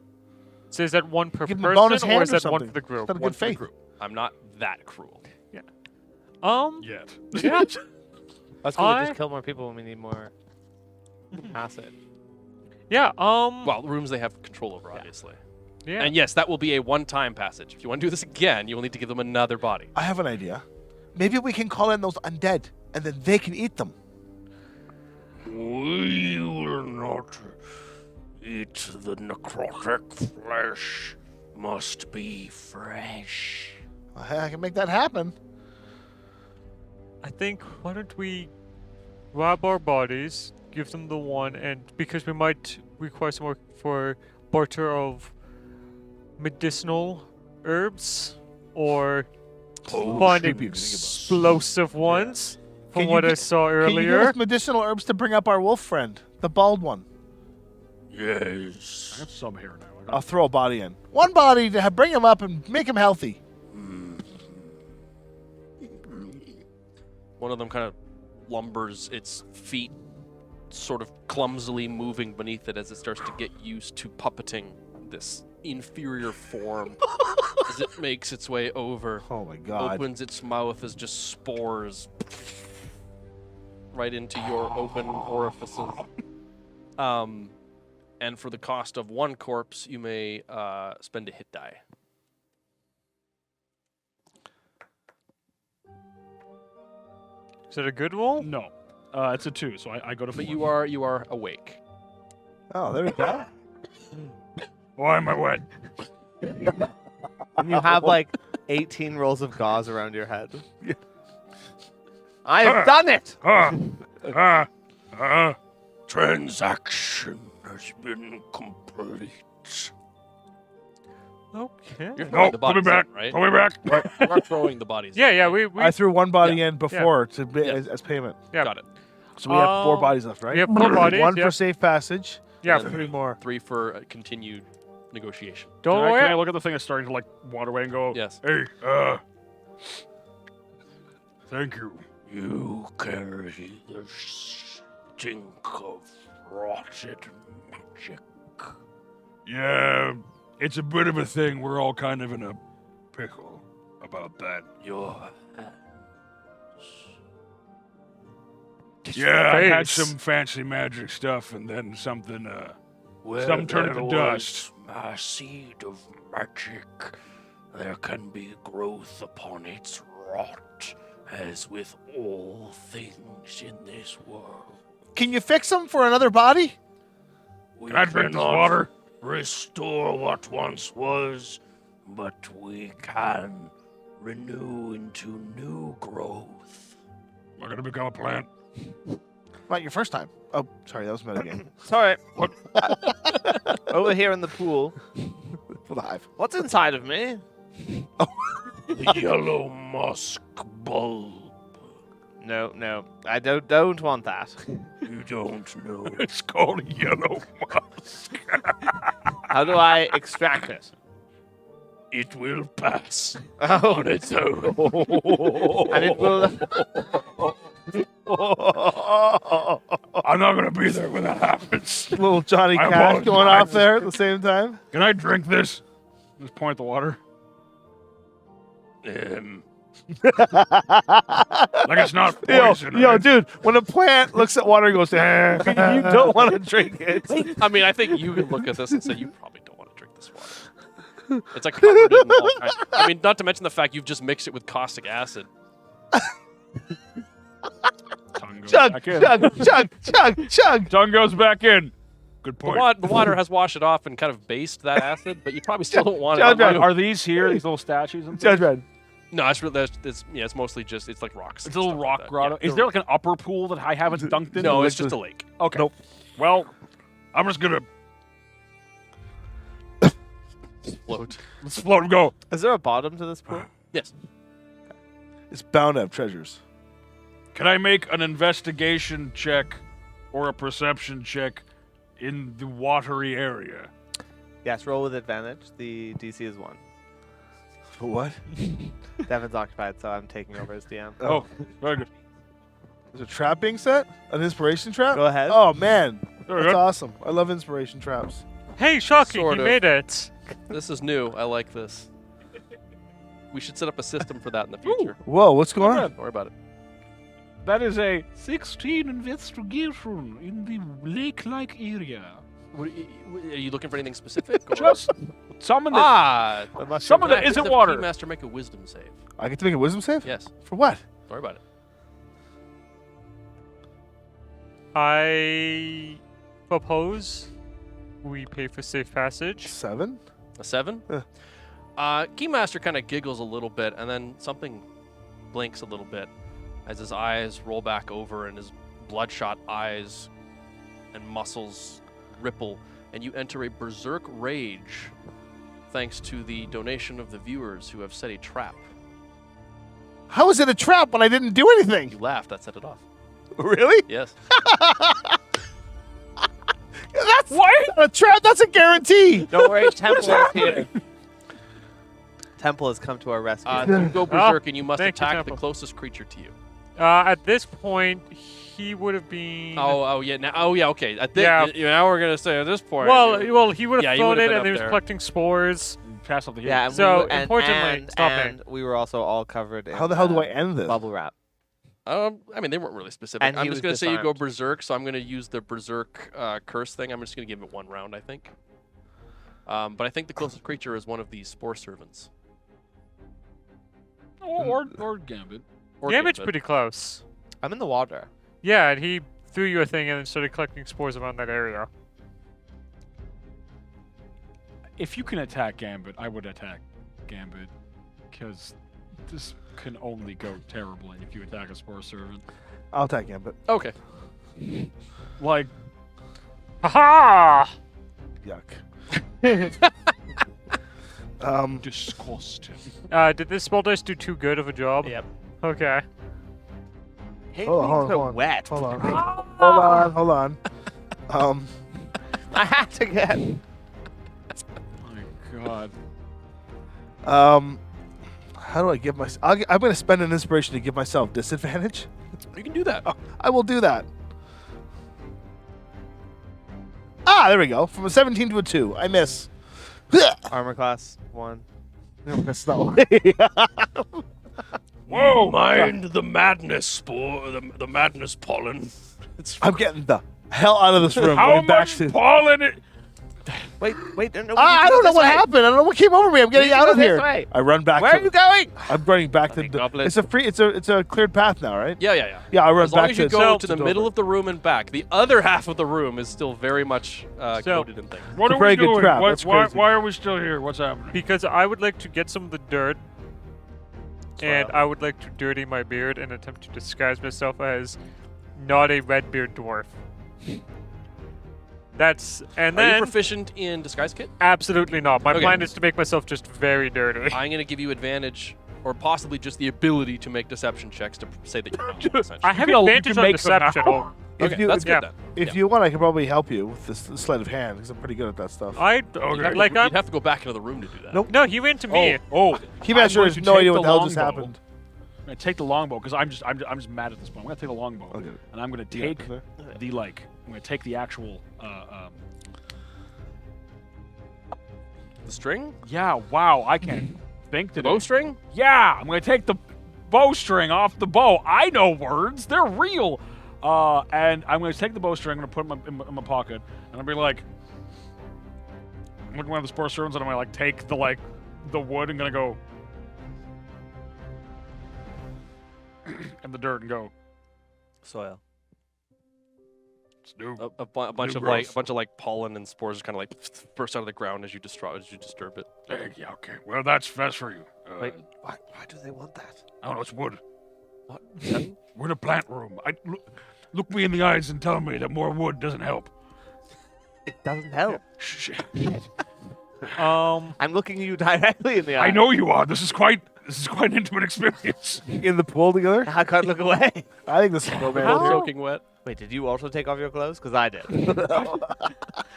So is that one per Give 'em a bonus person, or hand is or that one something. for the group? Got a One good for the faith. group. I'm not that cruel. Yet. Yeah. That's cool. We I- just kill more people when we need more acid. Yeah. Well, rooms they have control over, obviously. Yeah. And yes, that will be a one-time passage. If you want to do this again, you will need to give them another body. I have an idea. Maybe we can call in those undead, and then they can eat them. We will not eat the necrotic flesh. Must be fresh. I can make that happen. I think, why don't we grab our bodies, give them the one, and because we might require some more for barter of medicinal herbs or finding should be explosive ones from Can you what I gi- saw Can you give earlier. us medicinal herbs to bring up our wolf friend, the bald one? I Yes. got some here now. I'll throw a body in. One body to bring him up and make him healthy. One of them kind of lumbers its feet, sort of clumsily moving beneath it as it starts to get used to puppeting this inferior form as it makes its way over. Oh my god. Opens its mouth as just spores right into your open orifices. And for the cost of 1 corpse, you may spend a hit die. Is it a good roll? No. It's a 2, so I go to 4. But you are awake. Oh, there we go. Why am I wet? And you have like 18 rolls of gauze around your head. I have done it! Transaction has been complete. Okay. You're No, throwing the put me bodies back. in, right? Put me back. You are throwing the bodies in. Yeah, yeah, we I threw one body Yeah. in before to Yeah. as payment. yeah. Got it. So we have 4 Oh, bodies left, right? we have 4 bodies. One yeah. for safe passage. Yeah. And 3 more. 3 for continued negotiation. Don't Can I worry. look at the thing that's starting to like wander away and go, Yes. hey, thank you. You carry the stink of rotted magic. Yeah, it's a bit of a thing. We're all kind of in a pickle about that. Your Yeah, I had face. some fancy magic stuff and then something, where Some turn there into dust. was a seed of magic, there can be growth upon its rot, as with all things in this world. Can you fix him for another body? We Can I drink this cannot water? restore what once was, but we can renew into new growth. Am I gonna become a plant? Not your first time. Oh, sorry, that was metagame. Sorry. What? Over here in the pool. For the hive. What's inside of me? The yellow musk bulb. No, no. I don't want that. You don't know. It's called yellow musk. How do I extract it? It will pass Oh, on its own. and it will. I'm not gonna be there when that happens. Little Johnny I Cash going off apologize. there at the same time. Can I drink this? Just point at the water. Like it's not poison. Yo, right? dude, when a plant looks at water and goes, you don't want to drink it. I mean, I think you can look at this and say you probably don't want to drink this water. It's like covered in all kinds. I mean, not to mention the fact you've just mixed it with caustic acid. Tongue goes Chug, back in. chug. Tongue goes back in. Good The, point. the water has washed it off and kind of based that acid, but you probably still don't want Chug, it. chug. Are these here? These little statues and things? Judgment. No, it's really, it's mostly just, it's like rocks. It's and a little stuff like rock that. grotto. Yeah, Is there like an upper pool that I haven't dunked in? No, it's just a lake. Okay. Nope. Well, I'm just gonna Float. let's float and go. Is there a bottom to this pool? Yes. It's bound to have treasures. Can I make an investigation check or a perception check in the watery area? Yes, roll with advantage. The DC is 1. For what? Devin's occupied, so I'm taking over as DM. Oh, very good. Is a trap being set? An inspiration trap? Go ahead. Oh, man. That's awesome. I love inspiration traps. Hey, Shocky, Sort you of. made it. This is new. I like this. We should set up a system for that in the future. Whoa, what's going on? Don't worry about it. That is a 16 investigation in the lake-like area. Are you looking for anything specific? Or? Just someone that someone that Have isn't the water. Keymaster make a wisdom save. I get to make a wisdom save? Yes. For what? Don't worry about it. I propose we pay for safe passage. 7? A 7? Yeah. Keymaster kind of giggles a little bit, and then something blinks a little bit as his eyes roll back over and his bloodshot eyes and muscles ripple, and you enter a berserk rage thanks to the donation of the viewers who have set a trap. How is it a trap when I didn't do You anything? laughed, that set it off. Really? Yes. That's what? A trap? That's a guarantee. Don't worry, Temple is here. Temple has come to our rescue. You go berserk, and you must thank you, attack the Temple. closest creature to you. At this point, he would have been. Okay. Yeah. Now we're gonna say at this point. Well, he would Yeah, have you thrown would've it, been and up he was there. collecting spores. Pass up the yeah, and So, we were, importantly, stop it. and we were also all covered in How the hell do I end this? bubble wrap. I mean, they weren't really specific. And I'm he just was gonna say you go disarmed. berserk, so I'm gonna use the berserk curse thing. I'm just gonna give it 1 round, I think. But I think the closest creature is one of these spore servants. or Gambit. Or Gambit's Gambit. pretty close. I'm in the water. Yeah, and he threw you a thing and then started collecting spores around that area. If you can attack Gambit, I would attack Gambit, because this can only go terribly if you attack a spore servant. I'll attack him, but Okay. Like, Ha yuck. disgusting. Did this spell dice do too good of a job? Yep. Okay. Hey, Hold on, things are hold on. wet. Hold on. I had to get. My God. How do I give myself? I'm going to spend an inspiration to give myself disadvantage. You can do that. I will do that. Ah, there we go. From a 17 to a 2. I miss. Armor class 1. That's not Whoa! Mind the madness spore, the madness pollen. I'm getting the hell out of this room. How Going back much to. pollen it? Wait. No, I don't know what happened. I don't know what came over me. I'm getting need to out go of this here. way. I run back. Where to, are you going? I'm running back to. Bloody goblet. It's a free. It's a cleared path now, right? Yeah. Yeah, I run As long back as you to. go to the Dover. middle of the room and back, the other half of the room is still very much coated in things. What It's a are very we good doing? trap. That's Why crazy. are we still here? What's happening? Because I would like to get some of the dirt, and I would like to dirty my beard and attempt to disguise myself as not a red beard dwarf. And Are you then proficient in disguise kit? absolutely not. My Okay. plan is to make myself just very dirty. I'm going to give you advantage, or possibly just the ability to make deception checks to say that you're not. essentially. I have You can advantage on make them deception. now. If Okay, you, that's if, good yeah. then. if you want, I can probably help you with this sleight of hand because I'm pretty good at that stuff. I You'd have, like to, I'm. you'd have to go back into the room to do that. Nope. No, he ran to me. He has going has to no take idea the what the hell just longbow. happened. I'm gonna take the longbow because I'm just mad at this point. I'm gonna take the longbow Okay. and I'm gonna Yeah, take there. I'm gonna take the actual The string? yeah, wow, I can't think today. Bowstring? Yeah, I'm gonna take the bowstring off the bow. I know words; they're real. And I'm gonna take the bowstring. I'm gonna put it in my pocket, and I'll be like, I'm looking at one of the spore servants, and I'm gonna like take the wood and gonna go in the dirt and go. Soil. It's new. A bunch of like pollen and spores just kind of like burst out of the ground as you disturb it. Yeah, okay. Well, that's for you. Wait, why do they want that? I don't know. It's wood. What? We're in a plant room. Look me in the eyes and tell me that more wood doesn't help. It doesn't help. Shh. I'm looking you directly in the eye. I know you are. This is quite an intimate experience. In the pool together? I can't look away. I think this is Both romantic. soaking wet. Wait, did you also take off your clothes? Because I did.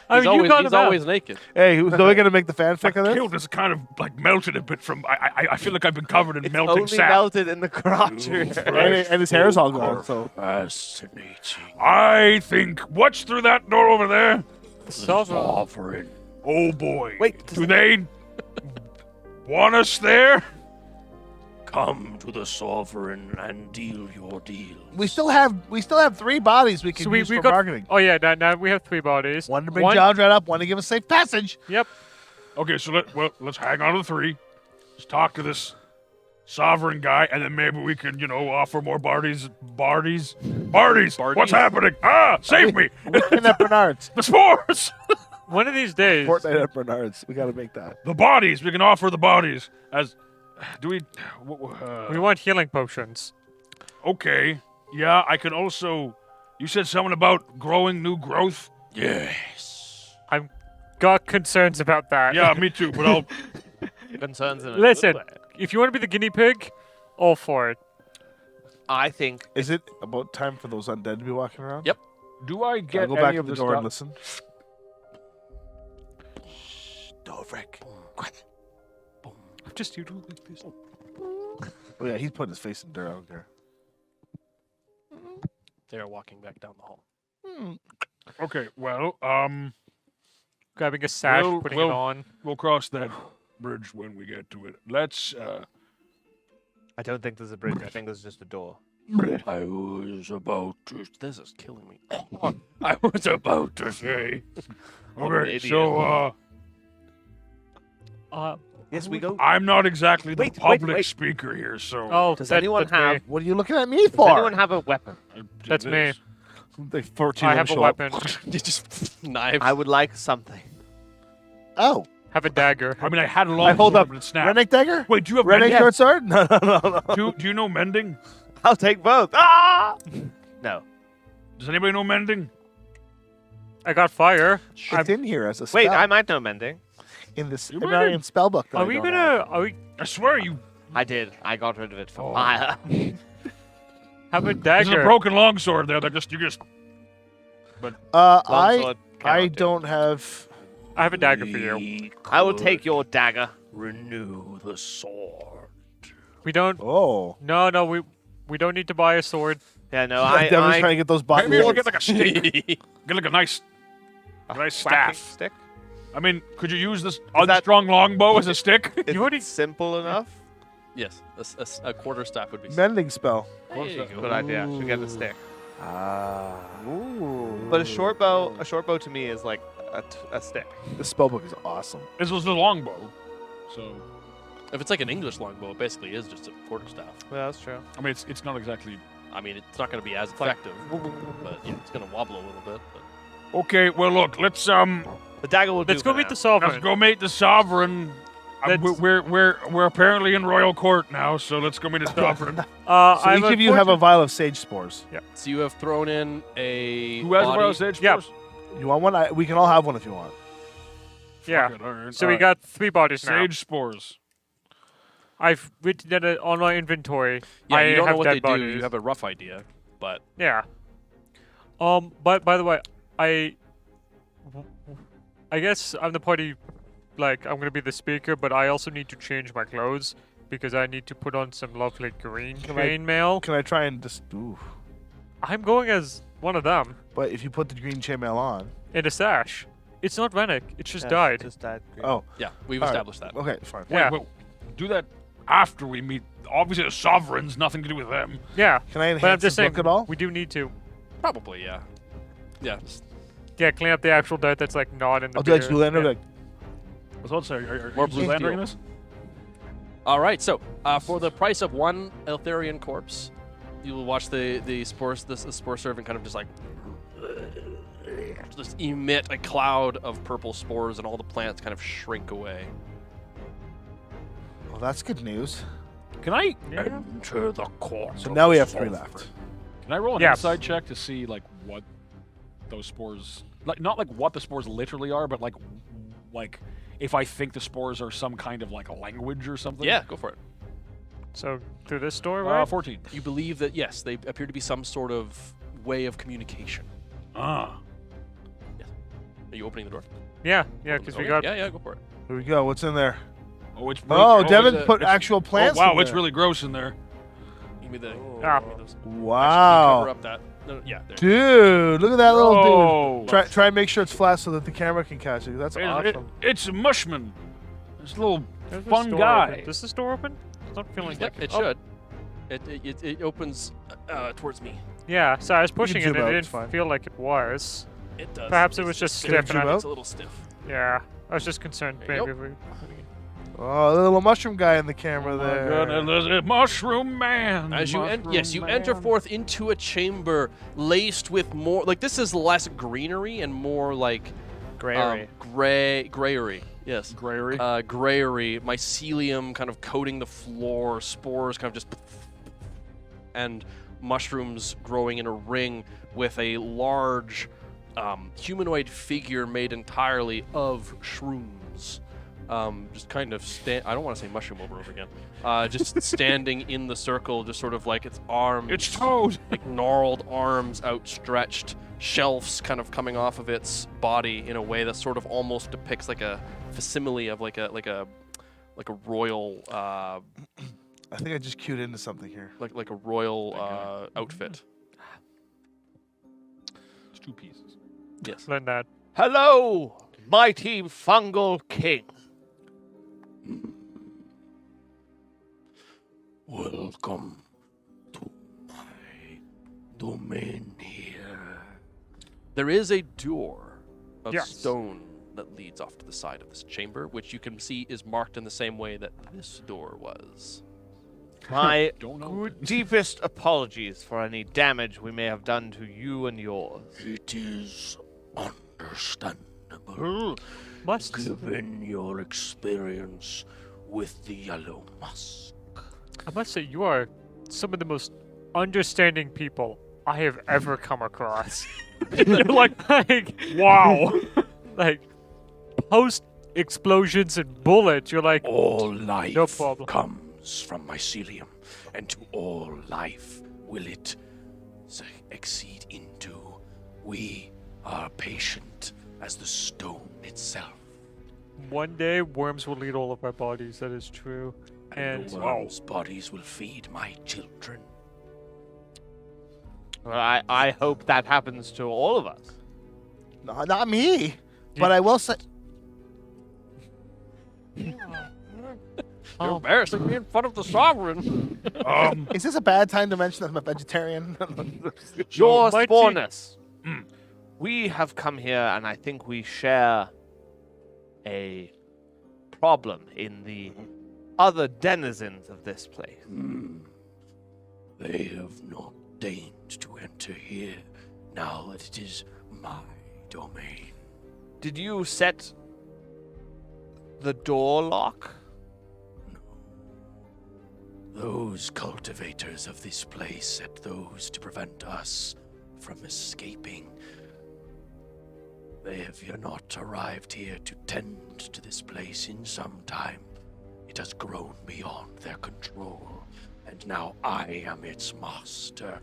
I mean, you got he's him out. always naked. Hey, who's going to make the fanfic of My this? kilt is kind of like melted a bit from. I feel like I've been covered in It's melting only sap. melted in the crotch area. And his hair is all gone. So Fascinating. I think. What's through that door over there? Sovereign. Oh boy. Wait, Do they want us there? Come to the sovereign and deal your deal. we still have 3 bodies we can So use we for got. bargaining. Oh yeah, now we have 3 bodies. One to bring John Dredd up, one to give us safe passage. Yep. Okay, so let's hang on to the 3. Let's talk to this sovereign guy, and then maybe we can, offer more bardies. Bardies. What's happening? Ah, save me! Weekend at Bernard's. The spores. One of these days. Fortnite at Bernard's. We got to make that. The bodies. We can offer the bodies as. Do we? We want healing potions. Okay. Yeah, I can also. You said something about growing new growth. Yes. I'm got concerns about that. Yeah, me too. But I'll. Concerns in a Listen, good way. if you want to be the guinea pig, all for it. I think Is it about time for those undead to be walking around? Yep. Do I Can get I go any back to of the the door and stuff? listen? Dovrik. Just you do like this. Oh yeah, he's putting his face in dirt. I don't care. They're walking back down the hall. Okay. Well, Grabbing a sash, Well, putting well- it on. we'll cross that bridge when we get to it. Let's. I don't think there's a bridge. I think there's just a door. I was about to. This is killing me. I was about to say. Okay. idiot. So, Yes, we go. I'm not exactly the Wait, wait, public wait. speaker here, so. Oh, Does that- anyone that's me. have? What are you looking at me Does for? anyone have a weapon? That's me. They 14 I of them have a show up. weapon. You just knives. I would like something. Oh, Have a dagger. I mean, I had a long I hold sword, up. but it snapped. Redneck dagger? Wait, do you have Redneck mending? short sword? No, no. Do you know mending? I'll take both. Ah! No. Does anybody know mending? I got fire. It's in here as a spell. Wait, I might know mending. in this You Sumerian spell book. That Are I we don't gonna? have. Are we? I swear you. I did. I got rid of it for Oh. fire. Have a There's a dagger. broken longsword there. That you just. Longsword I cannot do. don't have. I have a dagger for you. We I will could take your dagger. Renew the sword. We don't. Oh, No, we don't need to buy a sword. Yeah, no, Devin's trying to get those Maybe buttons. we should get like a stick. Get like a nice whacking staff. stick. I mean, could you use this that- unstrung longbow as a stick? Is You already- it simple enough? Yes, a quarter staff would be. Mending spell. There you go. Good idea. Should get the stick. Ah. Ooh. But a short bow to me is like a stick. This spell book is awesome. This was the longbow. So, If it's like an English longbow, it basically is just a quarter staff. Yeah, that's true. I mean, it's not exactly. I mean, it's not going to be as like- effective, but yeah, it's going to wobble a little bit. But Okay, well, look, let's The dagger will do. Let's go for meet now. the sovereign. let's go meet the sovereign. Let's- We're apparently in royal court now, so let's go meet the sovereign. So I'm each of you have a vial of sage spores. so you have thrown in a. Who has a body. royal sage Yeah. spores? You want one? We can all have one if you want. Yeah. Fuck it, all right, So all we right. got 3 bodies now. sage spores. I've written it on my inventory. Yeah, I you don't have know what dead they bodies. do. You have a rough idea, but Yeah. But by the way, I guess I'm the party. Like I'm gonna be the speaker, but I also need to change my clothes because I need to put on some lovely green Can I- chainmail. Can I try and just? Ooh. I'm going as one of them But if you put the green chainmail on. in a sash. It's not Rennick. It just Yeah, died. Just died. Oh. yeah, we've All right. established that. Okay, fine. Yeah. Wait, do that after we meet. Obviously, the sovereign's nothing to do with them. Yeah. Can I But I'm enhance just the saying book at all? we do need to. Probably, yeah. Yeah, Yeah, clean up the actual dirt that's like not in the. I'll do like beer. Zoolander. Yeah. Like, I was about to say, are More you blue Zoolandering steel. this? All right, so for the price of one Eltharian corpse, you will watch the spore servant kind of just like just emit a cloud of purple spores, and all the plants kind of shrink away. well, that's good news. Can I Enter the court. So of now we the have 3 sovereign. left. can I roll an Yes. inside check to see like what those spores like? Not like what the spores literally are, but like if I think the spores are some kind of like a language or something. Yeah, go for it. So through this door, right? 14. You believe that yes, they appear to be some sort of way of communication. Ah. Yes. Are you opening the door? Yeah, because we Okay, got. Yeah, go for it. Here we go. What's in there? Oh, it's really, Oh, is Devin it- put it's- actual plants. Oh, wow, in it's there. really gross in there. Give me the. Ah. Give me those. Wow. Cover up that. No, yeah, there. Dude, look at that little Oh. dude. Try and make sure it's flat so that the camera can catch it. That's awesome. It's a mushman. It's a little There's a fun store guy. open. Does this door open? It's not feeling Yep, like it should. It opens towards me. Yeah, so I was pushing it zoom and out, it it's didn't fine. feel like it was. It does. Perhaps it It's was just stiff. stiff and zoom I, out? It's a little stiff. yeah, I was just concerned There you maybe go. if we. Oh, the little mushroom guy in the camera Oh my there. goodness, there's a mushroom man. As you mushroom enter man. forth into a chamber laced with more like this is less greenery and more like Grayery. grayery. Yes. Grayery. Grayery, mycelium kind of coating the floor, spores kind of just and mushrooms growing in a ring with a large humanoid figure made entirely of shrooms. Just kind of I don't want to say mushroom over and over again. Just standing in the circle, just sort of like its arms. It's Toad. Like gnarled arms outstretched, shelves kind of coming off of its body in a way that sort of almost depicts like a facsimile of like a royal I think I just queued into something here. like a royal outfit. It's 2 pieces. Yes. Learn that. Hello, mighty fungal king. Welcome to my domain here. There is a door of Yes. stone that leads off to the side of this chamber, which you can see is marked in the same way that this door was. My Don't know. deepest apologies for any damage we may have done to you and yours. It is understandable, Must. given your experience with the yellow musk. I must say, you are some of the most understanding people I have ever come across. You're like, wow. Like, post explosions and bullets, you're like, All life No problem. comes from mycelium, and to all life will it exceed into. We are patient as the stone itself. one day worms will eat all of our bodies. That is true. And And the worms' bodies will feed my children. Well, I hope that happens to all of us. No, not me. But I will say. You're embarrassing me in front of the sovereign. Is this a bad time to mention that I'm a vegetarian? Your mighty- spawness. We have come here, and I think we share a problem in the other denizens of this place. They have not deigned to enter here now that it is my domain. Did you set the door lock? Those cultivators of this place set those to prevent us from escaping. They have not arrived here to tend to this place in some time. It has grown beyond their control, and now I am its master,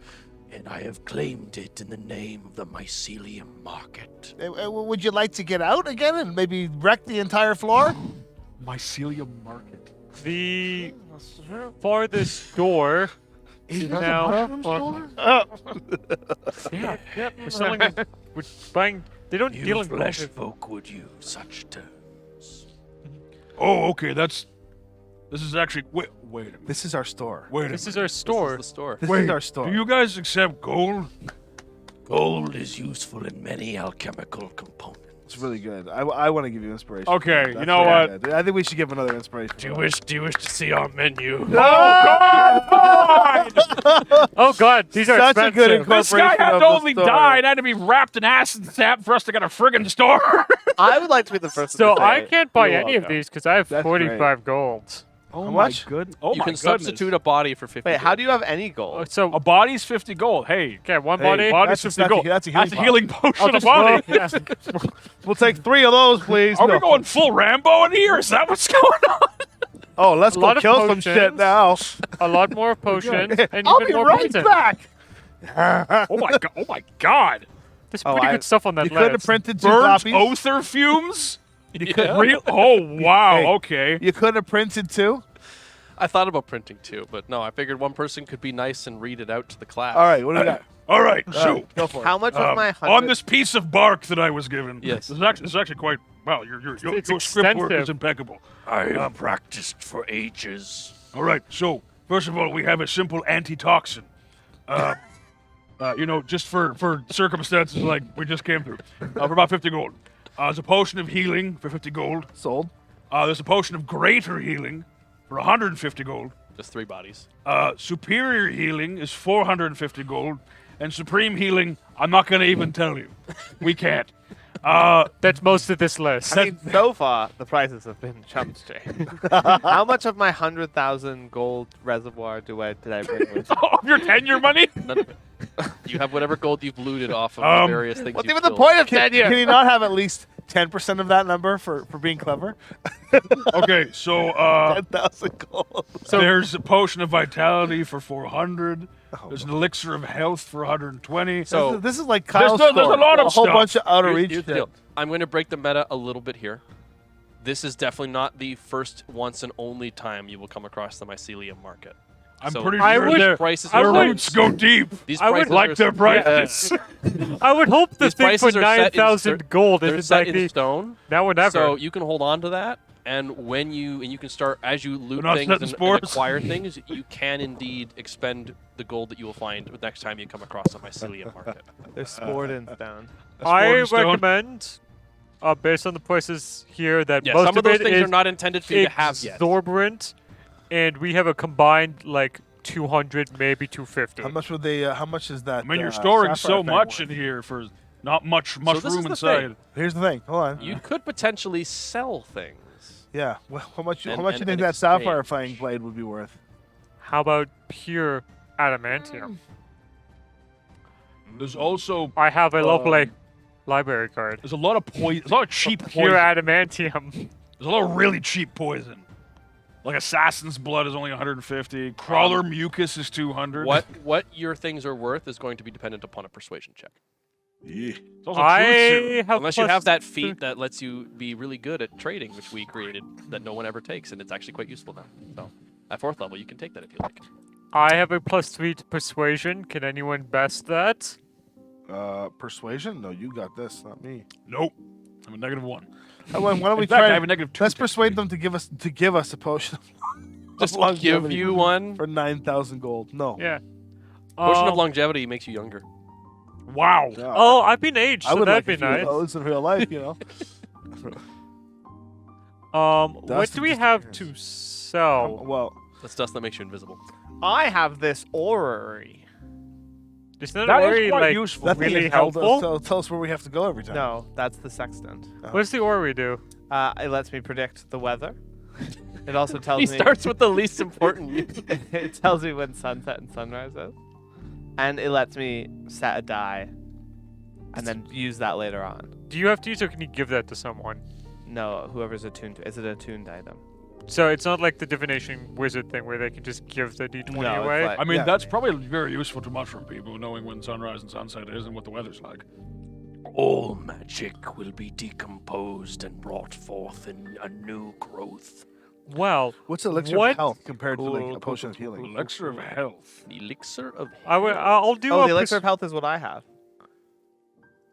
and I have claimed it in the name of the mycelium market. Would you like to get out again and maybe wreck the entire floor? Mycelium market. the farthest door is now. Yeah, we're selling. We're buying. They don't deal You in flesh gold. folk would use such terms. Oh, okay, this is actually, wait a minute. This is our store. Wait a This minute. is our store. This is the store. This Wait, is our store. Do you guys accept gold? Gold is useful in many alchemical components. It's really good. I want to give you inspiration. Okay, you That's know very what? good. I think we should give him another inspiration. Do you wish to see our menu? Oh God, these are Such a good expensive. This guy Incorporation had of to the only story. die and had to be wrapped in acid sap for us to get a friggin' store. I would like to be the first So to say I can't buy you're any of welcome. these because I have That's 45 gold. Oh How much? Good. Oh You my can goodness. substitute a body for 50. Wait, how do you have any gold? So A body's 50 gold. Hey, okay, one Hey, body. body's that's 50 a- gold. that's a That's a healing healing potion I'll a just body. yeah. We'll take 3 of those, please. Are No. we going full Rambo in here? Is that what's going on? Oh, let's A go lot of kill some potions. shit now. A lot more potions and I'll even be more right poison. back. Oh my god! Oh my god! There's Oh, pretty I- good stuff on that You could have list. printed 2 Burnt copies. Oether fumes? Yeah. Real? Oh, wow. Hey. Okay. You could have printed 2. I thought about printing 2, but no, I figured one person could be nice and read it out to the class. All right, what do we got? All right. So, Go for it. How much of my on 100? this piece of bark that I was given, Yes. this is actually quite, well, your It's script work is extensive. impeccable. I have practiced for ages. All right, so first of all, we have a simple antitoxin. Just for circumstances like we just came through, for about 50 gold. There's a potion of healing for 50 gold. Sold. There's a potion of greater healing for 150 gold. Just 3 bodies. Superior healing is 450 gold, and supreme healing, I'm not gonna even tell you. We can't. That's most of this list. I mean, so far the prices have been chump change. How much of my 100,000 gold reservoir did I bring with me? Of your tenure money? None of it. You have whatever gold you've looted off of the various things What's you've even the killed. point of Can tenure? you not have at least 10% of that number for being clever? Okay, so 10,000 gold. there's a potion of vitality for 400. There's an elixir of health for 120. So this is like Kyle's there's a score. lot of a whole stuff. bunch of out of Here's- reach here's the shit. deal. I'm going to break the meta a little bit here. This is definitely not the first, once, and only time you will come across the mycelium market. I'm So pretty I sure would- their prices I their would- roots go deep. These I would prices like are- their brightness. I would hope the These thing for prices are set in 9,000 gold They're isn't set like in the stone, now or never. so you can hold on to that. And when you can start as you loot not things setting and spores. acquire things, you can indeed expend the gold that you will find the next time you come across a mycelium market. They're spored in stone. I Sporting stone. recommend, based on the prices here, that Yeah, most some of those it things is are not intended for you to have yet. exorbitant, and we have a combined like 200, maybe 250. How much would they? How much is that? I mean, you're storing so sapphire thing much worth? in here for not much this is room the inside. thing. Here's the thing. Hold on. You could potentially sell things. Yeah. Well, how much? And- how much and- you think and that sapphire exchange. flying blade would be worth? How about pure adamantium? There's also I have a lovely library card. there's a lot of poison. There's a lot of cheap Pure poison. adamantium. There's a lot of really cheap poison. Like assassin's blood is only 150. Crawler mucus is 200. What your things are worth is going to be dependent upon a persuasion check. Yeah. It's also truth I serum. have Unless you plus have that two- feat that lets you be really good at trading, which we created, that no one ever takes, and it's actually quite useful now. So, at 4th level, you can take that if you like. I have a +3 to persuasion. Can anyone best that? Persuasion? No, you got this, not me. Nope. I'm a -1. Why don't we In fact, try? I have a -2. Let's persuade them to give us a potion Just of give longevity you one. for 9,000 gold. No. Yeah. Potion of Um, longevity makes you younger. Wow. Yeah. Oh, I've been aged, I so would that'd like be a few of nice. those in real life, you know. What Dust do and we just have appears. to sell? Well, That's dust that makes you invisible. I have this orrery. Is that, That is orrery quite like useful. that thing really is helpful. helpful? Tell us where we have to go every time. No, that's the sextant. What does the orrery do? It lets me predict the weather. It also tells He me. starts with the least important. It tells me when sunset and sunrise is, and it lets me set a die, and then use that later on. Do you have to use, or can you give that to someone? No, whoever's attuned to. Is it an attuned item? So it's not like the divination wizard thing where they can just give the d20 No, it's away. like- I mean, Yeah. that's probably very useful to mushroom people, knowing when sunrise and sunset is and what the weather's like. All magic will be decomposed and brought forth in a new growth. Well, What's elixir What? of health compared to like a potion of healing? Elixir of health. Elixir of I'll do Oh, a the elixir of health is what I have.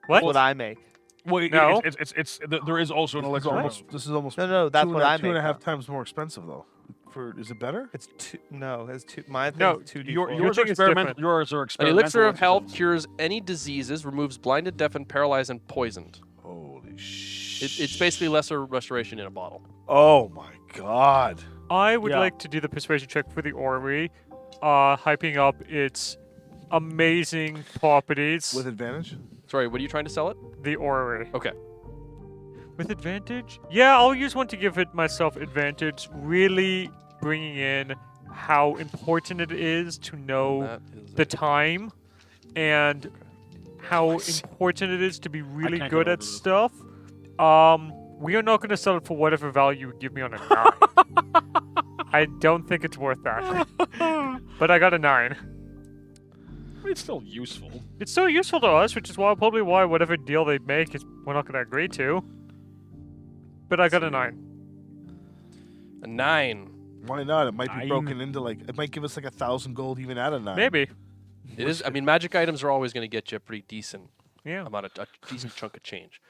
What? What I make. Wait, No. there is also an elixir. of health. This is almost No, that's what I two and a make, half though. times more expensive though. Is it better? It's two. No, it's two. My thing No, is 2d4. Yours thing are is experimental. different. Yours are An experimental. elixir of health exercises. cures any diseases, removes blinded, deafened, paralyzed, and poisoned. Holy shit! It's basically lesser restoration in a bottle. Oh my god! I would Yeah. like to do the persuasion check for the orrery, hyping up its amazing properties. With advantage? Sorry, what are you trying to sell it? the orrery. Okay. With advantage? Yeah, I'll use one to give it myself advantage, really bringing in how important it is to know That is the a- time and how important it is to be really can't good get at over this. stuff. We are not going to sell it for whatever value you give me on a 9. I don't think it's worth that. But I got a 9. It's still useful. It's so useful to us, which is probably why whatever deal they make, we're not going to agree to. But I got a 9. A 9. Why not? It might be 9. broken into it might give us like 1,000 gold even at a 9. Maybe. It is. I mean, magic items are always going to get you a pretty decent Yeah. amount of a decent chunk of change.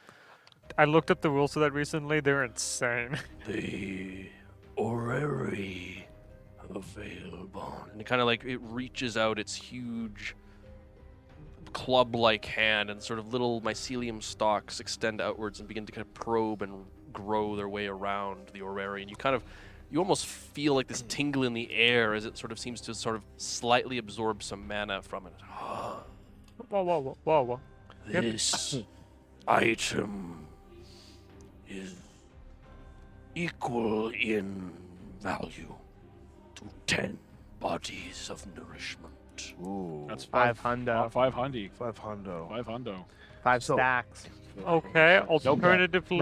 I looked up the rules of that recently. They're insane. The orrery of Veilbond. And it kind of like it reaches out its huge club-like hand, and sort of little mycelium stalks extend outwards and begin to kind of probe and grow their way around the orrery. And you almost feel like this tingle in the air as it sort of seems to sort of slightly absorb some mana from it. Whoa. Yep. This item is equal in value to 10 bodies of nourishment. Ooh. That's 5 5 hundo. 5 hundo. 5 hundo. 5 hundo. 5 So- stacks. Okay, alternatively,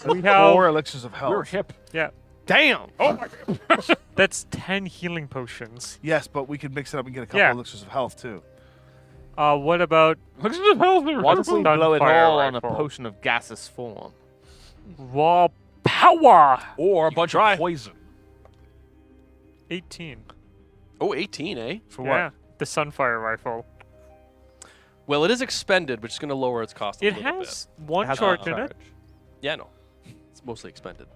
we Four have... elixirs of health. We're hip. Yeah, Damn! Oh my god. that's 10 healing potions. Yes, but we could mix it up and get a couple Yeah. elixirs of health too. What about... Look at the health there. What if we blow it Sunfire all on a rifle. potion of gaseous form? Raw power? Or a bunch try. of poison. 18. Oh, 18, eh? For Yeah, the Sunfire rifle. Well, it is expended, which is going to lower its cost a It little has one It has charge a in it. charge. Yeah, no. It's mostly expended.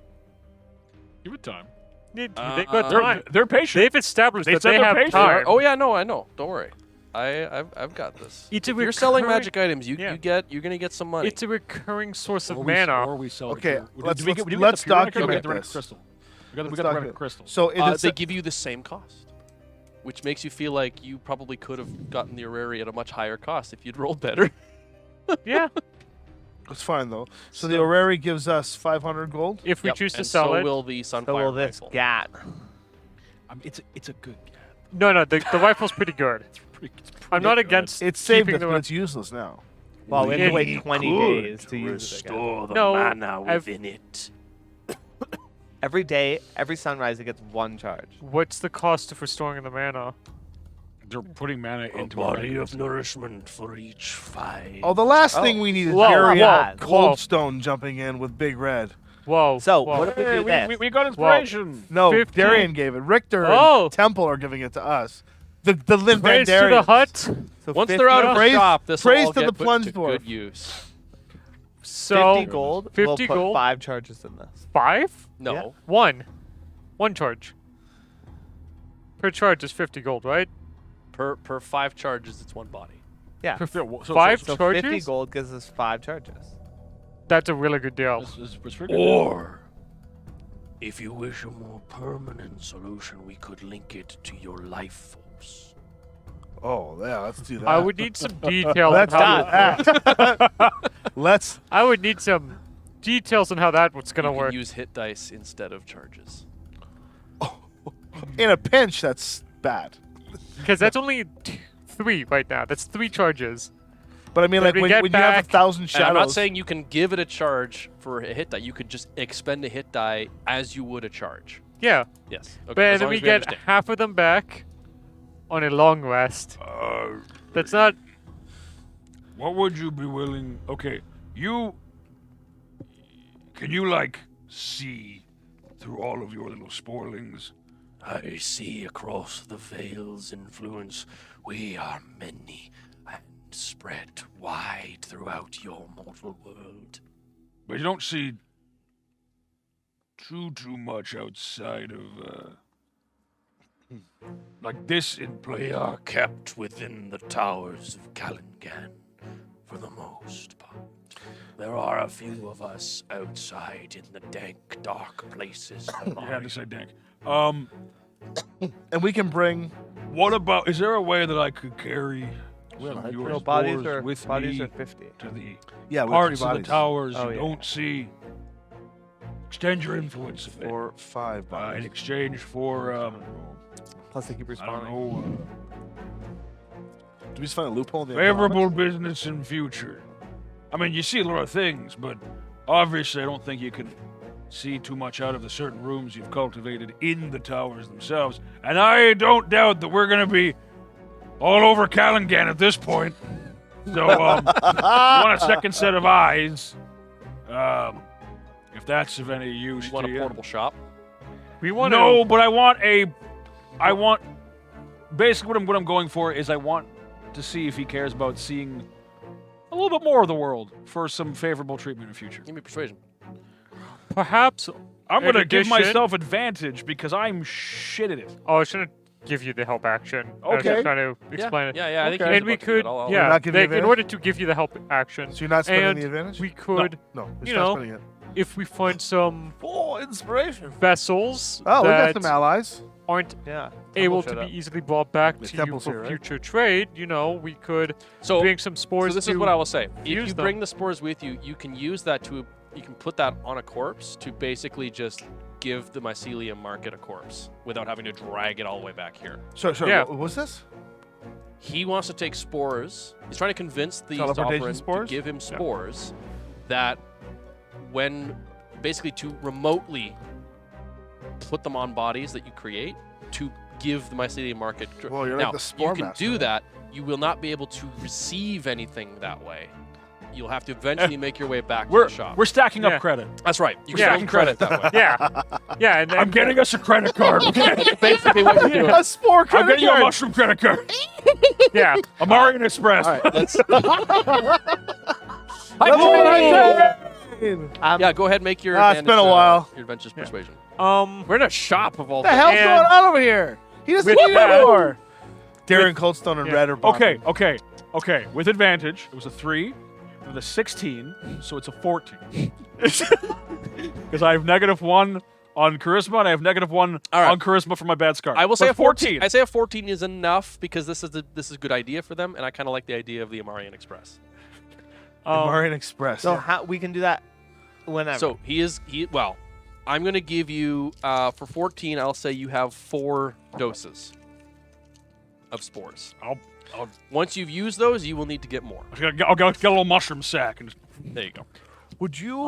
Give it time. They've got They're, time. they're patient. They've established They that said they they're have patient. time. Oh yeah, no, I know. Don't worry. I've got this. It's a If you're selling recurring- magic items, you're gonna get some money. It's a recurring source of Or mana. we sell Okay, it. let's- Did we get the let's Pyrrhic or we document got the Red this. Crystal. We got Let's the Red document- Crystal. So it is they give you the same cost, which makes you feel like you probably could have gotten the orrery at a much higher cost if you'd rolled better. Yeah, it's fine though. So the orrery gives us 500 gold. if we Yep, choose to and sell so it. will the Sunfire So will this rifle. gat. It's a good. No, the rifle's pretty good. I'm not against It's saved keeping us, the but re- it's useless now. Well, we have to Yeah, wait 20 Could days to use it again. restore the No, mana I've- within it. Every day, every sunrise, it gets 1 charge. What's the cost of restoring the mana? They're putting mana A into body it. of nourishment for each 5. Oh, the last thing we need is Whoa, Jerry whoa, Coldstone jumping in with Big Red. Whoa. So, whoa. what if we Hey, do this? we got inspiration. No, 15. Darian gave it. Richter Oh. and Temple are giving it to us. The Lynn Van Praise to the Darian. hut. So Once 50 they're out of the Praise- shop, this will praise all to get the put plunge to dwarf. good use. So 50 gold. 50 we'll put gold. 5 charges in this. 5? No, Yeah. 1. 1 charge. Per charge is 50 gold, right? per 5 charges, it's 1 body. Yeah. Per Yeah, well, 5 So charges? 50 gold gives us 5 charges. That's a really good deal. It's pretty good. Or, if you wish a more permanent solution, we could link it to your life force. Oh, yeah, let's do that. I would need some details. Let's on do how that. Let's. I would need some details on how that was gonna You can work. use hit dice instead of charges. In a pinch, that's bad. Because that's only 3 right now. That's 3 charges. But I mean, When like we when get you have back- 1,000 And shadows. I'm not saying you can give it a charge for a hit die. You could just expend a hit die as you would a charge. Yeah. Yes. Okay. But as then long we as get understand. half of them back on a long rest. That's not. What would you be willing? Okay, can you like see through all of your little sporlings? I see across the veil's influence, we are many and spread wide throughout your mortal world. But you don't see too much outside of like this in play. We are kept within the towers of Kalingan for the most part. There are a few of us outside in the dank, dark places. You had to say dank. and we can bring. What about? Is there a way that I could carry some of your No, bodies spores are with bodies me are 50. to the Yeah, we have parts 3 of the bodies. towers Oh, you yeah. don't see? Extend your influence a bit. 4, 5 In bodies. exchange for Plus, they keep I don't respawning. know, Do we just find a loophole in the favorable economics? business in future. I mean, you see a lot of things, but obviously I don't think you can see too much out of the certain rooms you've cultivated in the towers themselves. And I don't doubt that we're going to be all over Calangan at this point. So, you want a second set of eyes? If that's of any use You want to a you. portable shop? We want No, but I want. Basically, what I'm going for is I want to see if he cares about seeing a little bit more of the world for some favorable treatment in the future. Give me persuasion. perhaps. I'm in gonna give addition- myself advantage because I'm shit at it. Oh, I shouldn't give you the help action. I was Okay. just trying to explain it. Yeah, I think Okay. he was And we about to do it. could, I'll- yeah, not give you in advantage? order to give you the help action, So you're not spending and the advantage? we could, No, he's you not know, spending it. if we find some Inspiration. vessels Oh, we got that some allies. aren't Yeah. able Temple to showed be up. easily brought back The to you temple's for here, right? future trade, you know, we could So, bring some spores so this to is what I will say. If use you them. bring the spores with you, you can use that to, you can put that on a corpse to basically just give the mycelium market a corpse without having to drag it all the way back here. So, Yeah. what was this? He wants to take spores. He's trying to convince the Teleportation Zofran to spores? give him spores that when basically to remotely put them on bodies that you create to give the mycelium market. Well, you're like now, the spore you can master, do right? that. You will not be able to receive anything that way. You'll have to eventually make your way back to We're the shop. we're stacking Yeah. up credit. That's right. You Yeah. can credit that way. Yeah, yeah, and then I'm getting us a credit card. Basically what you're doing. A spore I'm credit getting you a card. mushroom credit card. yeah. Amarian Express. All right, let's. Yeah, go ahead, make your. Ah, it's advantage, been a while. Your adventure's persuasion. We're in a shop of all What the hell's And- going on over here? He doesn't With need that- anymore. Darren Coldstone and Yeah. Red are bonding. Okay. With advantage, it was a 3 with a 16, so it's a 14. Because I have -1 on charisma and I have -1 All right. on charisma for my bad scar. I will say But a 14. I say a 14 is enough because this is a good idea for them, and I kind of like the idea of the Amarian Express. The Marian Express. So how we can do that whenever. So well, I'm gonna give you for 14. I'll say you have 4 doses of spores. I'll Once you've used those, you will need to get more. I'll get a little mushroom sack and just, There you go. Would you?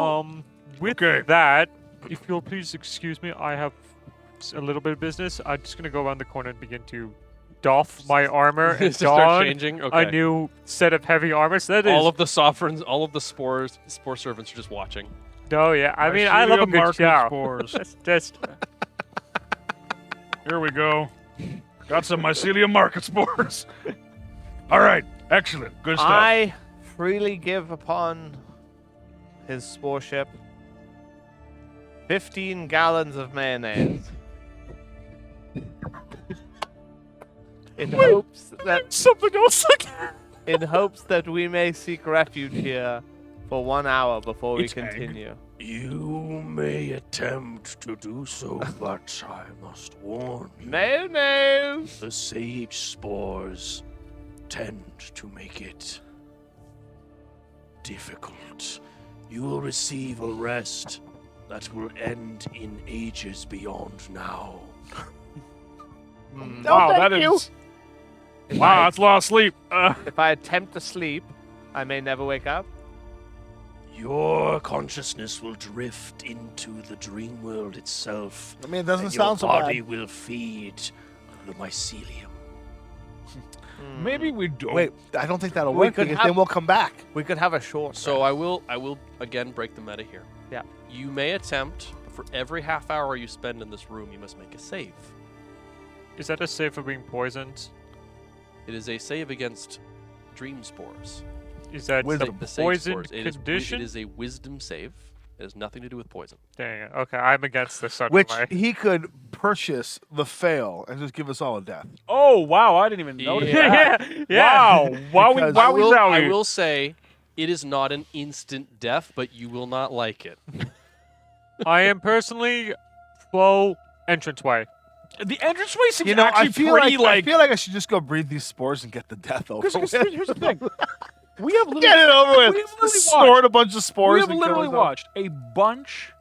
With Okay. that, if you'll please excuse me, I have a little bit of business. I'm just gonna go around the corner and begin to doff my armor and Just start don changing. a Okay. new set of heavy armor. So that is All of the sovereigns, all of the spore servants are just watching. no, yeah. I mean, I love a Mycelium good market show. spores. That's Here we go. Got some mycelium market spores. All right. Excellent. Good stuff. I freely give upon his spore ship 15 gallons of mayonnaise. In hopes that Something else again. in hopes that we may seek refuge here for 1 hour before we It's egg. continue. You may attempt to do so, but I must warn you. Mayonnaise! The sage spores tend to make it difficult. You will receive a rest that will end in ages beyond now. Wow, that is. Wow, that's a lot of sleep. If I attempt to sleep, I may never wake up. Your consciousness will drift into the dream world itself. I mean, it doesn't and sound so your body bad. will feed on the mycelium. Maybe we don't. Wait, I don't think that'll We work could because have- then we'll come back. We could have a short So rest. I will again break the meta here. Yeah. You may attempt for every half hour you spend in this room, you must make a save. is that a save for being poisoned? It is a save against dream spores. Is that Wisdom. The save poison spores. condition? It is a wisdom save. It has nothing to do with poison. Dang it. Okay, I'm against this. Which Anyway. he could purchase the fail and just give us all a death. Oh, wow. I didn't even notice Yeah. that. yeah. Wow. Because- Wow. I will say it is not an instant death, but you will not like it. I am personally pro entranceway. The entranceway seems You know, actually I feel pretty like I feel like I should just go breathe these spores and get the death over Because with. here's the thing. We have literally, Get it over with. We have literally Snort a bunch of spores. we have and literally kill ourselves. watched a bunch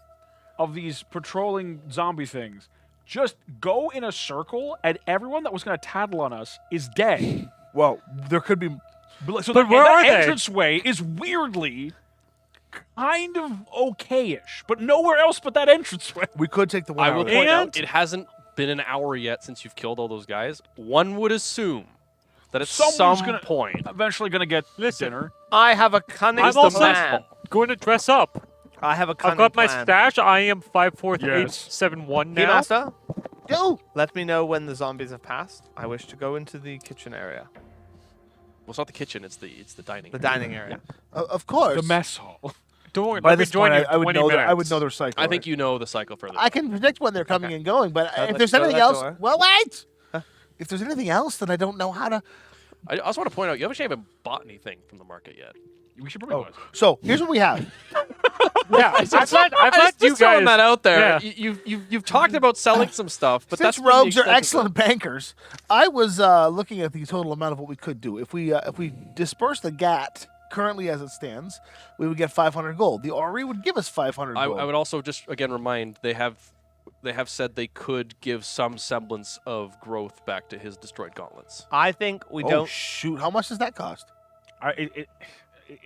of these patrolling zombie things just go in a circle, and everyone that was going to tattle on us is dead. Well, there could be. So But where are that they? entranceway is weirdly kind of okay-ish, but nowhere else but that entranceway. We could take the one. I will hour. point out And- it hasn't been an hour yet since you've killed all those guys. One would assume That at Someone's some gonna- point, Eventually gonna get Listen. dinner. I have a cunning I'm also plan. going to dress up. I have a cunning I've got my plan. stash. I am 5'4", Yes. 8'7" now. Master, Go. let me know when the zombies have passed. I wish to go into the kitchen area. well, it's not the kitchen; it's the dining. The dining area. Of course. The mess hall. Don't worry, By let me this join point, you in I would 20 know minutes. I would know their cycle. I think right? you know the cycle further. I can predict when they're coming and going, but if there's go to anything that else, door. well, wait. If there's anything else, then I don't know how to. I also want to point out you actually haven't bought anything from the market yet. We should probably. Oh, so here's what we have. Yeah, I've let you Just throwing guys. that out there. Yeah. You've talked about selling some stuff, but Since that's really rogues are extent of it. excellent bankers, I was looking at the total amount of what we could do. If we disperse the GAT currently as it stands, we would get 500 gold. The Ori would give us 500 gold. I would also just again remind they have said they could give some semblance of growth back to his destroyed gauntlets. I think we oh don't. shoot! How much does that cost?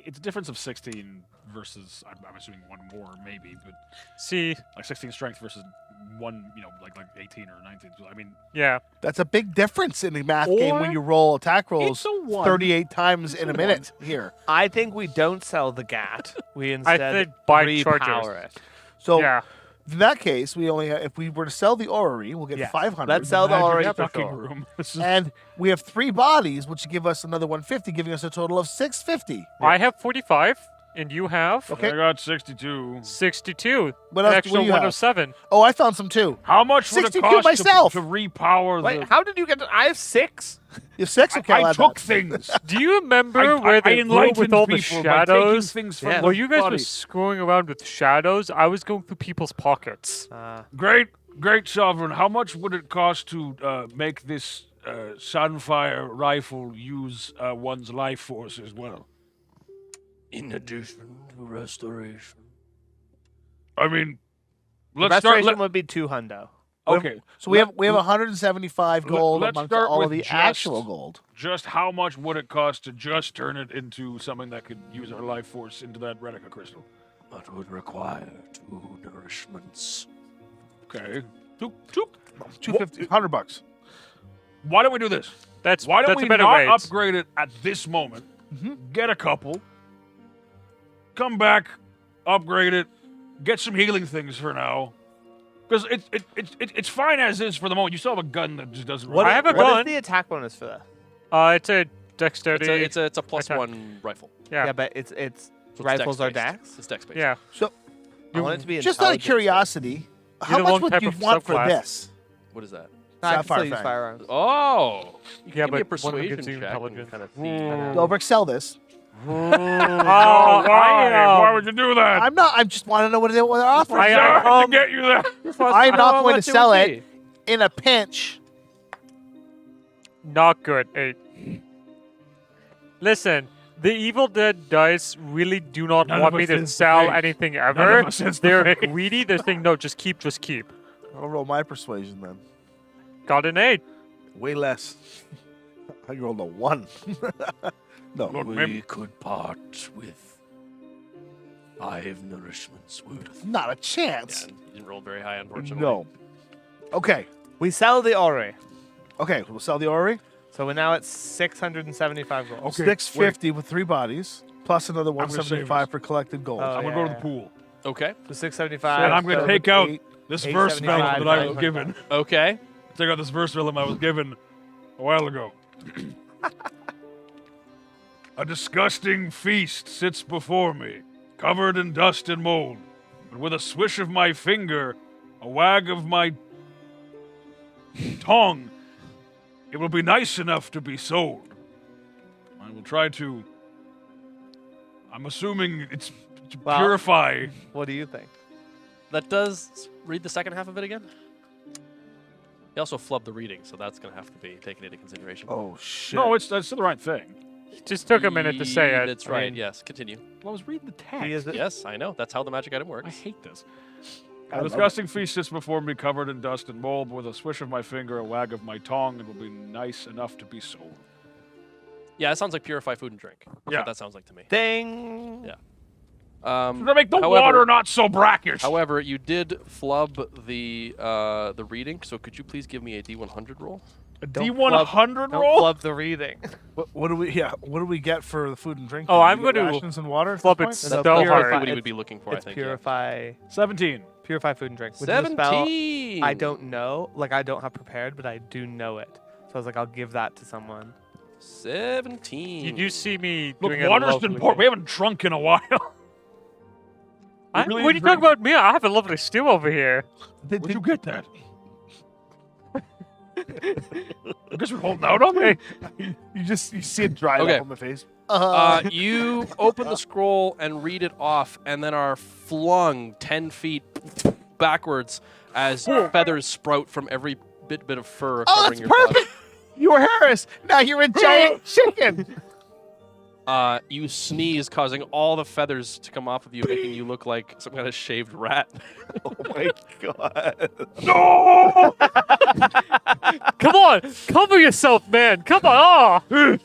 It's a difference of 16 versus I'm assuming one more maybe, but See, like 16 strength versus one, like 18 or 19. So, I mean, yeah. That's a big difference in the math game when you roll attack rolls it's a 1. 38 times in a minute here. I think we don't sell the GAT. We instead think buy repower chargers. it. So Yeah. in that case, we only if we were to sell the Orrery, we'll get Yes. 500. Let's sell the magic Ori fucking before. room. This is- And we have 3 bodies, which give us another 150, giving us a total of 650. I have 45, and you have Okay. I got 62. 62. What An else- extra what do you have? 107. Oh, I found some too. How much would it 62 cost myself. to repower Wait, the? how did you get to... I have 6. You have 6? Okay, I'll I add took that. things. Do you remember I where they were enlightened with all the people by taking shadows? things from Yeah. the While you guys were body. screwing around with shadows, I was going through people's pockets. Great sovereign. How much would it cost to make this Sunfire rifle use one's life force as well? In addition to restoration. I mean, let's start. Restoration would be 2 hundo. Okay, So we have 175 gold let's amongst start all of with the just- actual gold. Just how much would it cost to just turn it into something that could use our life force into that Retica crystal? That would require 2 nourishments. Okay. 250, $100. Why don't we do this? That's Why don't that's we a better not way. upgrade it at this moment? Get a couple. Come back, upgrade it, get some healing things for now. Because it's fine as is for the moment. You still have a gun that just doesn't. I have a What gun. is the attack bonus for that? It's a dexterity. It's a plus attack. 1 rifle. yeah. Yeah, but it's So it's rifles are dex-based. dex. It's dex based. Yeah. So I want it to be just out of intelligence. curiosity, how the much wrong would type you of want for subclass. this? What is that? I can Sapphire still use Fang. firearms. Oh, you can Yeah, give me a but one of them persuasion gives you check intelligence. and kind of Dobrik, sell this. Why would you do that? I just want to know what they're offering. I, to get you that. I'm not going to much it sell would it in a pinch. Not good. 8. Listen, the Evil Dead dice really do not None want of me us to is the sell fake. anything None ever. of us is the They're fake. greedy. They're saying, no, just keep. I'll roll my persuasion then. Got an 8. Way less. I rolled a 1. No. Lord, We could part with 5 nourishments worth. Not a Yeah, chance. you didn't roll very high, unfortunately. No. Okay. We sell the Ori. Okay, we'll sell the Ori. So we're now at 675 gold. Okay, 650 with 3 bodies, plus another gonna save 175 for collected gold. Oh, I'm gonna yeah, go to yeah. the pool, Okay. So 675. and I'm gonna so take out 8, this verse 875 melon that I was times given. Okay. Take out this verse melon I was given a while ago. A disgusting feast sits before me, covered in dust and mold. But with a swish of my finger, a wag of my tongue, it will be nice enough to be sold. I will try to. I'm assuming it's to Well- purify. What do you think? That does read the second half of it again. He also flubbed the reading, so that's going to have to be taken into consideration. Oh, shit. No, that's still the right thing. It just took a minute to say it. That's I right. mean, Yes. Continue. Well, I was reading the text. He is Yes, I know. That's how the magic item I works. hate this. A disgusting feast sits before me, covered in dust and mold. With a swish of my finger, a wag of my tongue, it will be nice enough to be sold. Yeah, it sounds like purify food and drink. That's Yeah. what that sounds like to me. Ding. Yeah. To make the However- water not so brackish. However, you did flub the reading, so could you please give me a D100 roll? A Don't D100 Don't roll? flub the reading. What do we? Yeah. What do we get for the food and drink? Oh, Do I'm we get gonna rations and water. at flub this it point? so No, That's hard. exactly what he It's- would be looking for, I It's think. purify 17. food and drink. Which is a spell 17. I don't know. Like I don't have prepared, but I do know it. So I was like, I'll give that to someone. 17. You do see me Look, doing it water's locally. important. We haven't drunk in a while. What really are you talking about me? I have a lovely stew over here. Where'd you get that? I guess we're holding out on me. You see it dry Okay. up on my face. You open the scroll and read it off, and then are flung 10 feet backwards as feathers sprout from every bit of fur Oh, covering that's your body. perfect. You were Harris. Now you're a giant chicken. You sneeze, causing all the feathers to come off of you, making you look like some kind of shaved rat. Oh my god. No! Come on, cover yourself, man. Come on.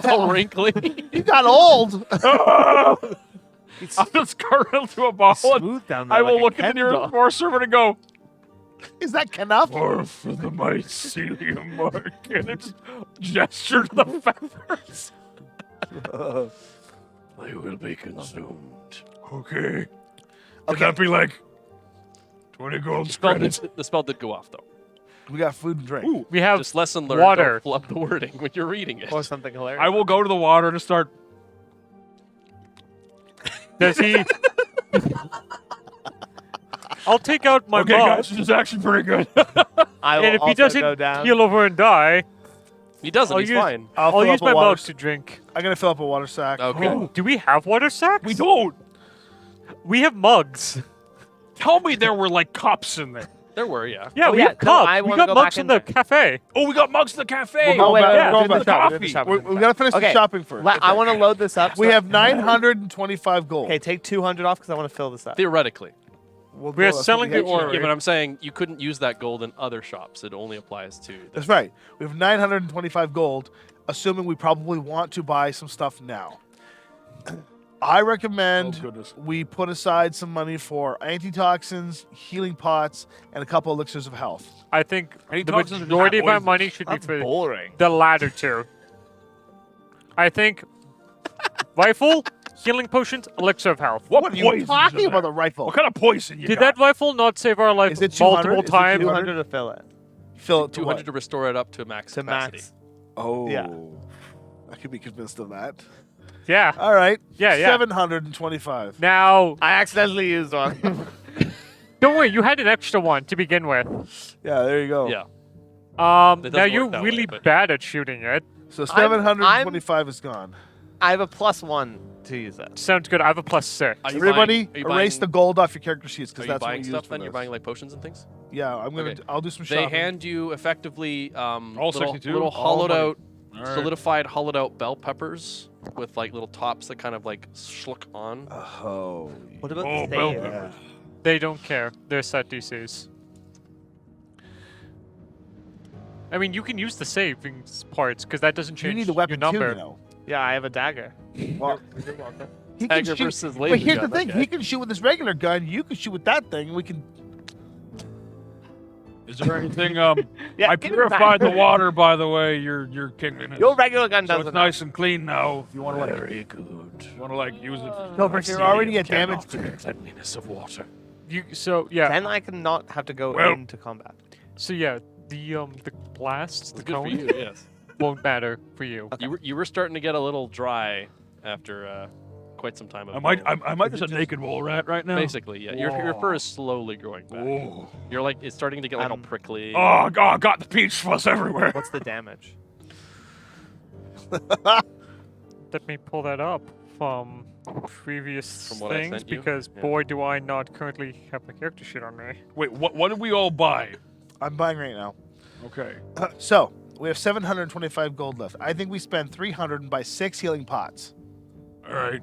All wrinkly. You got old. I'll just curl into a ball and Smooth down there. I will like a look at the Ken nearest doll. bar servant and go, Is that enough? "Or for the mycelium mark," and it just gesture to the feathers. They will be consumed. Okay. Could that be like 20 gold credits? The spell did go off, though. We got food and drink. We have Just lesson learned. water. Don't flub the wording when you're reading it. Or something hilarious. I will go to the water and start. Does he? I'll take out my Okay, mug, guys, this is actually pretty good. I will and if he also doesn't go down. keel over and die, He doesn't. I'll He's use- fine. I'll fill use up a my water mug s- to drink. I'm gonna fill up a water sack. Okay. Do we have water sacks? We don't. We have mugs. Tell me there were like cups in there. There were, yeah. Yeah, Oh, we yeah, have no, cups. I we wanna got go mugs back in in the there. cafe. Oh, we got mugs in the cafe. We'll go back- yeah, we'll do go the back- shop, do the shop, we do the we shop. gotta finish Okay. the shopping first. I want to load this up. We so- have 925 gold. Okay, take 200 off because I want to fill this up. Theoretically. We'll We are go- selling we the got- ore. Yeah, but I'm saying you couldn't use that gold in other shops. It only applies to. That's right. We have 925 gold, assuming we probably want to buy some stuff now. I recommend Oh, goodness. we put aside some money for antitoxins, healing pots, and a couple elixirs of health. I think Any the toxins are just majority of our poisons. money should be That's for boring. the latter two. I think rifle, healing potions, elixir of health. What, What are you poisons talking are about there? the rifle? What kind of poison you Did got? that rifle not save our life Is it 200? multiple Is it times? 200? 200 to fill it. Fill it to 200 what? to restore it up to max To capacity. max. Oh. Yeah. I could be convinced of that. Yeah. All right. Yeah, yeah. 725. Now, I accidentally used one. don't worry, you had an extra one to begin with. Yeah, there you go. Yeah. It Now doesn't you're work that really way, but- bad at shooting it. So 725 is gone. I have a +1 to use it. Sounds good. I have a +6. Are you Everybody, buying- are you erase buying- the gold off your character sheets Are because you that's what we buying use stuff for then? You're this. buying like potions and things? Yeah, I'm gonna. Okay. I'll do some They shopping. hand you effectively All 62? little All hollowed money. out, All right. solidified hollowed out bell peppers with like little tops that kind of like schluck on. Oh. What about Oh, the bell save? peppers. They don't care. They're set DCs. I mean, you can use the savings parts because that doesn't You change need the weapon your too, number. you know. Yeah, I have a dagger. Well, You're welcome. he can Dagger shoot, versus but laser here's gun, the thing: okay. he can shoot with his regular gun. You can shoot with that thing. We can. Is there anything? Yeah, I give it back. purified the water, by the way. You're kicking it. Your regular gun so doesn't. it's nice and clean now. If you want to like, Very good. use it. No, but you're already at damage. The cleanliness of water. Yeah. Then I can not have to go Well- into combat. So yeah, the blasts, the It's good for cone you, yes. won't matter for you. You were starting to get a little dry after quite some time. Of I might just a naked mole rat right now. Basically, yeah. Your fur is slowly growing back. Oh. You're like it's starting to get like all prickly. Oh, God, got the peach fuzz everywhere. What's the damage? Let me pull that up from previous From what I things sent you? because Yeah. boy, do I not currently have my character sheet on me. Wait, what did we all buy? I'm buying right now. Okay. So we have 725 gold left. I think we spend 300 and buy 6 healing pots. All right.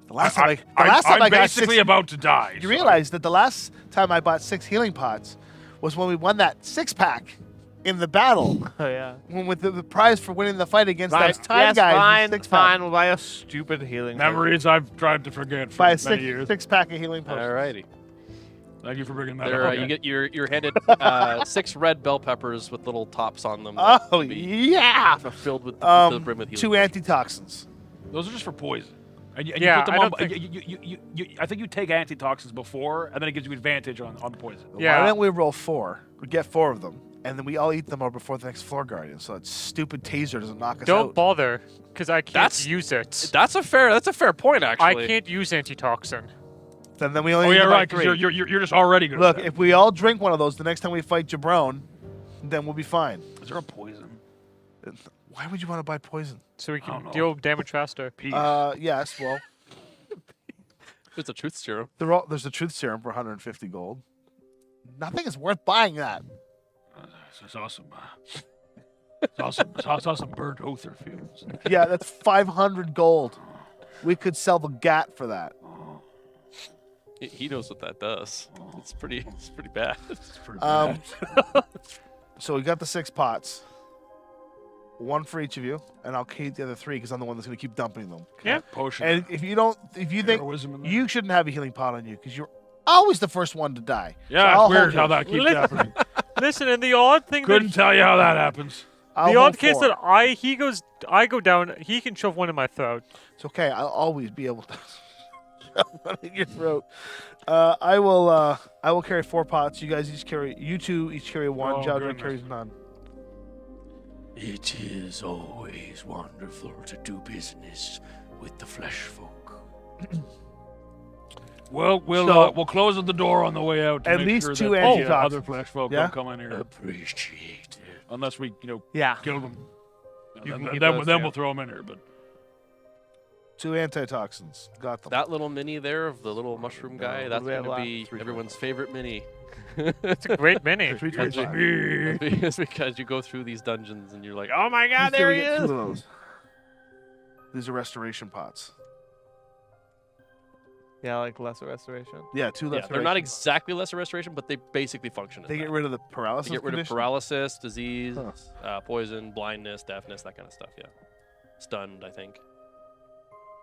The last time I I'm got basically 6, about to die. you realize that the last time I bought 6 healing pots was when we won that 6-pack in the battle. Oh yeah. When with the prize for winning the fight against Fine. that time Yes, guy. fine, Six fine. We'll buy a stupid healing. Memories I've tried to forget for Buy a many years. 6-pack of healing potions. Alrighty. Thank you for bringing that They're, up. you're handed 6 red bell peppers with little tops on them. Oh, that will be yeah. Filled with to the brim with healing. 2 antitoxins. Those are just for poison. And you Yeah, put them I on. don't think- I think you take antitoxins before, and then it gives you advantage on the poison. Yeah. Why don't we roll 4? We get 4 of them, and then we all eat them or before the next floor guardian, so that stupid taser doesn't knock us Don't out. bother, because I can't That's- use it. That's a fair point, actually. I can't use antitoxin. Then we only Oh need yeah, about right. 3. Because you're just already good. Look, at that. if we all drink one of those, the next time we fight Jabron, then we'll be fine. Is there a poison? Why would you want to buy poison? So we I don't can know. deal damage faster. Peace. Yes, well, It's a truth serum. there's a truth serum for 150 gold. Nothing is worth buying that. It's awesome. It's awesome. It's awesome. Burnt Other fields. Yeah, that's 500 gold. We could sell the GAT for that. He knows what that does. It's pretty bad. It's pretty Um, bad. So we got the 6 pots. 1 for each of you, and I'll keep the other 3 because I'm the one that's going to keep dumping them. Yeah. Potion. And if you think Heroism in there? you shouldn't have a healing pot on you because you're always the first one to die. Yeah, So it's I'll weird hold how yours. that keeps Listen- happening. Listen, and the odd thing Couldn't tell you how that happens. I'll the hold odd case 4. that I go down, he can shove one in my throat. It's okay. I'll always be able to shove one in your throat. I will carry 4 pots. You guys you 2 each carry 1. Oh, Jaldra goodness. carries none. It is always wonderful to do business with the flesh folk. Well, So- we'll close the door on the way out. To At make least sure 2 that antitoxins. other flesh folk Yeah? don't come in here Appreciate it. unless we, Yeah. kill them. You And can keep then those, then yeah. we'll throw them in here. But 2 antitoxins. Got them. That little mini there of the little mushroom guy, what that's do we have going to left? be everyone's favorite mini. It's a great mini. 325. It's because you go through these dungeons and you're like, oh my god, Let's see, there we he get 2 is! of those. These are restoration pots. Yeah, like lesser restoration. Yeah, 2 Yeah, restoration they're not pots. exactly lesser restoration, but they basically function as They that. get rid of the paralysis. They get rid of condition? paralysis, disease, Huh. poison, blindness, deafness, that kind of stuff. Yeah, stunned. I think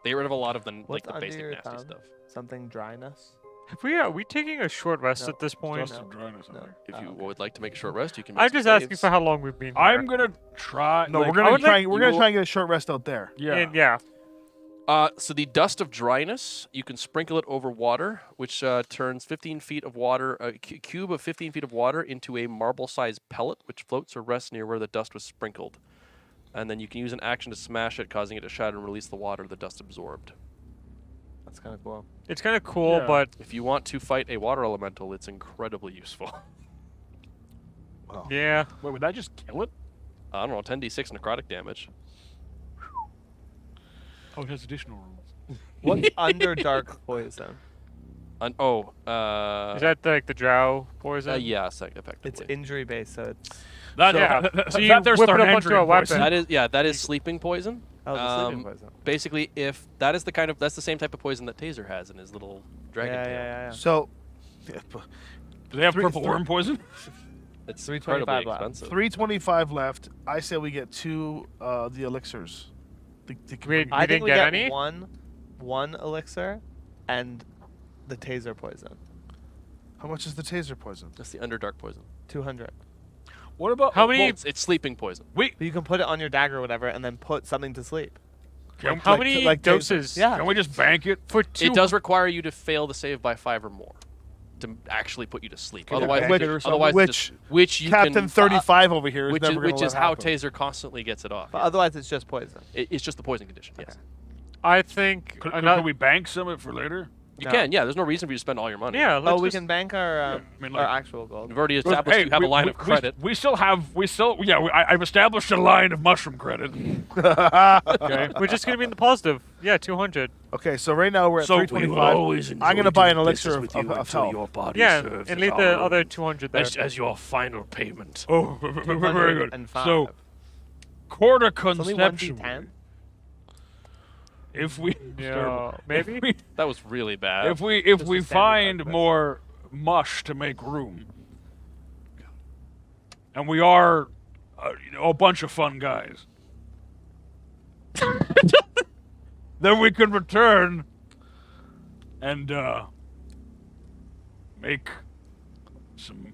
they get rid of a lot of the What's the under basic your nasty thumb? stuff. Something dryness. Are we taking a short rest No. at this point? just some dryness in No. there. If you okay. would like to make a short rest, you can. Make I'm some just asking saves. for how long we've been here. I'm gonna try. No, like, we're gonna would try. like- We're you gonna will- try and get a short rest out there. Yeah. And yeah. So the dust of dryness, you can sprinkle it over water, which turns 15 feet of water, a cube of 15 feet of water into a marble-sized pellet, which floats or rests near where the dust was sprinkled. And then you can use an action to smash it, causing it to shatter and release the water the dust absorbed. That's kind of cool. It's kind of cool, Yeah. but If you want to fight a water elemental, it's incredibly useful. yeah. Wait, would that just kill it? I don't know, 10d6 necrotic damage. Oh, it has additional rules. What's under dark poison? Is Is that like the drow poison? yeah, effectively. It's injury based, so it's That, Yeah. So you that there's whip it up Tharnandrian onto a weapon. poison. that is sleeping poison. oh, the sleeping poison. Basically, if that's the same type of poison that Taser has in his little dragon tail. Yeah. So, Do they have purple worm poison? It's 325 incredibly left. expensive. 325 left. I say we get 2 the elixirs. Wait, I You think didn't we get get any? one elixir, and the taser poison. How much is the taser poison? That's the underdark poison. 200. What about How many- It's sleeping poison. But you can put it on your dagger or whatever, and then put something to sleep. Can, How Like- many like taser. doses? Yeah. can we just bank it? For 2. It does require you to fail the save by 5 or more to actually put you to sleep. Can you Otherwise, bank it or something? otherwise, Which which you Captain can 35 over here is which never is, gonna which let is how happen. Taser constantly gets it off. But otherwise, it's just poison. It's just the poison condition. Yes, I think Could another. we bank some of it for later? you No. can. Yeah, there's no reason for you to spend all your money. Yeah. Oh, Let's we just- can bank our I mean, like- our actual gold. We've already established you have a line of credit. We still have. I've established a line of mushroom credit. Okay. We're just gonna be in the positive. Yeah, 200. Okay, so right now we're at So we 325. I'm gonna buy an elixir of health. your body Yeah, serves and as leave the our other own. 200 there. As your final payment. Oh, very good. 205. So, quarter It's only conception. 1d10. If we, Yeah, maybe? if we, That was really bad. if we Just a standard find alchemist. more mush to make room, and we are, a bunch of fun guys, then we can return and make some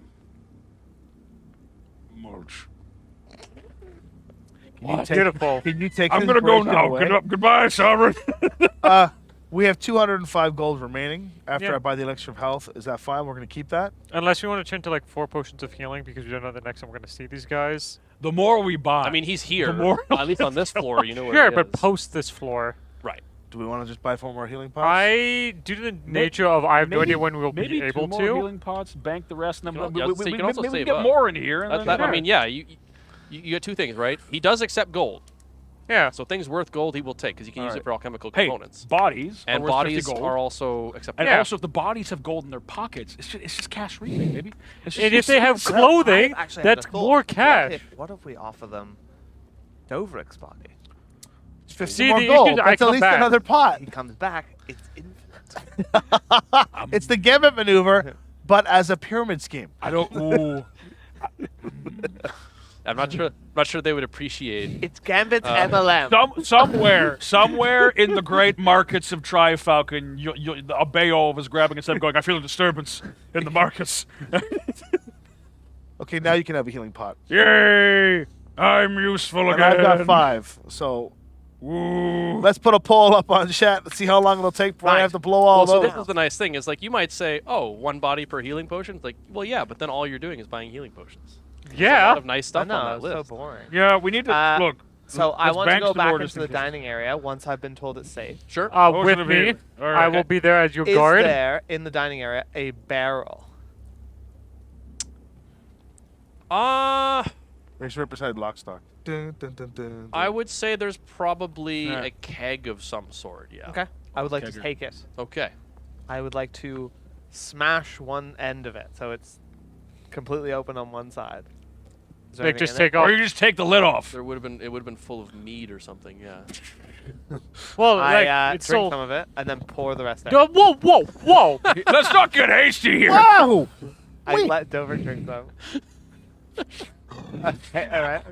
mulch. Beautiful. Can you take I'm his gonna go inspiration now. away? Goodbye, Sovereign. We have 205 gold remaining after Yeah. I buy the elixir of health. Is that fine? We're going to keep that? Unless you want to turn to like 4 potions of healing because we don't know the next time we're going to see these guys. The more we buy, I mean, he's here. more- At least on this floor, you know where Sure, he but is. post this floor. Right. Do we want to just buy 4 more healing pots? Due to the nature of I have no idea when we'll maybe be able 2 more to. healing pots, bank the rest, and then You can al- you can also maybe we save get up. more in here. And then, I mean, yeah, you get 2 things, right? He does accept gold. Yeah. So things worth gold he will take because he can use Alright. it for alchemical Hey, components. bodies And are worth 50 bodies gold. are also acceptable. And Yeah. also, if the bodies have gold in their pockets, it's just cash rebate, baby. It's just, And if they have Well, clothing, I've actually had that's a thought. more cash. What if we offer them Dovrik's body? It's 50 See, more the issue gold. is I That's at come least back. another pot. He comes back, it's infinite. It's the gambit maneuver, but as a pyramid scheme. I don't. Ooh. I'm not sure they would appreciate. It's Gambit's MLM. Somewhere in the great markets of Trifalcon, a Beowulf is grabbing his head, going, "I feel a disturbance in the markets." Okay, now you can have a healing pot. Yay! I'm useful And again. I've got 5, so Ooh. let's put a poll up on chat. Let's see how long it'll take before I Right. have to blow all So those. this is the nice thing is like you might say, oh, 1 body per healing potion. It's like, well, yeah, but then all you're doing is buying healing potions. There's a Yeah. lot of nice I stuff know, on that it's so list. boring. Yeah, we need to look. So I let's want to bank go the back door into just in the case. dining area once I've been told it's safe. Sure. With of me, here. All right, I will okay. be there as your Is guard. there in the dining area a barrel? Race right beside Lockstock. Dun, dun, dun, dun, dun. I would say there's probably Yeah. a keg of some sort. Yeah. Okay. I would like to Kegger. take it. Okay. I would like to smash one end of it so it's completely open on one side. Is there Like, anything just in it? take off. Or you just take the lid off. It would have been full of meat or something. Yeah. Well, like, I it's drink so. some of it and then pour the rest out. Whoa, whoa, whoa! Let's not get hasty here. Wow! I Wait. let Dover drink some. Okay, all right.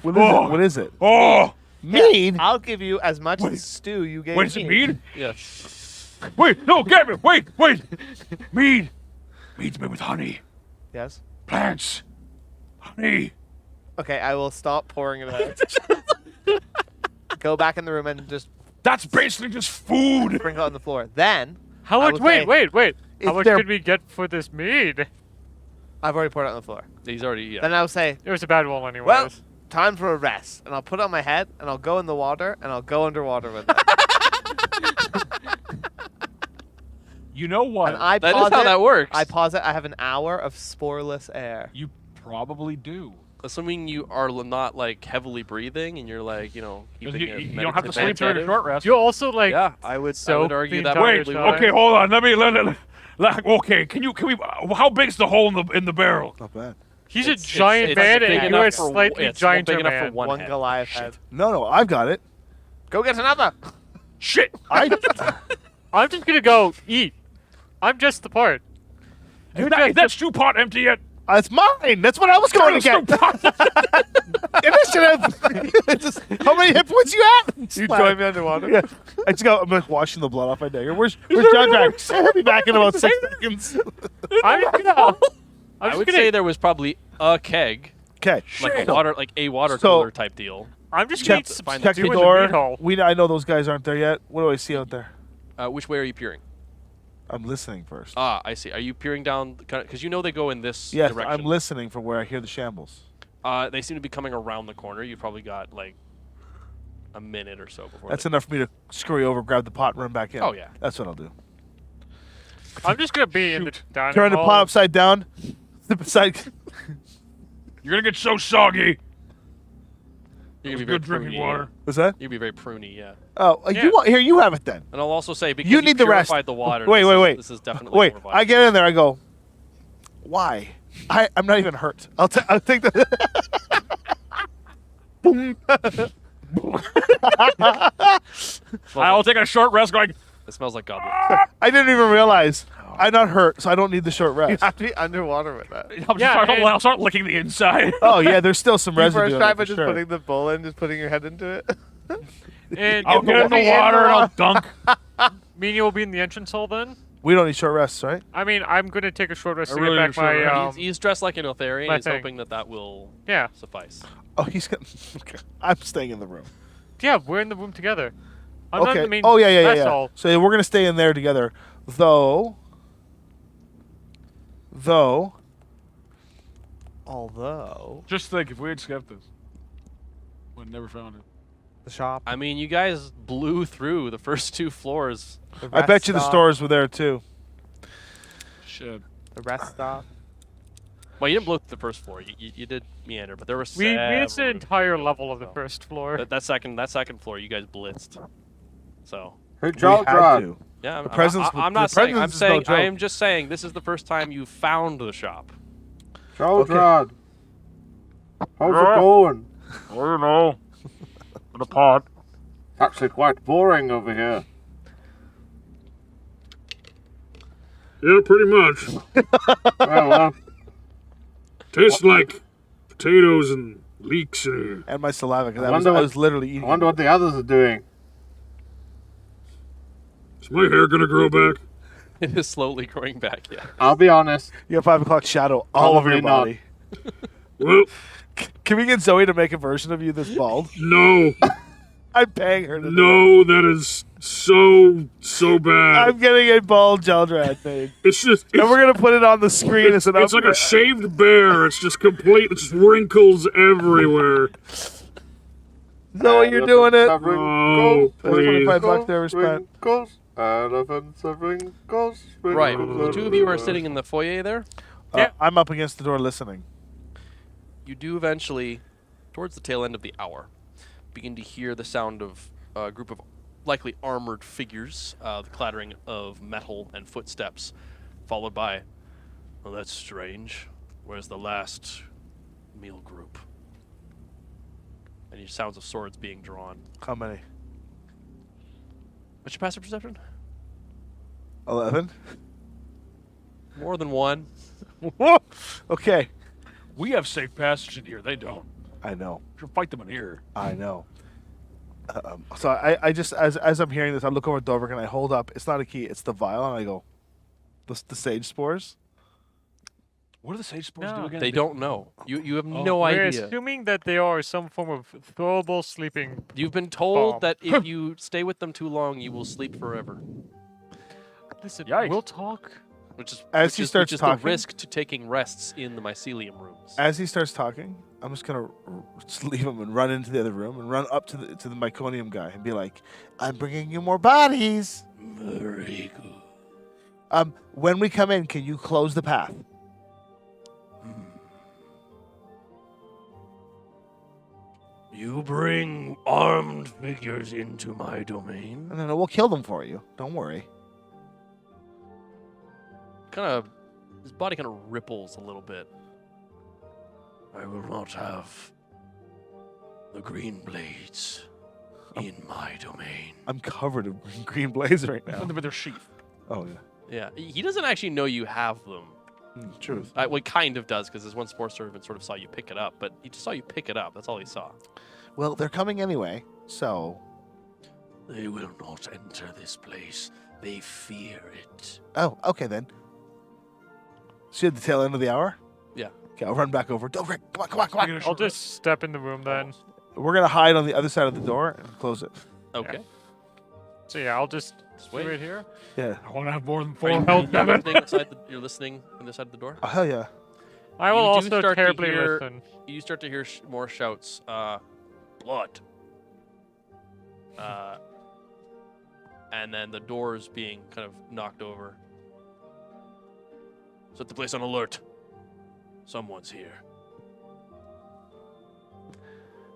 What is it? Oh, Mead? I'll give you as much stew you gave wait, is me. it mead? Yeah. Wait, no, Gavin, wait. Mead. Mead's made with honey. Yes. Plants. Honey. Okay, I will stop pouring it out. Go back in the room and just That's basically just food. sprinkle it on the floor. Then How I much? would say- Wait! How Is much there- did we get for this mead? I've already poured it on the floor. He's already. Yeah. Then I'll say, It was a bad roll, anyways. well, time for a rest. And I'll put it on my head and I'll go in the water and I'll go underwater with it. You know what? And I That pause is how it. that works. I pause it. I have an hour of sporeless air. You probably do. Assuming you are not like heavily breathing and you're like, you know, You, keeping a you don't have to sleep meditative- during a short rest. You also like. Yeah, I would soak argue the that entire Wait, probably time. would. okay, hold on. Let me. Okay, can we? How big's the hole in the barrel? Not bad. He's It's- a giant it's man, big and you enough are for- slightly it's giant big enough for man. one head. Goliath head. No, I've got it. Go get another. Shit. I I'm just gonna go eat. I'm just the part. Is that stew pot empty yet? It's mine. That's what I was going to get. Initiative. Just, how many hit points you have? You join me underwater? Yeah. I just go. I'm like washing the blood off my dagger. Where's John Jack? I'll be back in about 6 seconds. I'm just gonna. I'm I just would gonna. say there was probably a keg, Okay. like a water So- cooler type deal. I'm just gonna Check, eat some find check stew the in the door. meat hole. I know those guys aren't there yet. What do I see out there? Which way are you peering? I'm listening first. Ah, I see. Are you peering down? Because you know they go in this Yes, direction. I'm listening for where I hear the shambles. They seem to be coming around the corner. You've probably got like a minute or so before. That's they- enough for me to scurry over, grab the pot, and run back in. Oh, yeah. That's what I'll do. I'm just gonna be in the dining Turn the hall. pot upside down. Flip it side. You're gonna get so soggy. You're gonna be Good very drinking pruny, water. Yeah. What's that? You'd be very pruny, yeah. Oh, Yeah. you want here? You have it then. And I'll also say because You need the rest. purified the water. Wait, this wait, is- wait. This is definitely Wait, more I get in there. I go. Why? I'm not even hurt. I'll take the. I'll take a short rest. Going. It smells like goblin. I didn't even realize. I'm not hurt, so I don't need the short You rest. have to be underwater with that. I'll start licking the inside. Oh yeah, there's still some You residue. first in try it by for just sure. putting the bowl in, just putting your head into it. And I'll you'll get in the be water and I'll dunk. Me and you will be in the entrance hall then. We don't need short rests, right? I mean, I'm gonna take a short rest I to really get need back a short my rest. He's dressed like an Otharian. my He's thing. hoping that will yeah. suffice. Oh, he's gonna. I'm staying in the room. Yeah, we're in the room together. I'm not Okay. the main Oh yeah. vessel. So we're gonna stay in there together, though. Although Just think, if we had skipped this, we'd never found it. the shop, I mean, you guys blew through the first 2 floors. the I rest bet you the stop- stores were there too. Shit. the rest stop. Well, you didn't blow through the first floor. You did meander, but there were We missed several an entire rooms. level of the So, first floor. That second floor, you guys blitzed. So Hey, We had to. yeah, The presence I'm the not saying. I'm presence is no saying. I joke. am just saying. This is the first time you found the shop. Children, how's Yeah. it going? I don't know. In a pot. It's actually quite boring over here. Yeah, pretty much. Well, Tastes like potatoes and leeks in here. And my saliva, because I I wonder what- was literally I eating. wonder what the others are doing. Is my hair gonna grow back? It is slowly growing back. Yeah. I'll be honest. You have 5 o'clock shadow all over your Probably not. body. Well, Can we get Zoe to make a version of you that's bald? no. I'm paying her to do it. No, that is so bad. I'm getting a bald Jeldrat made. It's just And we're going to put it on the screen as an it's like a upgrade. shaved bear. It's just complete. It's wrinkles everywhere. Zoe, you're doing it. Of Oh, wrinkles, That's please. 25 bucks there was spent. wrinkles, elephants of wrinkles. Right. wrinkles, The 2 of you are sitting in the foyer there. Yeah. I'm up against the door listening. You do eventually, towards the tail end of the hour, begin to hear the sound of a group of likely armored figures, the clattering of metal and footsteps, followed by, well, that's strange. Where's the last meal group? And you sounds of swords being drawn. How many? What's your passive perception? 11? More than one. Okay. We have safe passage in here. They don't. I know. We should fight them in here. I know. So I just, as I'm hearing this, I look over at Dovrik and I hold up. It's not a key. It's the vial. And I go, the sage spores? What do the sage spores No. do again? They don't know. You have no We're idea. assuming that they are some form of throwable sleeping. You've been told Bomb. that if you stay with them too long, you will sleep forever. Listen, Yikes. we'll talk. Which is As which he is, starts which is talking- the risk to taking rests in the mycelium rooms. As he starts talking, I'm just gonna just leave him and run into the other room and run up to the Myconium guy and be like, "I'm bringing you more bodies. Very good. When we come in, can you close the path?" You bring armed figures into my domain. And then we'll kill them for you. Don't worry. His body kind of ripples a little bit. I will not have the green blades in my domain. I'm covered in green blaze right now. With their sheath. Oh yeah, Yeah, he doesn't actually know you have them. truth. Well, he kind of does, because his one spore servant sort of saw you pick it up, but he just saw you pick it up. That's all he saw. Well, they're coming anyway, so. They will not enter this place. They fear it. Oh, okay then. See at the tail end of the hour? Yeah. Okay, I'll run back over. Dovrik, come on. I'll just step in the room then. We're gonna hide on the other side of the door and close it. Okay. So yeah, I'll just wait. right here. Yeah. I want to have more than Are 4 you, health, damn it. you're listening on the side of the door? Oh hell yeah. I will You do also start to terribly hear- listen. You start to hear more shouts. Blood. And then the doors being kind of knocked over. Set the place on alert. Someone's here.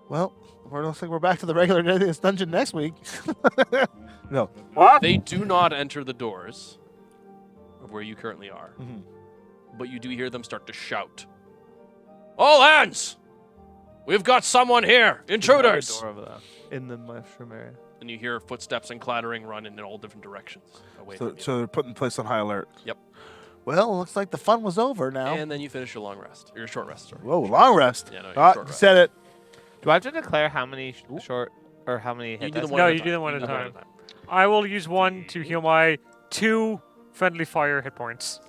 Well, it looks like we're back to the regular Deadliest Dungeon next week. No. What? They do not enter the doors of where you currently are, Mhm. but you do hear them start to shout. All hands! We've got someone here! Intruders! Door over there in the mushroom area. And you hear footsteps and clattering run in all different directions away So, from you. so they're putting the place on high alert. Yep. Well, looks like the fun was over now. And then you finish your long rest. Or your short rest, sorry. Whoa, long rest. Yeah, no, your Ah, short rest. said it. Do I have to declare how many short or how many You hit do dice? them one No, at a you time. do them one You at a do them time. I will use one to heal my 2 friendly fire hit points.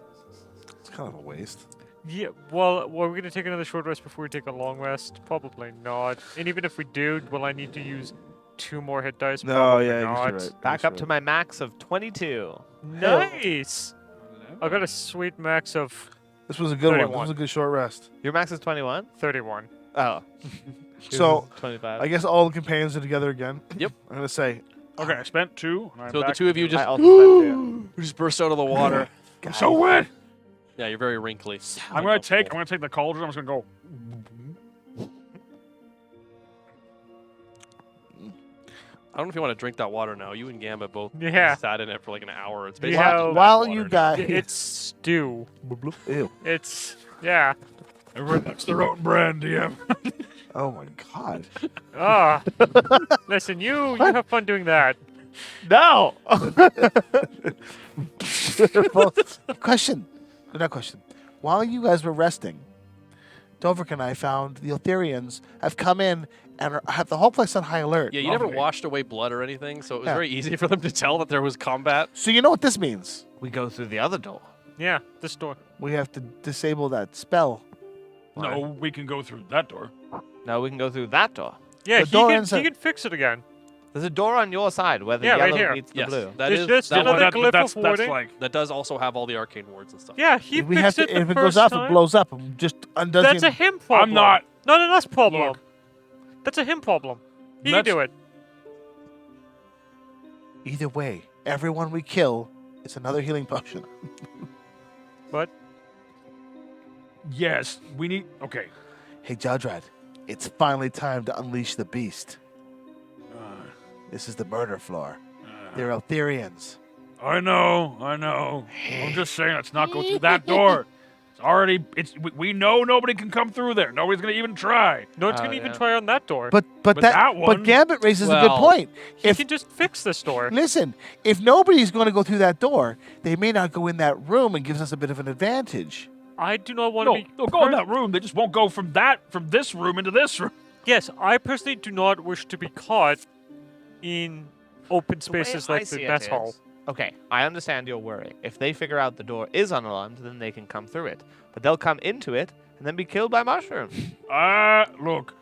It's kind of a waste. Yeah, well, we're we going to take another short rest before we take a long rest? Probably not. And even if we do, will I need to use 2 more hit dice? No, Probably yeah, I not. guess you're right. Back up to my max of 22. Nice! I got a sweet max of This was a good one. This 31. was a good short rest. Your max is 21? 31. Oh. So, 25. I guess all the companions are together again. Yep. I'm going to say, Okay, I spent 2. And I'm So the back 2 of you I just, also spent 2. just burst out of the water. I'm so wet. Yeah, you're very wrinkly. I'm gonna take the cauldron. I'm just gonna go. I don't know if you want to drink that water now. You and Gambit both Yeah. sat in it for like an hour. It's Yeah. basically just that while water you now. guys... It's stew. Ew. It's, yeah. Everyone likes their own brand, DM. Oh, my God. Ah. Listen, you have fun doing that. No! Well, question. Not question. While you guys were resting, Dovrik and I found the Eltharians have come in and have the whole place on high alert. Yeah, you never Lovely. washed away blood or anything, so it was Yeah. very easy for them to tell that there was combat. So you know what this means? We go through the other door. Yeah, this door. We have to disable that spell. No, we can go through that door. No, we can go through that door. Yeah, The he door can, inside- he can fix it again. There's a door on your side where the Yeah, right yellow here. meets the Yes, blue. that There's is just that, another one, glyph that's of warding. like that does also have all the arcane wards and stuff. Yeah, he we fixed have to, it the if it first goes off, time. it blows up and just undoes That's the- a him problem. I'm not. Not an us problem. Look. That's a him problem. He can Let's- do it. Either way, everyone we kill, it's another healing potion. But Yes, we need. Okay. Hey, Jodrad, it's finally time to unleash the beast. This is the murder floor. They're Eltharians. I know. I'm just saying, let's not go through that door. It's already. We know nobody can come through there. Nobody's gonna even try. no one's Oh, going to even yeah. try on that door. But But that one- but Gambit raises a good Well, point. he If can just fix this door. listen, if nobody's going to go through that door, they may not go in that room and gives us a bit of an advantage. I do not want to No, be. they'll go in that room. They just won't go from this room into this room. Yes, I personally do not wish to be caught in open The way spaces I like see the it mess hall. is- Okay, I understand your worry. If they figure out the door is unalarmed, then they can come through it. But they'll come into it and then be killed by mushrooms. Look,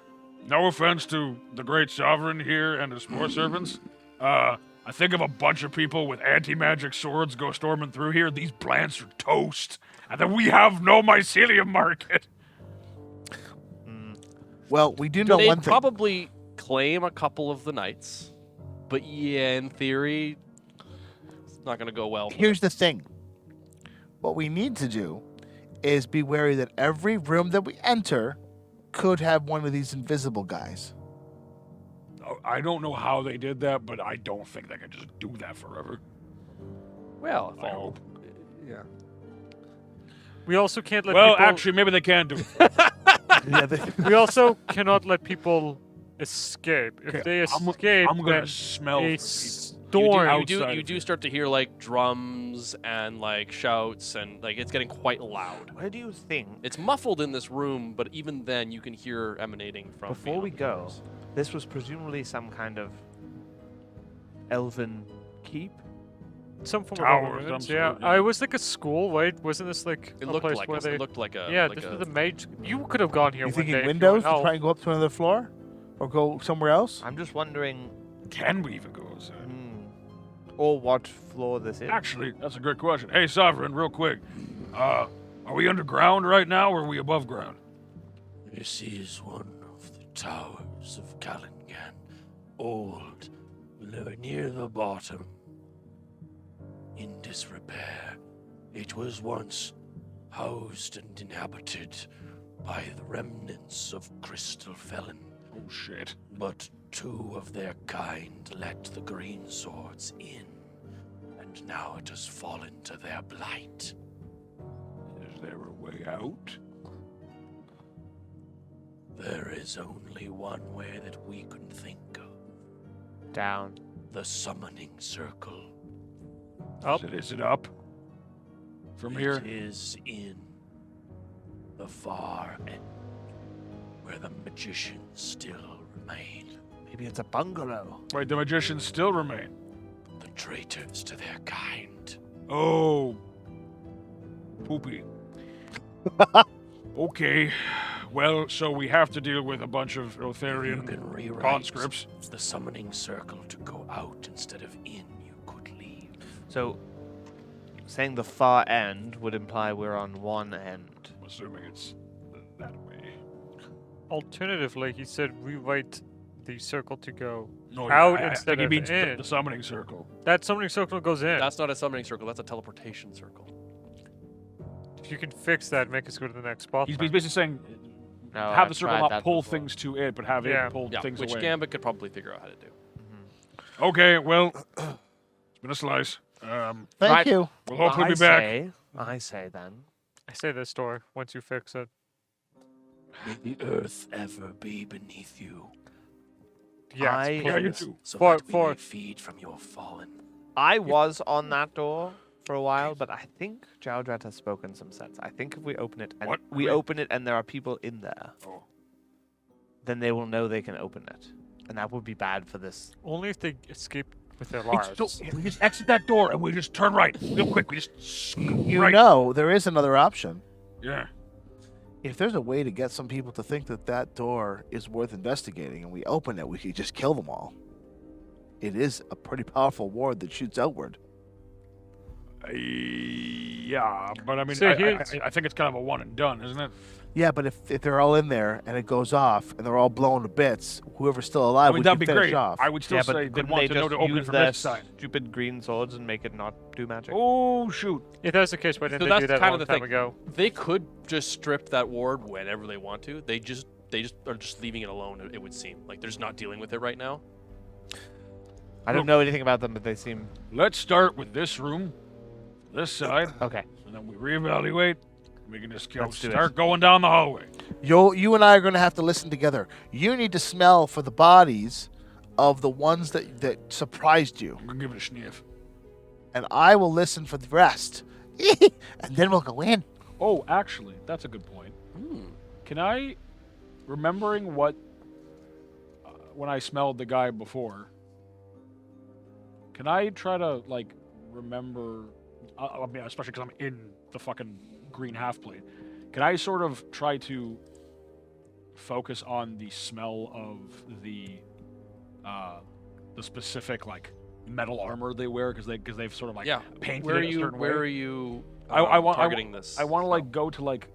no offense to the great sovereign here and his poor servants. I think of a bunch of people with anti-magic swords go storming through here. These plants are toast. And then we have no mycelium market. Well, we do know They one thing. probably claim a couple of the knights, but yeah, in theory, it's not going to go well. Here's the thing. What we need to do is be wary that every room that we enter could have one of these invisible guys. I don't know how they did that, but I don't think they can just do that forever. Well, I hope. yeah. We also can't let Well, people. actually, maybe they can do it. Yeah, we also cannot let people escape. If they escape, I'm gonna then smell a for storm. You do start to hear like drums and like shouts and like it's getting quite loud. Where do you think, It's muffled in this room, but even then you can hear emanating from. before we beyond the go, walls. this was presumably some kind of elven keep? Some form Tower of of government. some Yeah, sort, yeah. it was like a school, right? Wasn't this like It a looked place like where a, they? it looked like a. Yeah, like this a, was the mage. You could have gone here. You one thinking day if you windows were to an try and go up to another floor? Or go somewhere else? I'm just wondering, Can we even go outside? or what floor this is. Actually, that's a great question. Hey, Sovereign, real quick. Are we underground right now, or are we above ground? This is one of the towers of Callingan. Old, near the bottom. In disrepair. It was once housed and inhabited by the remnants of Crystal Felon. Oh, shit. But 2 of their kind let the green swords in, and now it has fallen to their blight. Is there a way out? There is only one way that we can think of. Down. The summoning circle. Up. Is it up? From here? It is in the far end, where the magicians still remain. Maybe it's a bungalow. Wait, the magicians still remain. The traitors to their kind. Oh. Poopy. Okay. Well, so we have to deal with a bunch of You Lotharian can rewrite conscripts. the summoning circle to go out instead of in. You could leave. So, saying the far end would imply we're on one end. I'm assuming it's that way. Alternatively, he said rewrite the circle to go No, out I instead think he of means in. the summoning circle. That summoning circle goes in. That's not a summoning circle. That's a teleportation circle. If you can fix that, make us go to the next spot. He's then. basically saying No, have I've the circle tried not that pull before. things to it, but have Yeah. it pull Yeah, things which away. Gambit could probably figure out how to do. Okay, well, it's been a slice. Thank Right. you. We'll hopefully be back. I say then. I say this door once you fix it. May the earth ever be beneath you, Yes, I- Yeah, you please. too. so For- that we for- may feed from your fallen. I was on that door for a while, but I think Jowdred has spoken some sense. I think if we open it and What? we Wait. open it and there are people in there, Oh. then they will know they can open it. And that would be bad for this. Only if they escape with their It's lives. so- we just exit that door and we just turn right real quick. We just You right. know, there is another option. Yeah. If there's a way to get some people to think that that door is worth investigating and we open it, we could just kill them all. It is a pretty powerful ward that shoots outward. Yeah, but I mean, So I here's- think it's kind of a one and done, isn't it? Yeah, but if they're all in there and it goes off and they're all blown to bits, whoever's still alive, I mean, we that'd can be finish great. off. I would still yeah, say but they'd couldn't want they to know just to open it use from their this side. stupid green swords and make it not do magic? Oh, shoot. If that's the case, why didn't So they that's do that a kind long of the time thing. ago? They could just strip that ward whenever they want to. They just are just leaving it alone. It would seem like they're just not dealing with it right now. I don't know anything about them, but they seem Let's start with this room, this side, okay. and then we reevaluate. We can just go Let's do it. start going down the hallway. You and I are going to have to listen together. You need to smell for the bodies of the ones that surprised you, I'm gonna give it a sniff. and I will listen for the rest. And then we'll go in. Oh, actually, that's a good point. Can I, remembering what, when I smelled the guy before, can I try to, like, remember, I mean, especially because I'm in the fucking green half plate, can I sort of try to focus on the smell of the specific, like, metal armor they wear because they've sort of, like, Yeah. painted Where are it a you? certain Where way? are you? I want targeting this. I want to like go to like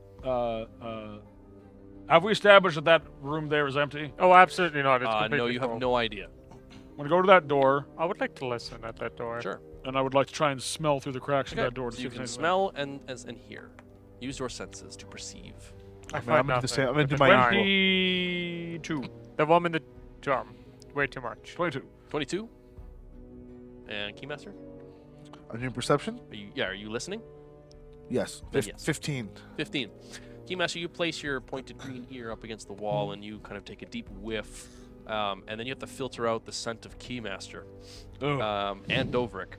have we established that room there is empty? Oh, absolutely not. It's completely no, you have full. no idea. I'm gonna go to that door I would like to listen at that door. Sure. and I would like to try and smell through the cracks of Okay. that door to So see you if can there's smell and hear. Use your senses to perceive. I I'm find gonna do the same. nothing. I'm gonna If do it's my nine. 22. The woman in the drum. Way too much. 22. 22. And Keymaster, I'm doing perception. are you listening? Yes. Then yes. 15. 15. Keymaster, you place your pointed green ear up against the wall and you kind of take a deep whiff, and then you have to filter out the scent of Keymaster Oh, and Doverick.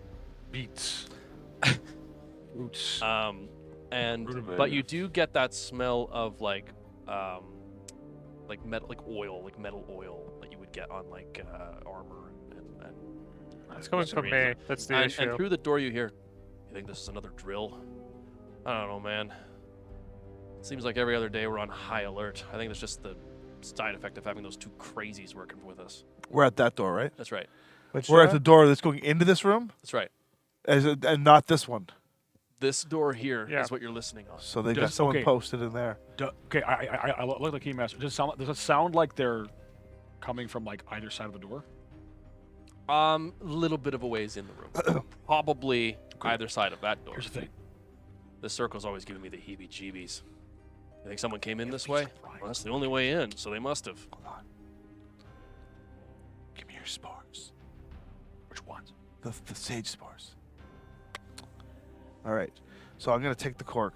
beets. Roots. But you do get that smell of like metal, like oil, like metal oil that you would get on like armor and It's coming from me. That's the and issue. through the door you hear, "You think this is another drill?" I don't know, man. Seems like every other day we're on high alert. I think it's just the side effect of having those two crazies working with us. We're at that door, right? That's right. We're at the door that's going into this room, That's right. and not this one. This door here is Yeah. what you're listening on. So they got Does- someone okay. posted in there. Okay, I look at the keymaster. Does it sound like they're coming from like either side of the door? Little bit of a ways in the room. Probably either side of that door. Here's the thing. This circle's always giving me the heebie-jeebies. You think someone came in this way? Well, that's the only way in, so they must have. Hold on. Give me your spores. Which ones? The sage spores. All right. So I'm gonna take the cork.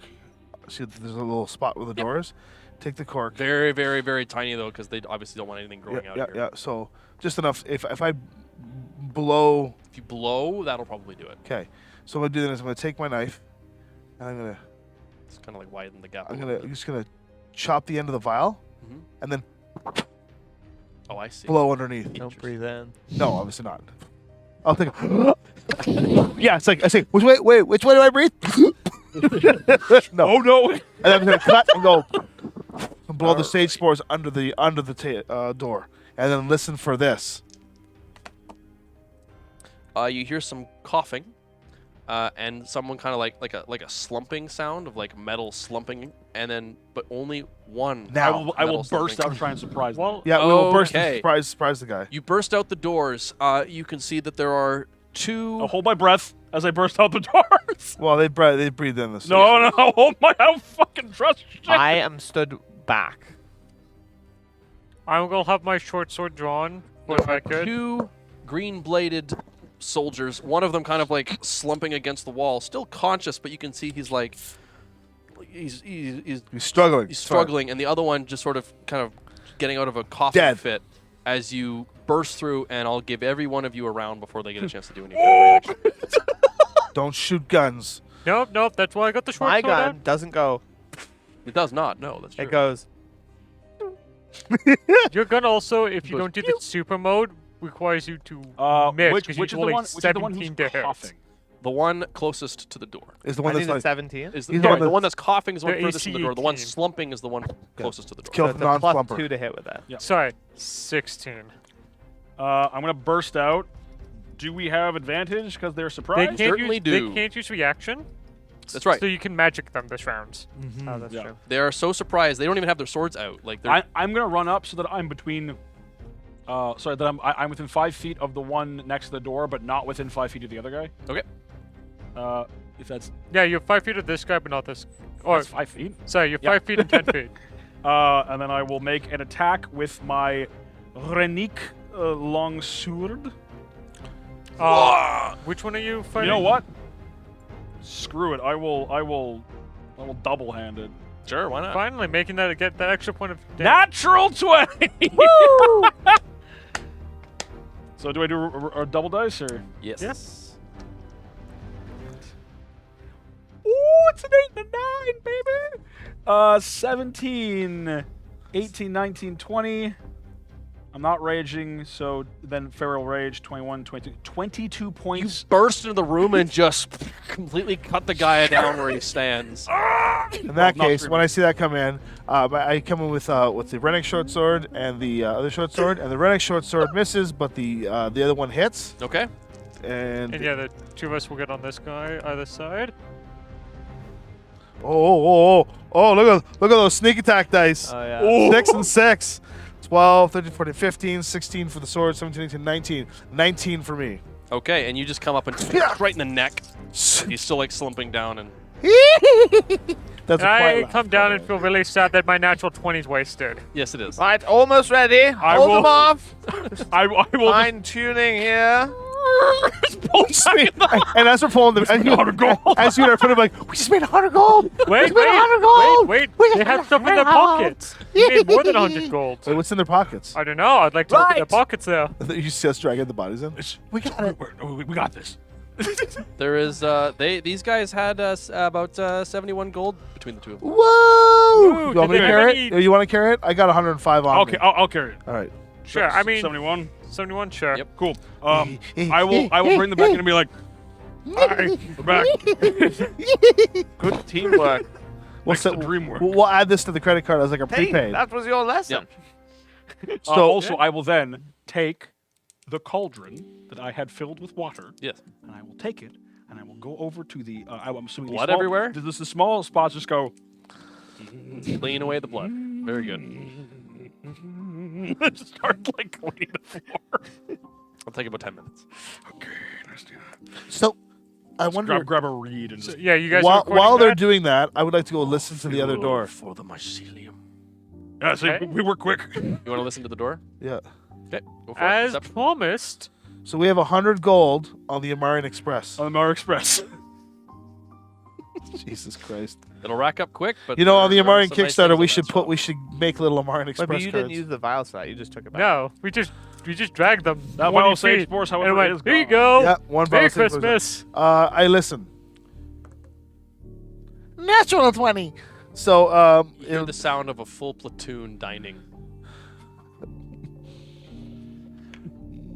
See, there's a little spot where the door is. Take the cork. Very, very, very tiny though, because they obviously don't want anything growing yeah, out yeah, here. yeah. So just enough. If I blow. If you blow, that'll probably do it. Okay. So what I'm gonna do is I'm gonna take my knife, and I'm It's kind of like widen the gap. a little bit. just gonna chop the end of the vial, Mhm. and then Oh, I see. blow underneath. Don't breathe in. No, obviously not. I'll take a yeah, it's like I say, which way do I breathe? No. Oh no! And then I'm gonna cut and go and blow the sage spores under the door, and then listen for this. You hear some coughing, and someone kind of like a slumping sound of like metal slumping, and then but only one. Now. I will metal slumping. burst out and try and surprise them. Well, Yeah, we will burst Okay. and surprise the guy. You burst out the doors. You can see that there are two. I'll hold my breath as I burst out the doors. Well, they breathe in the No, hold my. I'll fucking trust shit. I am stood back. I will have my short sword drawn. There If I are could. two green-bladed soldiers. One of them kind of like slumping against the wall, still conscious, but you can see he's like he's He's struggling. he's struggling, and the other one just sort of kind of getting out of a coughing Dead. fit as you burst through. And I'll give every one of you a round before they get a chance to do anything. Don't shoot guns. Nope. That's why I got the short My sword out. gun doesn't go. It does not. No, that's true. It goes. Your gun also, if you Goes don't do the super mode, requires you to miss which 'cause which you is the roll a one? Which is the one who's 17 to hit. coughing? The one closest to the door Is the I one need that's a like 17. is He's the, the one one that's coughing is the one The furthest from the door. The one 18. slumping is the one closest to the door. kill So the it's a plus non-slumper. 2 to hit with that. Yeah. Sorry, 16. I'm gonna burst out. Do we have advantage because they're They surprised? can't certainly use. do. They can't use reaction. That's right. So you can magic them this round. Oh, that's Yeah. true. They are so surprised they don't even have their swords out. Like they're I'm gonna run up so that I'm between. That I'm within 5 feet of the one next to the door, but not within 5 feet of the other guy. Okay. If that's Yeah, you're 5 feet of this guy, but not this. Or that's 5 feet. sorry, you're Yeah. 5 feet and 10 feet. And then I will make an attack with my Renique long sword. Which one are you You fighting? know what? Screw it. I will double hand it. sure, why not? Finally, making that get that extra point of damage. Natural 20. So do I do a double dice or? Yes. Yes. Ooh, it's an 8 and a 9, baby. 17, 18, 19, 20. I'm not raging, so then feral rage, 21, 22, 22 You points. burst into the room and just completely cut the guy down where he stands. In that Not case, three when I see that come in, I come in with the Rennick short sword and the other short sword, and the Rennick short sword misses, but the other one hits. Okay. And And yeah, the two of us will get on this guy either side. oh! Look at those sneak attack dice. Oh, yeah. 6 and 6. 12, 13, 14, 15, 16 for the sword, 17, 18, 19. 19 for me. Okay, and you just come up and right in the neck. He's still like slumping down and That's And a quiet I laugh. come down and feel really sad that my natural 20's wasted. yes it is. Right, almost ready. I Hold will- them off. I will just Fine tuning here. And as we're pulling them, as you are putting like, we just made 100 gold. Wait, we made 100 gold. wait. We They just have made stuff in their 100 gold. pockets. You made more than 100 gold. Wait, what's in their pockets? I don't know. I'd like to look at their pockets there. You see us dragging the bodies in? we got it. We got this. There is these guys had about 71 gold between the two of them. Whoa! Ooh, You want me did to they carry have it? You want to carry it? I got 105 on Okay, me. I'll carry it. All right. Sure. I mean, 71. 71. Sure. Yep. Cool. I will bring them back in and be like, hi, we're back. Good teamwork. Next to dream work. We'll add this to the credit card as like a Hey, prepaid. that was your lesson. So Also, I will then take the cauldron that I had filled with water, Yes. and I will take it, and I will go over to the. I'm assuming Blood the small, everywhere? The small spots just go. Clean away the blood. Very good. just start like cleaning the floor. I'll take about 10 minutes. Okay, let's do that. so I wonder Grab a reed and So, just. yeah, you guys. are while recording they're that? doing that, I would like to go listen to the other door. For the mycelium. Yeah, see, Okay. we work quick. You want to listen to the door? Yeah. Okay. Go for it. As Perception. promised. So we have 100 gold on the Amarian Express. On the Mar Express. Jesus Christ! It'll rack up quick, but You know, on the there are Amarian some nice Kickstarter, things we on should that put spot. we should make little Amarian But Express you cards. didn't use the vials for that. You just took it back. No, we just dragged them. That 20 vial sage feet. spores, And it however, went, is here you gone. go. Yeah, one Merry vial save goes up. Christmas. I listen. Natural 20. So You hear the sound of a full platoon dining.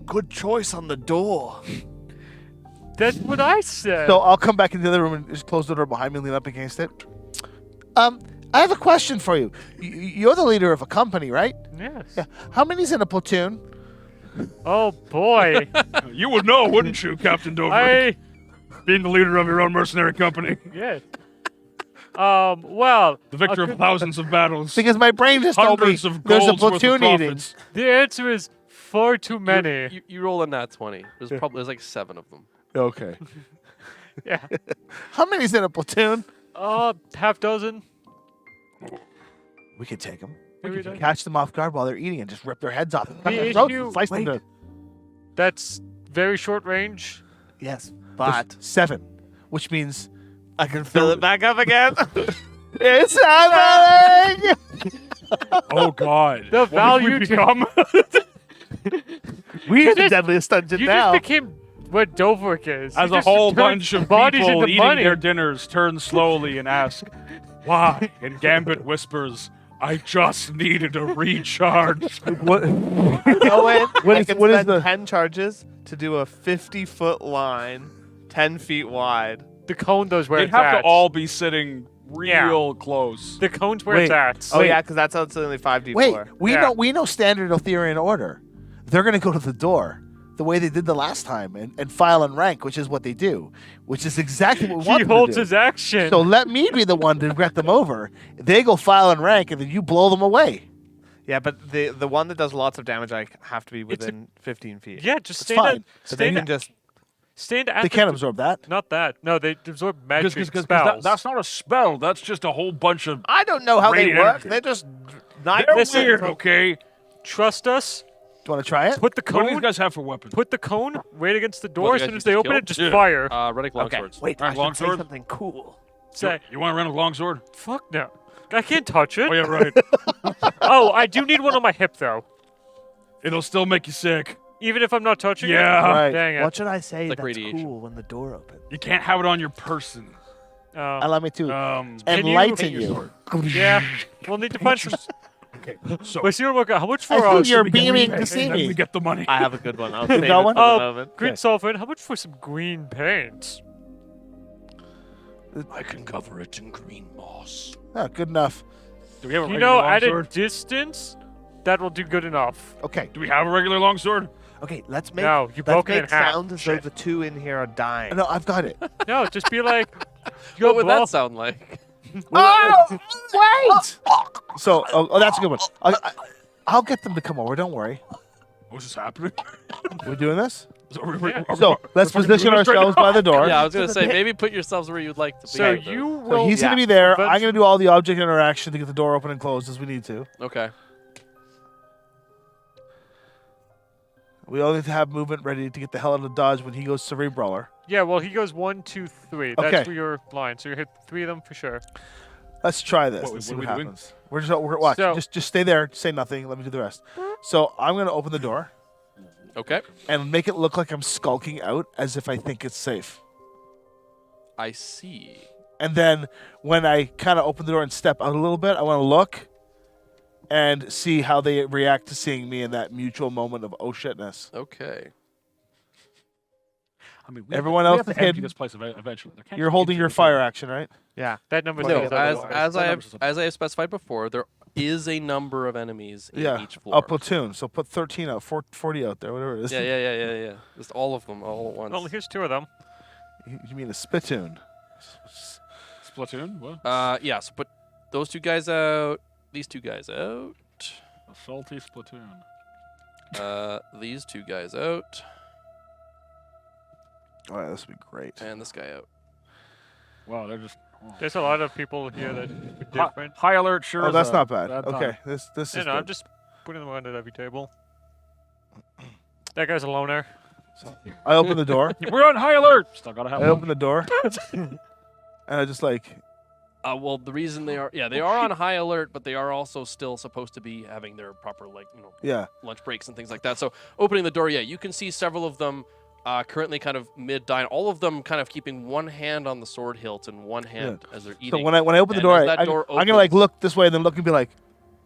Good choice on the door. That's what I said. So I'll come back into the other room and just close the door behind me and lean up against it. I have a question for you. You're the leader of a company, right? Yes. Yeah. How many's in a platoon? Oh boy. You would know, wouldn't you, Captain Dover? Being the leader of your own mercenary company. Yeah. Well, The victor of thousands of battles. Because my brain just told me Hundreds of there's a golds worth of platoon eating. profits. the answer is far too many. You roll a nat 20. There's like 7 of them. Okay. Yeah. How many's in a platoon? Half dozen. We could take them. Maybe We could that- catch them off guard while they're eating and just rip their heads off. And cut The their throats issue- and slice them to... That's very short range. Yes. But There's 7, which means I can fill it back up again. it's happening! Oh, God. The What have value we to- become? We're the just- deadliest dungeon You now. just became what Dovrik is. As You a just whole turned bunch of bodies people into eating money. their dinners turn slowly and ask, why? And Gambit whispers, I just needed a recharge. What? Go in. What I is- can what is spend the- 10 charges to do a 50-foot line, 10 feet wide. The cone knows where They'd it's have at. to all be sitting real close. The cone's where Wait. it's at. Oh Wait. yeah, because that's only 5d4. Wait, Yeah. we know standard Arthurian order. They're going to go to the door the way they did the last time and file and rank, which is what they do, which is exactly what we want He them to holds do. his action. So let me be the one to get them over. They go file and rank, and then you blow them away. Yeah, but the one that does lots of damage, I have to be It's a- within 15 feet. yeah, just It's stand fine. at, So they stand, can just. stand at They the can't d- absorb that. Not that. No, they absorb magic Because spells. that's not a spell. That's just a whole bunch of... I don't know how they Radiant work. energy. They're just not. They're listen, weird, okay? Trust us. Do you want to try it? Put the What do these cone. guys have for weapons? Put the cone right against the What, door. you as guys soon as used they to open kill? it, just Yeah. fire. Reddick Okay. longswords. Wait, All right, I should say longsword? something cool. Say, You want to run a longsword? fuck no. I can't touch it. Oh, yeah, right. Oh, I do need one on my hip though. It'll still make you sick. Even if I'm not touching it. Yeah. Right. Dang it. What should I say like that's radiation. cool when the door opens? You can't have it on your person. Allow me to Can enlighten you- you. Yeah. We'll need to find some. Okay, so... Wait, see what work out. How much I for think you're we can beaming repay, to see and then me. we get the money. I have a good one. I'll save it got for one? the Oh, moment. green sulfur. How much for some green paint? I can cover it in green moss. Oh, good enough. Do we have a You regular know, at a longsword? distance, that will do good enough. Okay. Do we have a regular longsword? Okay, let's make. No, you let's broke it in make half. sounds as though the two in here are dying. No, I've got it. No, just be like, What yo, would bro. that sound like? Oh, wait! So, that's a good one. I'll get them to come over. Don't worry. What's this happening? We're doing this. Yeah. So let's position doing this right ourselves now? by the door. Yeah, I was gonna say maybe put yourselves where you'd like to be. So with you this. will. So he's yeah. gonna be there. But- I'm gonna do all the object interaction to get the door open and closed as we need to. Okay. We all need to have movement ready to get the hell out of Dodge when he goes cerebraler. Yeah, well, he goes 1, 2, 3. That's Okay. for your line. So you hit 3 of them for sure. Let's try this. What- Let's see what what are we doing? happens. We're watch. So- just stay there. Say nothing. Let me do the rest. So I'm gonna open the door Okay. and make it look like I'm skulking out as if I think it's safe. I see. And then when I kind of open the door and step out a little bit, I want to look and see how they react to seeing me in that mutual moment of oh shitness. Okay. I mean, we Everyone have else to is empty hidden. this place eventually. There can't You're just holding keep your people fire here. action, right? Yeah. That number's No, not as otherwise. as That I number's have just- as I have specified before, there is a number of enemies in Yeah. each A floor. platoon. So put 13 out, 40 out there, whatever it is. Yeah. Just all of them all at once. Well, here's 2 of them. You mean a spittoon? Splatoon? What? Yeah. So put those 2 guys out. These 2 guys out. A salty Splatoon. These 2 guys out, All right, this would be great. and this guy out. Wow, they're just... oh. There's a lot of people here that are different. High alert sure Oh, is that's a not bad. time. Okay, this You is know, good. I'm just putting them under every table. That guy's a loner. I open the door. We're on high alert! Still gotta have I one. open the door, and I just like Well, the reason they are on high alert, but they are also still supposed to be having their proper yeah. lunch breaks and things like that. So opening the door, yeah, you can see several of them currently kind of mid-dine. All of them kind of keeping one hand on the sword hilt and one hand as they're eating. So when I open the And door, as that door I'm gonna like opens- look this way and then look and be like,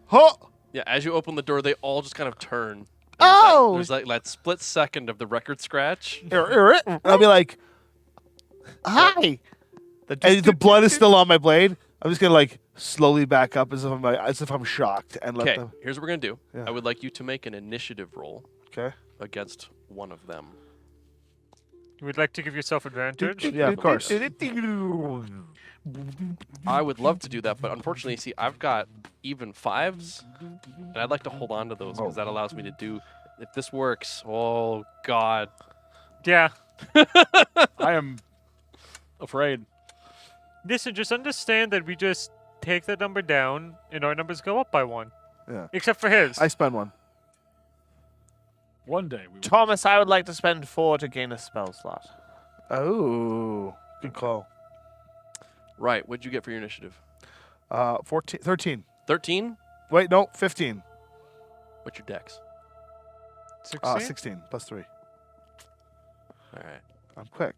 huh? Yeah, as you open the door, they all just kind of turn. Oh! There's that split second of the record scratch. And I'll be like, Hi. The And the blood is still on my blade. I'm just gonna like slowly back up as if I'm shocked and let Okay, them. here's what we're gonna do. Yeah. I would like you to make an initiative roll Okay. against one of them. You would like to give yourself advantage? Yeah, of course. I would love to do that, but unfortunately, see, I've got even 5s, and I'd like to hold on to those because that allows me to do. If this works, oh god, Yeah. I am afraid. Listen, just understand that we just take that number down and our numbers go up by 1. Yeah. Except for his. I spend one. One day we will. Thomas, I would like to spend 4 to gain a spell slot. Oh, good call. right? What'd you get for your initiative? 13. 13. Wait, no, 15. What's your dex? 16? 16 plus 3. All right, I'm quick.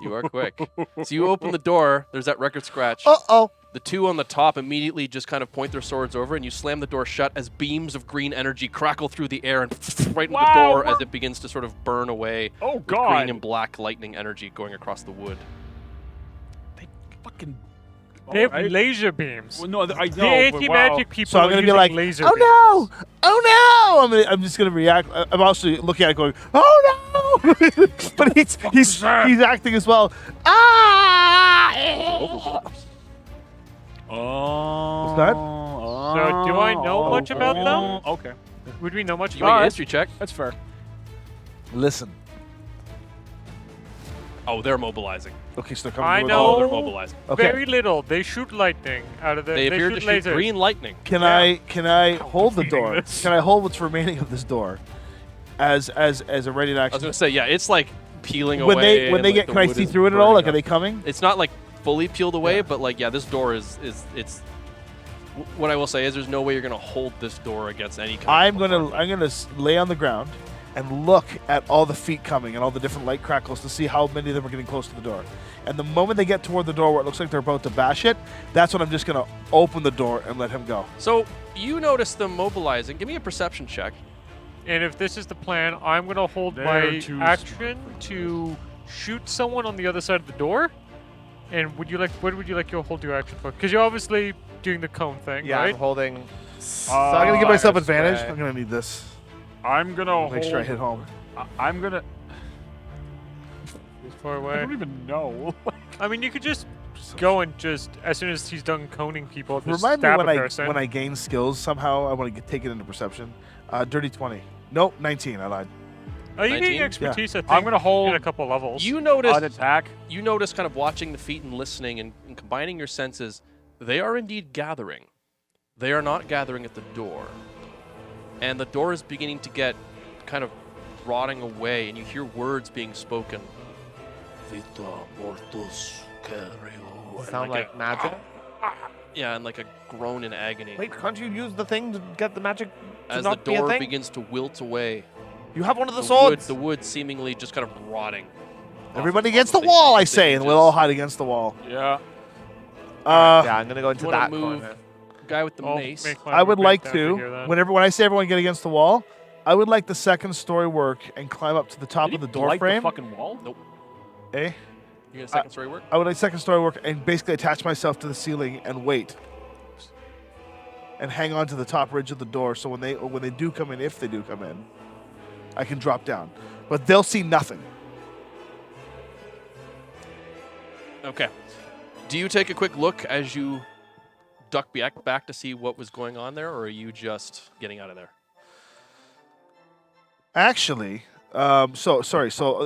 you are quick. So you open the door. There's that record scratch. Uh-oh. The two on the top immediately just kind of point their swords over, and you slam the door shut as beams of green energy crackle through the air and right into the door as it begins to sort of burn away. Oh with god. green and black lightning energy going across the wood. They fucking. They have Alright. laser beams. Well, no, I know. The but anti-magic wow. people So I'm are gonna be using like, laser oh beams. no, oh no! I'm just gonna react. I'm also looking at it going, oh no! But he's acting as well. Ah! Oh. that? So, do I know much about them? Okay, Would we know much You make a about it? history check. that's fair. Listen. Oh, they're mobilizing. Okay, so they're coming. I towards know. Oh, they're mobilizing. Okay. Very little. They shoot lightning out of the. They appear to shoot lasers. green lightning. Can I hold the defeating door? this. Can I hold what's remaining of this door as a ready to I was action? gonna say, yeah, it's like peeling When away. they and, get, the can I wood see is through it at all? Like, burning are they up. coming? It's not like fully peeled away, Yeah. but like, yeah, this door is what I will say is there's no way you're gonna hold this door against any kind I'm of gonna lay on the ground and look at all the feet coming and all the different light crackles to see how many of them are getting close to the door. And the moment they get toward the door where it looks like they're about to bash it, that's when I'm just gonna open the door and let him go. So you notice them mobilizing. Give me a perception check. And if this is the plan, I'm going to hold They're my too action to shoot someone on the other side of the door. And what would you like to hold your action for? Because you're obviously doing the cone thing, Yeah, right? I'm holding. So I'm gonna give myself Fire advantage. spray. I'm gonna need this. I'm gonna Make sure I hit home. I'm gonna. He's far I away. don't even know. I mean, you could just go and just, as soon as he's done coning people, just Remind me stab when a I person. gain skills somehow. I want to take it into perception. Dirty 20. Nope, 19. I lied. Oh, you 19? get expertise, I think, I'm gonna hold in a couple levels. You notice an attack. you notice kind of watching the feet and listening and combining your senses, they are indeed gathering. They are not gathering at the door. And the door is beginning to get kind of rotting away, and you hear words being spoken. Vita mortus careo. Sound like magic? Yeah, and like a groan in agony. Wait, can't you use the thing to get the magic to as the not be a door thing? begins to wilt away. You have one of the wood, swords. the wood seemingly just kind of rotting. Everybody off against the of wall, I things. say, and we'll all hide against the wall. Yeah. Yeah, I'm gonna go into wanna that move corner. Guy with the I'll mace. make my I would movement like down to, here then. when I say everyone get against the wall, I would like the second story work and climb up to the top Did of the he door blight frame. the fucking wall? Nope. Eh? You get a second story work? I would like second story work and basically attach myself to the ceiling and wait. And hang on to the top ridge of the door so when they do come in, if they do come in, I can drop down. But they'll see nothing. Okay. Do you take a quick look as you duck back to see what was going on there, or are you just getting out of there? Actually, so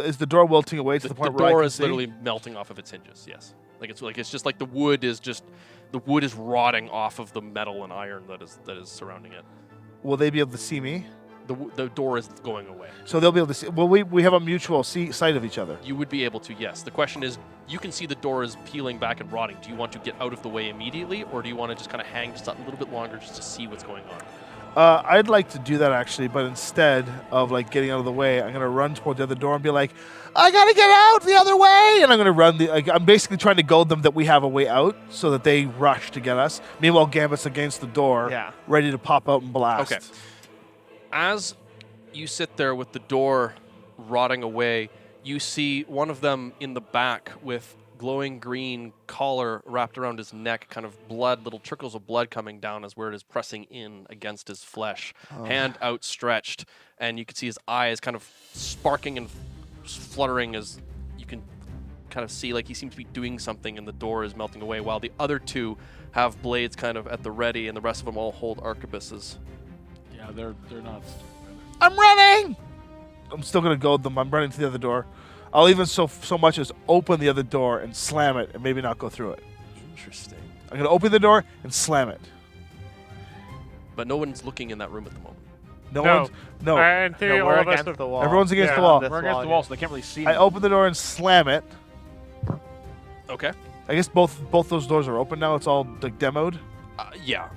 is the door wilting away to the The point where I door can is see? literally melting off of its hinges. Yes, it's just like the wood is rotting off of the metal and iron that is surrounding it. Will they be able to see me? The door is going away. So they'll be able to see. Well, we have a mutual sight of each other. You would be able to, yes. The question is, you can see the door is peeling back and rotting. Do you want to get out of the way immediately, or do you want to just kind of hang just a little bit longer just to see what's going on? I'd like to do that actually, but instead of like getting out of the way, I'm gonna run toward the other door and be like, "I gotta get out the other way!" And I'm gonna run I'm basically trying to goad them that we have a way out, so that they rush to get us. Meanwhile, Gambit's against the door, Yeah. ready to pop out and blast. Okay. As you sit there with the door rotting away, you see one of them in the back with glowing green collar wrapped around his neck, kind of blood, little trickles of blood coming down as where it is pressing in against his flesh, hand outstretched, and you can see his eyes kind of sparking and fluttering as you can kind of see like he seems to be doing something and the door is melting away, while the other two have blades kind of at the ready and the rest of them all hold arquebuses. Yeah, they're not. I'm running! I'm still going to goad them. I'm running to the other door. I'll even so much as open the other door and slam it and maybe not go through it. Interesting. I'm going to open the door and slam it. But no one's looking in that room at the moment. No No. one's... No. In theory, No, all we're of us against have- the wall. Everyone's against the Yeah. wall. This We're against the wall, wall, so they can't really see I me. open the door and slam it. Okay. I guess both those doors are open now. It's all like demoed. Yeah,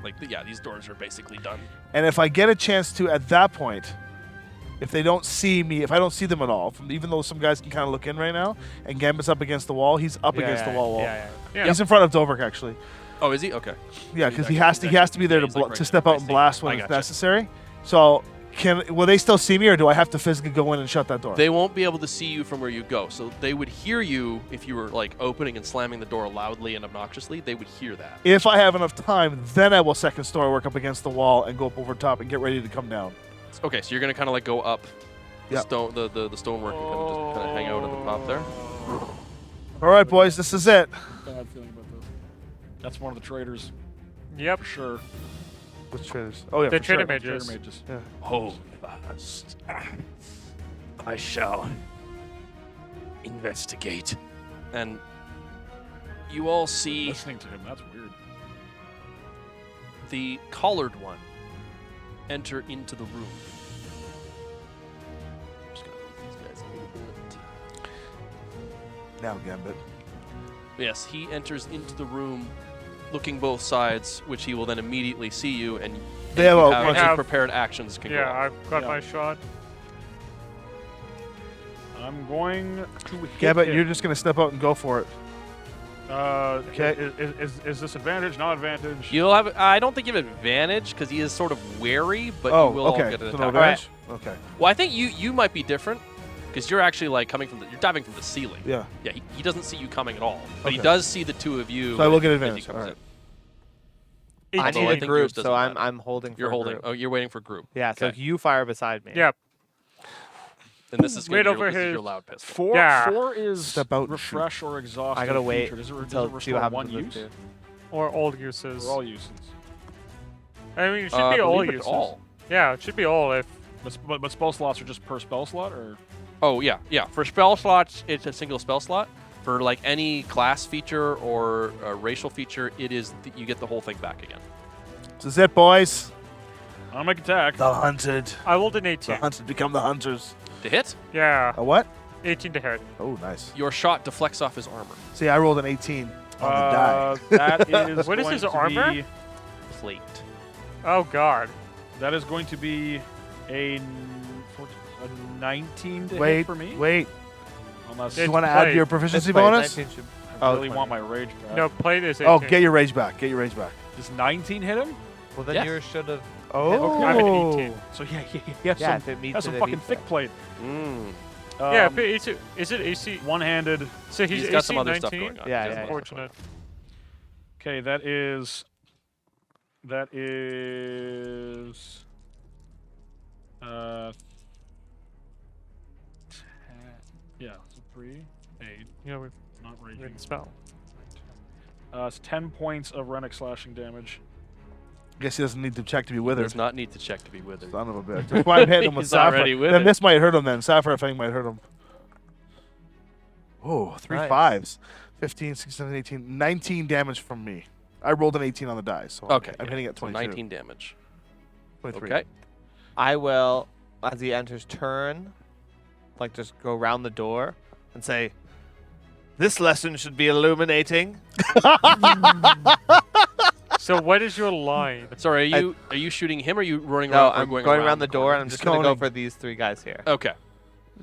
these doors are basically done. And if I get a chance to, at that point, if they don't see me, if I don't see them at all, even though some guys can kind of look in right now, and Gambit's up against the wall, he's up against the wall. Yeah. Yeah. He's in front of Dovrik, actually. Oh, is he? Okay. Yeah, because he He's has to. He has to be there he's to like right to in step the out and blast I when it's gotcha. necessary. So, will they still see me, or do I have to physically go in and shut that door? They won't be able to see you from where you go, so they would hear you if you were like opening and slamming the door loudly and obnoxiously. They would hear that. If I have enough time, then I will second story work up against the wall and go up over top and get ready to come down. Okay, so you're gonna kind of like go up the Yep. stone, the stonework, and kind of just kind of hang out at the top there. All right, boys, this is it. Bad feeling about this. That's one of the traitors, Yep. for sure. Which traders? Oh yeah, The for sure. traitor Traitor mages. mages. Hold fast. I shall investigate. And you all see Listening to him, that's weird. the collared one enter into the room. Just gonna move these guys a little bit. Now Gambit. Yes, he enters into the room, looking both sides, which he will then immediately see you, and They have you a have bunch any of- prepared actions can go Yeah, off. I've got Yeah. my shot. I'm going to hit Gambit, him. you're just gonna step out and go for it. Okay. Is this advantage, not advantage? You'll have. I don't think you have advantage because he is sort of wary, but oh, you will okay. get an So no attack. advantage? Okay. Well, I think you might be different because you're actually like coming from you're diving from the ceiling. Yeah. Yeah, he doesn't see you coming at all, but he Okay. does see the two of you. So I will as- get as he advantage. comes Alright. in. I Although need I a think yours group, doesn't so I'm matter. holding. You're for a holding. group. Oh, you're waiting for group. Yeah, so Okay. you fire beside me. Yep. And this is, Right gonna be over this is your his- loud pistol. Four, Yeah. four is Step out and shoot. refresh or exhaust. I gotta and wait feature. Does it until see restore what happens one with use? this dude. Or all uses. For all uses. I mean, it should I be all believe it's uses. all. Yeah, it should be all if. But spell slots are just per spell slot, or Oh yeah. For spell slots, it's a single spell slot. For like any class feature or racial feature, it is you get the whole thing back again. This is it, boys. I'll make attack. The hunted. I rolled an The 18. hunted become the hunters. To hit, Yeah, A what? 18 to hit. Oh, nice. your shot deflects off his armor. See, I rolled an 18 on the die. That is What is going his to armor? be- Plate. Oh god. That is going to be a 19 to hit Wait, for me. wait. Unless Do It's you want to add plate. your proficiency This way, bonus? 19 should- I oh, really 20. want my rage back. No, plate is 18. Oh, get your rage back. Get your rage back. Does 19 hit him? Well, then Yes. yours should have. Oh. I'm at 18. So yeah, he has Yeah, some, if it meets has it, some it fucking meets thick it. plate. Yeah, if is it AC? One-handed. So he's He's got AC some other 19? stuff going on. Yeah, He yeah, has yeah. other stuff going Fortunate. Okay, that is. Yeah, so 3, 8, You know, we've not raging. read the spell. It's 10 points of Rennick slashing damage. Guess he doesn't need to check to be on. withered. Does not need to check to be withered. Son of a bitch. That's why I'm hitting him with He's Sapphire. already with Then it. this might hurt him then. Sapphire Fang might hurt him. Oh, three Nice. fives. 15, 16, 18. 19 damage from me. I rolled an 18 on the die, so Okay, I'm yeah. hitting at So 22. 19 damage. 23. Okay. I will, as he enters, turn, like just go around the door and say, "This lesson should be illuminating." So what is your line? Sorry, are you shooting him or are you running No, around? or I'm going around the door, and I'm He's just gonna go coning. for these three guys here. Okay.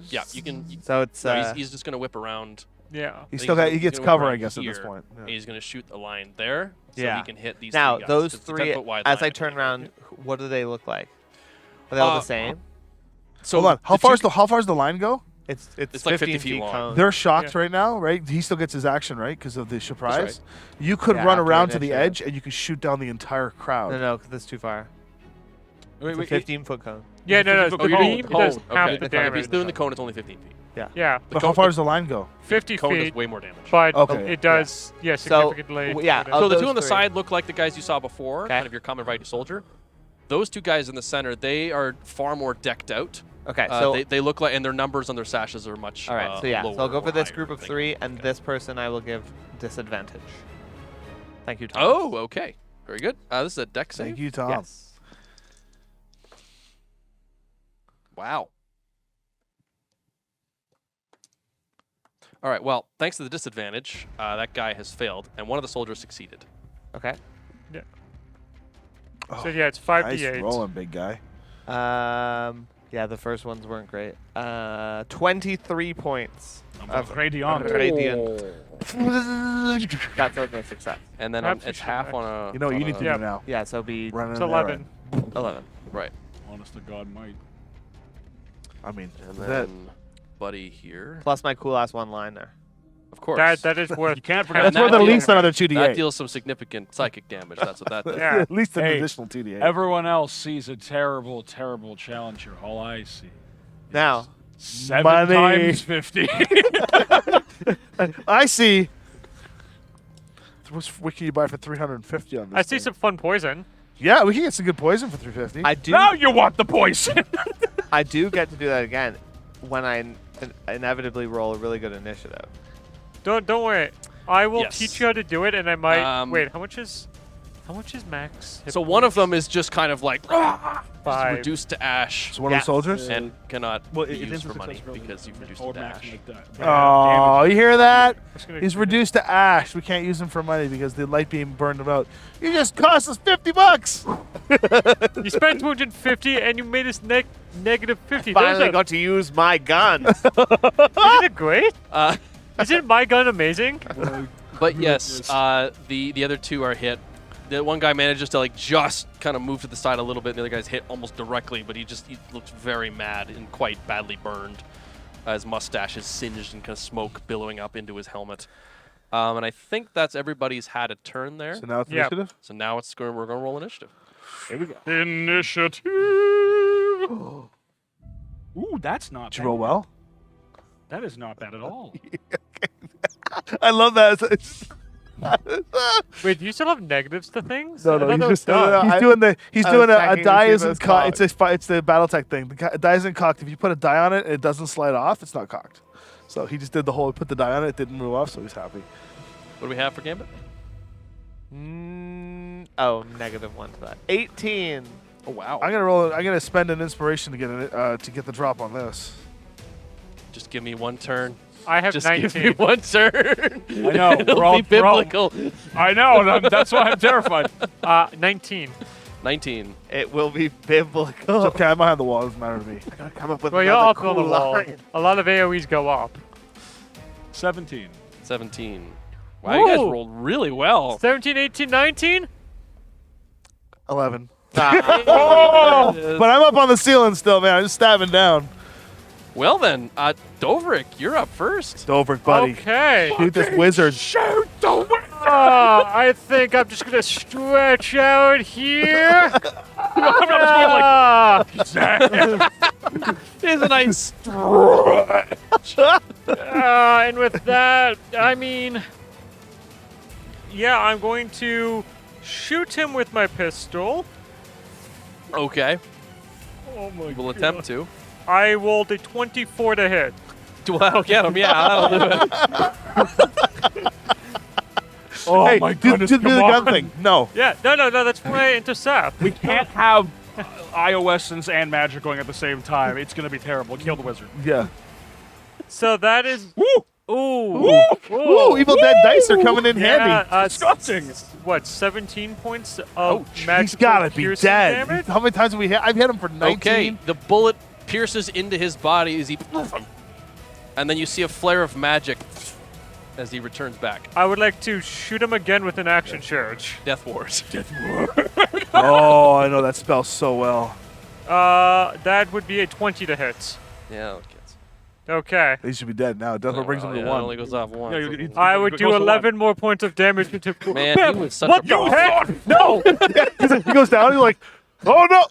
Yeah, you can. So it's No, he's just gonna whip around. Yeah. He He's still gonna- he he's gets gonna cover, run I guess, at this here, point. Yeah. And he's gonna shoot a line there, so Yeah. he can hit these. now three guys. those It's a three. 10-foot wide As line I at the turn end. around, what do they look like? Are they all Uh, the same? So Hold on. How the far two- is the how far does the line go? It's like 50 15 feet long. cone. They're shocked right now, right? He still gets his action, right? Because of the surprise. right. You could Yeah, run after around to the initiative. edge and you could shoot down the entire crowd. No, because that's too far. Wait, It's a 15-foot cone. Yeah, no, Oh, the you beam mean does cone. half Okay. the If damage. he's doing the cone, it's only 15 feet. Yeah, But how far does the line go? 50 Cone does feet, way more damage. but Okay. it does, yeah, So, significantly. yeah, more of So the those two on the three. side look like the guys you saw before, Okay. kind of your common variety soldier. Those two guys in the center, they are far more decked out. Okay, so they look like, and their numbers on their sashes are much all right, so yeah, lower so I'll go or for this higher, group I of think. 3, and Okay. this person I will give disadvantage. Thank you, Tom. Oh, okay. Very good. This is a deck save. Thank you, Tom. Yes. Wow. All right, well, thanks to the disadvantage, that guy has failed, and one of the soldiers succeeded. Okay. So yeah, it's 5d8. Nice rolling, big guy. Yeah, the first ones weren't great. 23 points of Radiant. radiant. That's a success. And then Perhaps you it's should half act. on a... You know what you on need to a- do now. Yeah, so it'll be Run in It's there, 11. 11. Right. Honest to God, might. I mean, And that then Buddy here. Plus my cool ass one-liner. Of course. That is worth. You can't forget that's that worth at deal- least another That 2d8. deals some significant psychic damage. That's what that does. Yeah. At least an Hey, additional 2d8. Everyone else sees a terrible, terrible challenge here. All I see. Now, 7 Money. times 50. I see. What can you buy for 350 on this? I see thing? some fun poison. Yeah, we can get some good poison for 350. I do Now you want the poison. I do get to do that again when I inevitably roll a really good initiative. Don't worry. I will Yes. teach you how to do it, and I might. Wait, how much is max? hit So one of points? them is just kind of like just 5. reduced to ash So one of Yeah. the soldiers. and cannot Well, be it used is for a money success roll. because you've reduced Or it to max ash. like that. Oh, you hear that? Just gonna- He's reduced to ash. We can't use him for money because the light beam burned him out. You just cost us $50. You spent 250, and you made us negative 50. Finally got to use my gun. Isn't it great? Isn't my gun amazing? But yes, the other two are hit. The one guy manages to like just kind of move to the side a little bit, and the other guy's hit almost directly, but he looks very mad and quite badly burned. His mustache is singed and kind of smoke billowing up into his helmet. And I think that's everybody's had a turn there. So now it's Yeah. initiative. So now we're going to roll initiative. Initiative. Ooh, that's not Did you bad. roll well? That is not bad at all. I love that. Wait, do you still have negatives to things? No, I thought he's that was just done. he's doing the I doing was a checking to die see if it isn't was cocked. cocked. It's the BattleTech thing. The die isn't cocked. If you put a die on it and it doesn't slide off, it's not cocked. So he just did the whole put the die on it. It didn't move off, so he's happy. What do we have for Gambit? Negative 1 to that. 18. Oh wow! I'm gonna roll. I'm gonna spend an inspiration to get the drop on this. Just give me one turn. I have Just 19. give me one turn. I know. It'll we're all, be we're all- biblical. I know. and that's why I'm terrified. 19. 19. It will be biblical. It's okay. I'm behind the wall. It doesn't matter to me. I gotta come up with Well, you're another up on the cool wall. line. A lot of AoEs go up. 17. 17. Wow, you guys Woo! rolled really well. 17, 18, 19? 11. Ah. But I'm up on the ceiling still, man. I'm just stabbing down. Well then, Dovrik, you're up first. Dover, buddy. Okay. Shoot this wizard. I think I'm just gonna stretch out here. Ah, Here's a nice. and with that, I mean, yeah, I'm going to shoot him with my pistol. Okay, Oh my we'll attempt to. I rolled a 24 to hit. That'll get him. Yeah, that'll do it. Oh hey, my do goodness, the come gun on. thing. No. Yeah, no, that's my intercept. We can't have iOS and magic going at the same time. It's going to be terrible. Kill the wizard. Yeah. So that is. Woo! Ooh. Ooh, Evil Dead dice are coming in Yeah, handy. Disgusting. What, 17 points of He's magical gotta be piercing dead. damage? How many times have we hit? I've hit him for 19. Okay, the bullet pierces into his body as he, and then you see a flare of magic as he returns back. I would like to shoot him again with an action charge. Death Wars. Oh, I know that spell so well. That would be a 20 to hit. Yeah, that gets. Okay. He should be dead now. It definitely brings him to It 1. only goes off one. Yeah, so- you- I would It do goes to 11 more points of damage to Man, Bam! he was such What a the heck? No! He goes down. He's like, "Oh no!"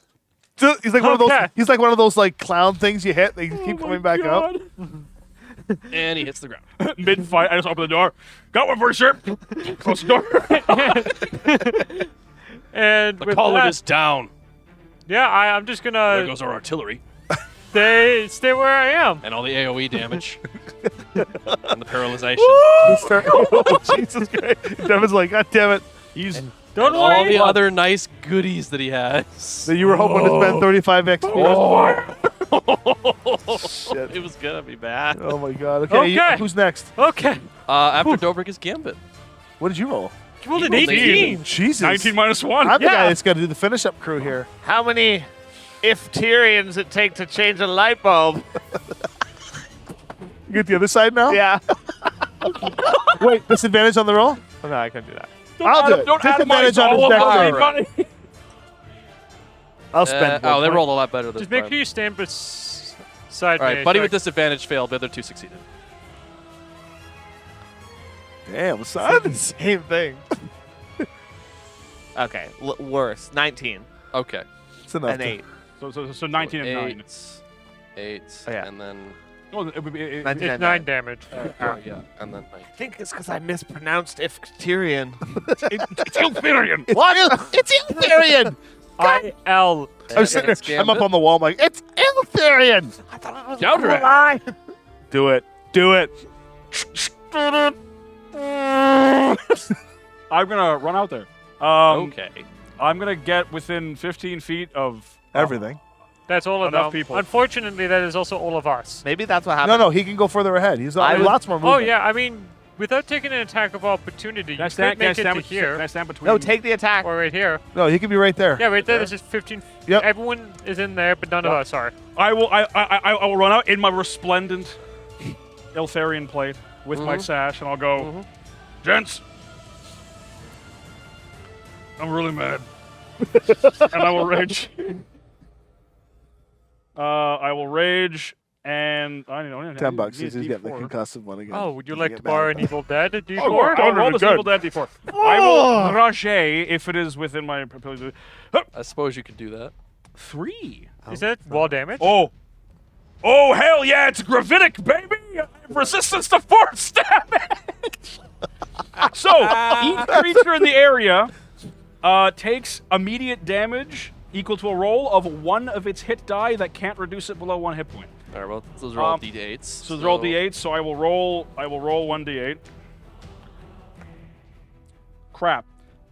He's like one of those. Okay. He's like one of those like clown things you hit. They keep Oh coming my back up. God. And he hits the ground. Mid-fight, I just open the door. Got one for you, sir. Close the door. And The with collar that, is down. yeah, I'm just There gonna goes our artillery. stay where I am. And all the AoE damage. And the paralyzation. Oh, Jesus Christ! Devin's like, "God damn it!" He's Don't All worry. the other nice goodies that he has. So you were hoping to spend 35 XP. Shit. It was gonna be bad. Oh my God. Okay. Okay. Who's next? Okay. After Dobrik is Gambit. What did you roll? You rolled an rolled 18. Jesus. 19 minus 1. I'm the guy Yeah. that's got to do the finish up crew here. How many Ifterians it take to change a light bulb? You get the other side now? Yeah. Wait, disadvantage on the roll? Oh, no, I couldn't do that. I'll do it. Don't Disadvantage atomize on his all of deck my save. money. I'll spend. Oh, one they point. rolled a lot better this Just make time. sure you stand beside All me. right, Buddy so with disadvantage failed. The other two succeeded. Damn, son. Same thing. Okay, worse. 19 Okay. It's enough. and to- 8. So 19 and 9. Eight. Oh, yeah. And then. Oh, it would be, 19 It's and 9 damage. Yeah. And then 9. I think it's because I mispronounced Ifterian. it's Ilferian. What? It's Ilferian! I-L. I'm sitting there. I'm up on the wall. I'm like, it's Ilferian! I thought it was Down to it. lie. Do it. Do it. I'm gonna run out there. Okay. I'm gonna get within 15 feet of Everything. That's all of Enough them. people. Unfortunately, that is also all of us. Maybe that's what No, happened. no, he can go further ahead. He's I got would- lots more movement. Oh, yeah, I mean, without taking an attack of opportunity, Can I you stand, could can I make it stand, to bet- here. can I stand between? No, take the attack. Or right here. No, he can be right there. Yeah, right there. There's just 15. Yep. Everyone is in there, but none of us are. I will run out in my resplendent Iltharian plate with my sash, and I'll go, gents. I'm really mad, and I will rage. I will rage, and I don't know. $10. He's getting the concussive one again. Oh, would you He like can to get borrow mad an at Evil Dead Oh, D4? I'll roll this good. Evil Dead D4. I will rage if it is within my ability. I suppose you could do that. 3. Is that wall damage? Oh, hell yeah! It's gravitic, baby. I have resistance to force damage. So each creature in the area takes immediate damage equal to a roll of one of its hit die that can't reduce it below 1 hit point. All right, well, those are all D8s. So those are all D8s. So I will roll 1 D8. Crap.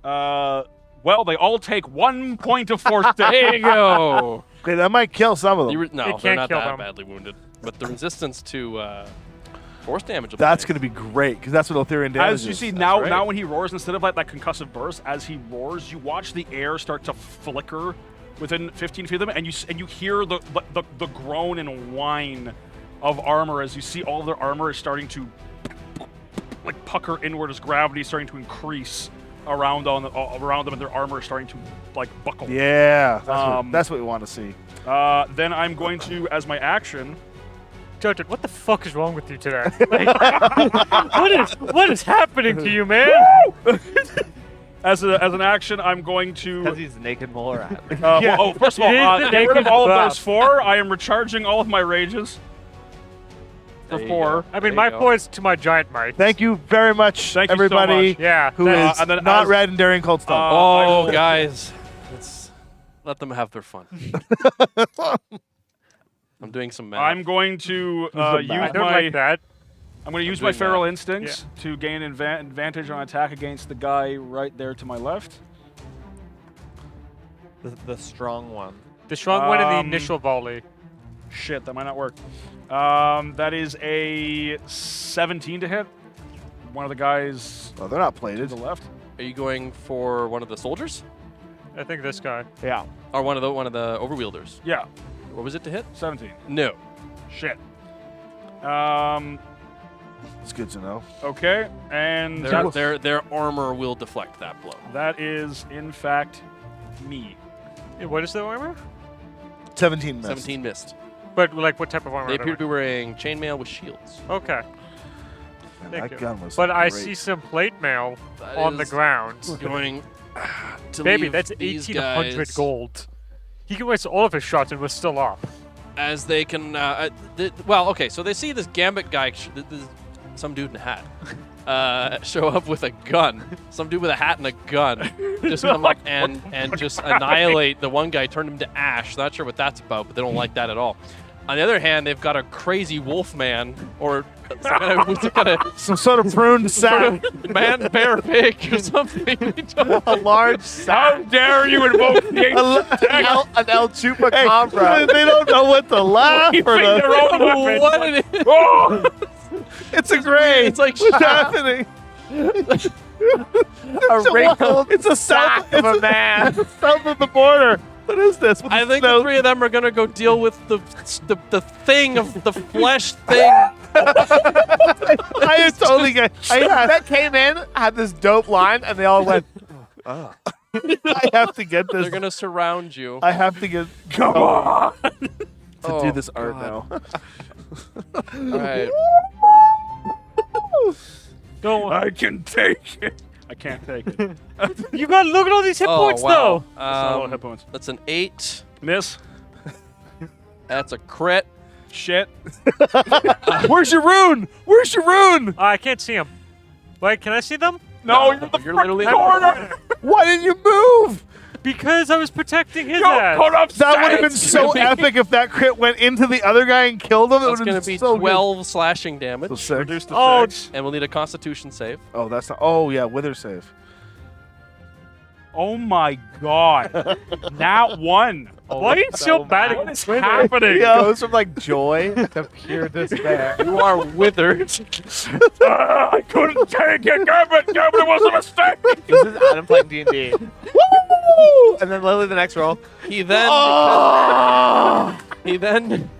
Well, they all take 1 point of force damage. There you go. Okay, that might kill some of them. No, It they're can't not kill that them. badly wounded. But the resistance to force damage. will be That's nice. going to be great, because that's what Eltharian damage As you is. see That's now, right. now when he roars, instead of like that concussive burst, as he roars, you watch the air start to flicker within 15 feet of them, and you hear the groan and whine of armor as you see all their armor is starting to like pucker inward as gravity is starting to increase around them, and their armor is starting to like buckle. Yeah, Um, that's what we want to see. Then I'm going to, as my action, Jojen, what the fuck is wrong with you today? Like, what is happening to you, man? as an action, I'm going to. Because he's naked mole rat. Yeah. Well, first of It is all, the get rid of naked all of buff. those 4. I am recharging all of my rages for There you 4. I There mean, you my go. points to my giant might. Thank you very much, Thank you so everybody much. Yeah. who is that's- and then not as- red and daring cold stone. I Oh, will- guys. Let's let them have their fun. I'm doing some math. I'm going to the use math? I don't my like that. I'm going to use doing my feral math. instincts to gain advantage on attack against the guy right there to my left. The strong one. The strong one in the Um, initial volley. Shit, that might not work. That is a 17 to hit. One of the guys Oh, they're not to plated. the left. Are you going for one of the soldiers I think this guy. Yeah. or one of the overwielders? Yeah. What was it to hit? 17. No. Shit. It's good to know. Okay, and Their armor will deflect that blow. that is in fact me. What is the armor? 17 missed. 17 missed. But like, what type of armor? They are appear to be wearing chainmail with shields. Okay. Man, Thank that you. gun was But I great. see some plate mail That on the is ground. Going to Baby, leave that's these 1,800 guys gold. He can waste all of his shots and we're still up. as they can. Well, okay, so they see this Gambit guy, some dude in a hat, show up with a gun. Some dude with a hat and a gun just come up and just annihilate the one guy, turn him to ash. Not sure what that's about, but they don't like that at all. On the other hand, they've got a crazy wolf man or some kind of Some sort of pruned sack. man, bear, pig, or something. A large How dare you invoke the an El Chupacabra. They don't know what to laugh or their the, own weapon. What it is? Oh! It's a gray. It's like What's happening? A wrinkled It's a sack south of a man. It's south of the border. What is this? With I the think snow? the three of them are gonna go deal with the thing of the flesh thing. I am totally get. That came in, had this dope line, and they all went, I have to get this. They're gonna surround you. I have to get. Come on! To do this art now. All right. Don't. I can take it. I can't take it. You gotta look at all these hit points, though. That's not a lot of hit points. That's an 8. Miss. That's a crit. Shit. Where's your rune? Where's your rune? I can't see them. Wait, can I see them? No, you're the you're front literally- corner. Why didn't you move? Because I was protecting his Yo, ass. put up That would have been stats. so epic if that crit went into the other guy and killed him. It That's would gonna have been be so 12 slashing damage, Good. So six. Reduce to Oh, 6. and we'll need a Constitution save. Oh, that's not. Oh yeah, wither save. Oh my god. Not one. Why are you so bad What at is Twitter? happening? it goes from like joy to pure despair. You are withered. I couldn't take it, Gambit. Gambit, it was a mistake. This is Adam playing D&D. And then literally the next roll. He then. He then.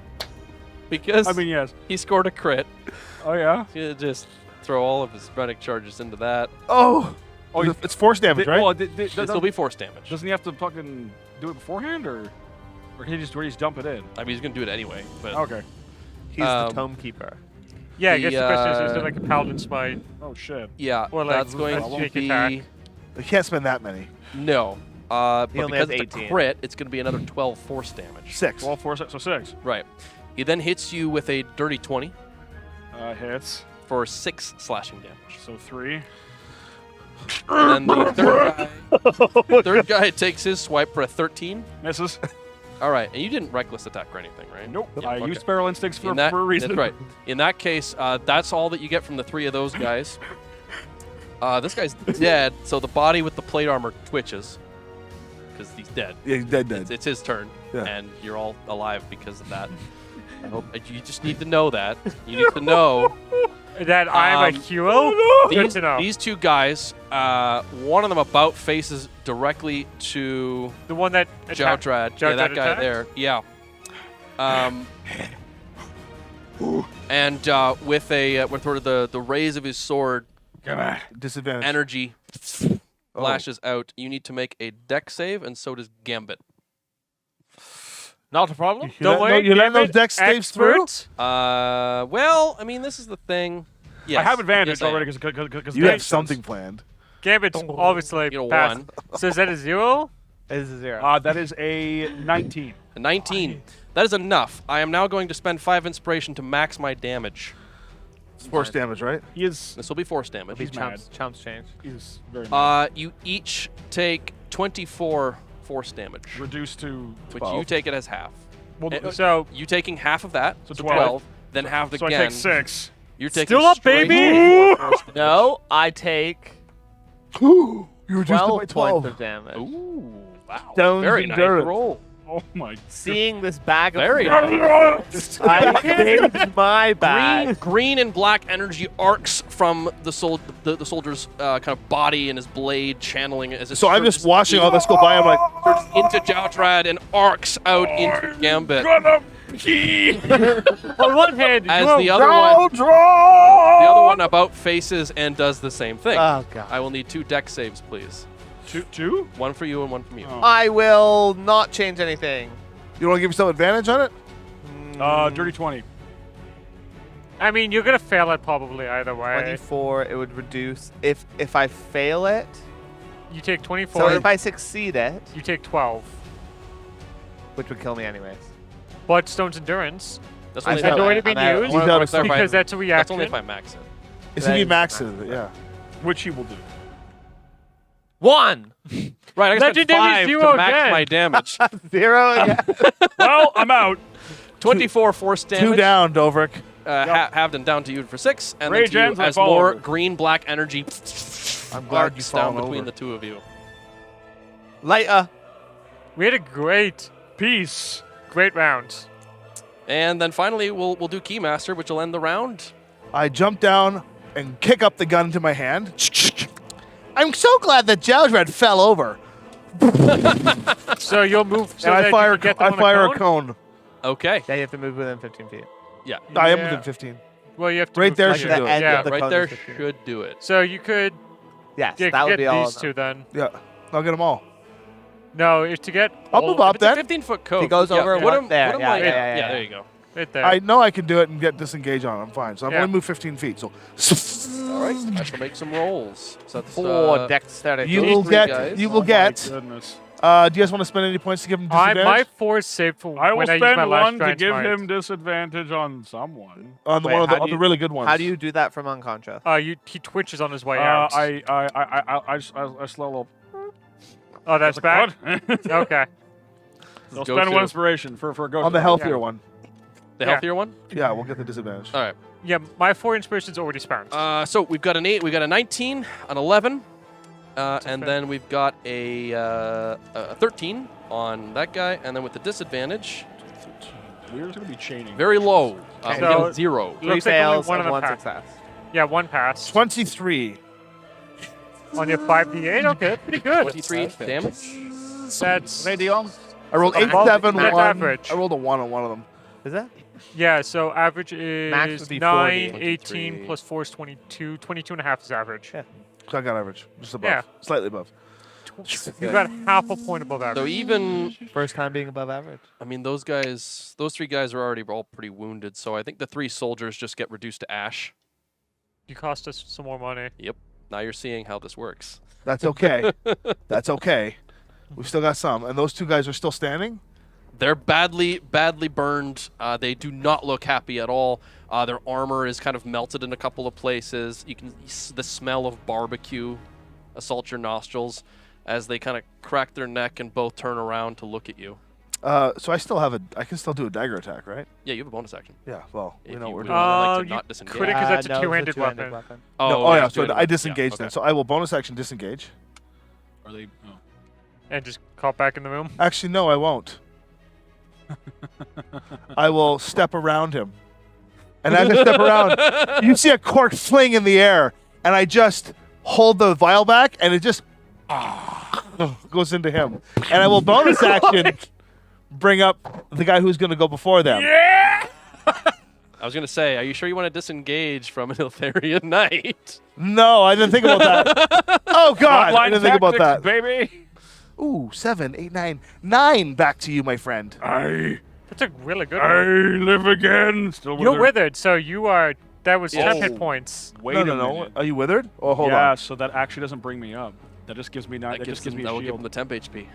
Because I mean, yes. he scored a crit, Oh yeah. he's gonna just throw all of his runic charges into that. Oh, Oh, it's force damage, right? Well, It'll be force damage. doesn't he have to fucking do it beforehand, or can he just dump it in? I mean, he's gonna do it anyway. But Okay. He's the Um, tome keeper. Yeah, I guess the question is The, it like a paladin smite? Oh shit. yeah, Or like that's going a to sneak be attack. You can't spend that many. no. But He only because has it's a 18. crit, it's gonna be another 12 force damage. 6. 12, 4, 6, so 6. Right. He then hits you with a dirty 20 Hits. for 6 slashing damage. So 3. And then the third guy takes his swipe for a 13. Misses. All right, and you didn't reckless attack or anything, right? Nope. Yeah, I okay. used Feral Instincts for, In that, for a reason. That's right. In that case, that's all that you get from the 3 of those guys. This guy's dead, so the body with the plate armor twitches because he's dead. Yeah, he's dead. It's his turn, Yeah. and you're all alive because of that. I hope you just need to know that. You need to know That I'm a hero? Good these, to know. these 2 guys. One of them about faces directly to The one that attacked. Joutrad. Yeah, that guy attacked? there. Yeah. And with sort of the raise of his sword, Come on. Disadvantage. energy Oh. lashes out. You need to make a deck save, and so does Gambit. Not a problem. Don't worry. You let those Gambit, dex saves through? expert. Well, I mean, this is the thing. Yes. I have advantage Yes, I am. already because You have something planned. Gambit's obviously You know, passed. 1. So is that a 0? It is a 0. That is a 19. A 19. That is enough. I am now going to spend 5 inspiration to max my damage. It's force damage, right? He is. This will be force damage. He's mad. Chomps change. He's very mad. You each take 24 force damage, Reduced to which 12. you take it as half. Well, So You taking half of that, So so 12. 12, then half so I again. take 6. You're taking Still up, straight baby! 24 force damage. No, I take You reduced it 12 by 12. points of damage. Ooh, wow. Stone's Very nice endurance. roll. Oh my. Seeing this bag of Very nice. I saved my bag. Green and black energy arcs from the soldier's kind of body and his blade, channeling it as it So I'm just surges watching all this go by. I'm like, into Joutrad and arcs out into Gambit. Gonna pee. on one hand, As you're the other one about faces and does the same thing. Oh, God. I will need 2 deck saves, please. Two? One for you and one from you. Oh. I will not change anything. you want to give yourself advantage on it? Dirty 20. I mean, you're gonna fail it probably either way. 24, it would reduce. If I fail it, You take 24. so if I succeed it, You take 12. which would kill me anyways. But Stone's Endurance That's I only has failed already it. been I'm out. used He's out of clarify. because that's a That's reaction. only if I max it. It's if you Then- max it, yeah. Which he will do. 1! Right, I spent Legendary 5 zero to max again. my damage. 0 again. Well, I'm out. 24 force damage. 2 down, Dovrik. Halved and down to you for 6, and Rage then to ends, you I as fall more over. green-black energy I'm glad you arcs down fallen between over. the two of you. Lighter. We had a great Peace. round. And then finally, we'll do Keymaster, which will end the round. I jump down and kick up the gun into my hand. I'm so glad that Jowsred fell over. So you'll move. So And that I fire, you can get them I on fire a a cone? cone. Okay. Yeah, you have to move within 15 feet. Yeah. I am Yeah. within 15. Well, you have to Right move there to should here. do it. end Yeah. of the Right cone there is 15. should do it. So you could Yes, get, that would get be all. these two then. Yeah, I'll get them all. No, if to get I'll all move up It's a then. 15-foot code. He goes over put one him, there. Put him Yeah, like, yeah, there you go. right there. I know I can do it and get disengage on it. I'm fine. So I've Yeah. only moved 15 feet. So All right, I shall make some rolls. So that's 4 dexterity. you those will three get. guys. You will My get. goodness. Do you guys want to spend any points to give him my disadvantage? 4 is saved for I will when I use my spend last one to giant give smite. him disadvantage on someone. on the Wait, one of how the, do on the you- really good ones. How do you do that from unconscious? He twitches on his way out. I slow a little. Oh, that's bad. What? Okay. They'll Go spend to- one inspiration for a ghost. on the healthier Yeah. one? The Yeah. healthier one? Yeah, we'll get the disadvantage. All right. Yeah, my 4 inspiration's already spent. So we've got an 8, we got a 19, an 11, and fair. then we've got a 13 on that guy, and then with the disadvantage, We're gonna be chaining. very low, we So- get a 0. 3 looks like only fails one and of them 1 passed. success. Yeah, 1 pass. 23. On your 5d8, okay, pretty good. 23 damage. That's I rolled 8, Above 7, max 1. average. I rolled a 1 on one of them. Is that? yeah. So average Max is would be 9, 40. 18 23. plus 4 is 22. 22 and a half is average. Yeah. So I got average, just above, Yeah. slightly above. You got half a point above average. So even, First time being above average. I mean, those 3 guys are already all pretty wounded, so I think the 3 soldiers just get reduced to ash. You cost us some more money. Now you're seeing how this works. That's okay. That's okay. We've still got some, and those 2 guys are still standing. They're badly burned. They do not look happy at all. Their armor is kind of melted in a couple of places. You can the smell of barbecue assault your nostrils as they kind of crack their neck and both turn around to look at you. So I can still do a dagger attack, right? Yeah, you have a bonus action. Yeah. Well, we If know you what we're would doing. like to you not disengage. could because that's a no, it's two-handed two-handed weapon. Oh yeah. yeah, So do it. I disengage Yeah, then. okay. So I will bonus action disengage. Are they? Oh. And just call back in the room. Actually, no, I won't. I will step around him. And as I step around, you see a cork fling in the air, and I just hold the vial back, and it just goes into him. And I will bonus action bring up the guy who's going to go before them. I was going to say, are you sure you want to disengage from an Iltharian knight? No, I didn't think about that. Oh, God. I Frontline didn't think about tactics, that. baby. Ooh, 7, 8, 9. 9 back to you, my friend. That's a really good I one. live again. Still You're withered, so you are. That was 10 Oh. hit points. Wait no, a no, no. minute. Are you withered? Oh, hold yeah, on. so that actually doesn't bring me up. That just gives me That just gives me a will give him shield. the temp HP.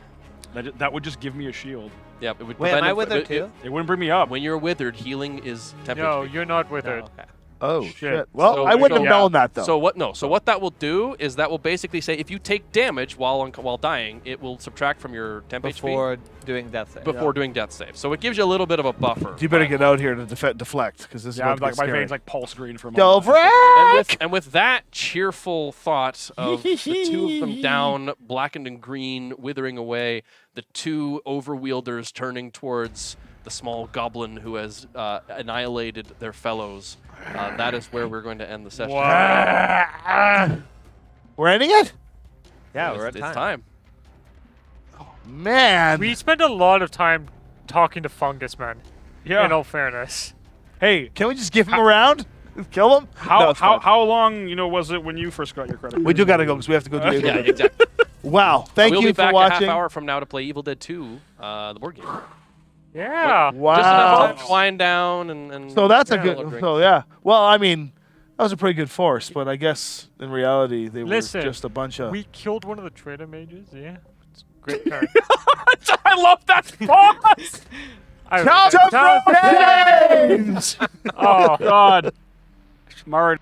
That would just give me a shield. Yeah, it would Wait, prevent am I him withered from- too? It wouldn't bring me up. When you're withered, healing is temp No, HP. you're not withered. Okay. Oh, Shit. shit. Well, So- I wouldn't so- have known that, though. So what? No. So what that will do is that will basically say if you take damage while dying, it will subtract from your temp Before doing death save. HP before doing death save. So it gives you a little bit of a buffer. You better get out here to deflect, because this is Yeah, about to like get my scary. veins like pulse green for a moment. Dovrik! And with that cheerful thought of the 2 of them down, blackened and green, withering away, the 2 overwielders turning towards the small goblin who has annihilated their fellows. That is where we're going to end the session. We're ending it? Yeah, we're at It's time. Man. We spent a lot of time talking to Fungus Man. Yeah. In all fairness. Hey, Can we just give him a round? Kill him? No, how it's fine. long was it when you first got your credit? We do got to go, because we have to go do Yeah, Evil Dead. exactly. Wow. Thank we'll you be for back a watching. half hour from now to play Evil Dead 2, the board game. Yeah. Wow. Just enough time to wind down and So that's a yeah, good. little drink. So yeah. Well, I mean, that was a pretty good force, but I guess in reality they Listen, were just a bunch of. We killed one of the traitor mages. Yeah. It's a great turn. I love that pause. Count James! of Oh. God. Murray.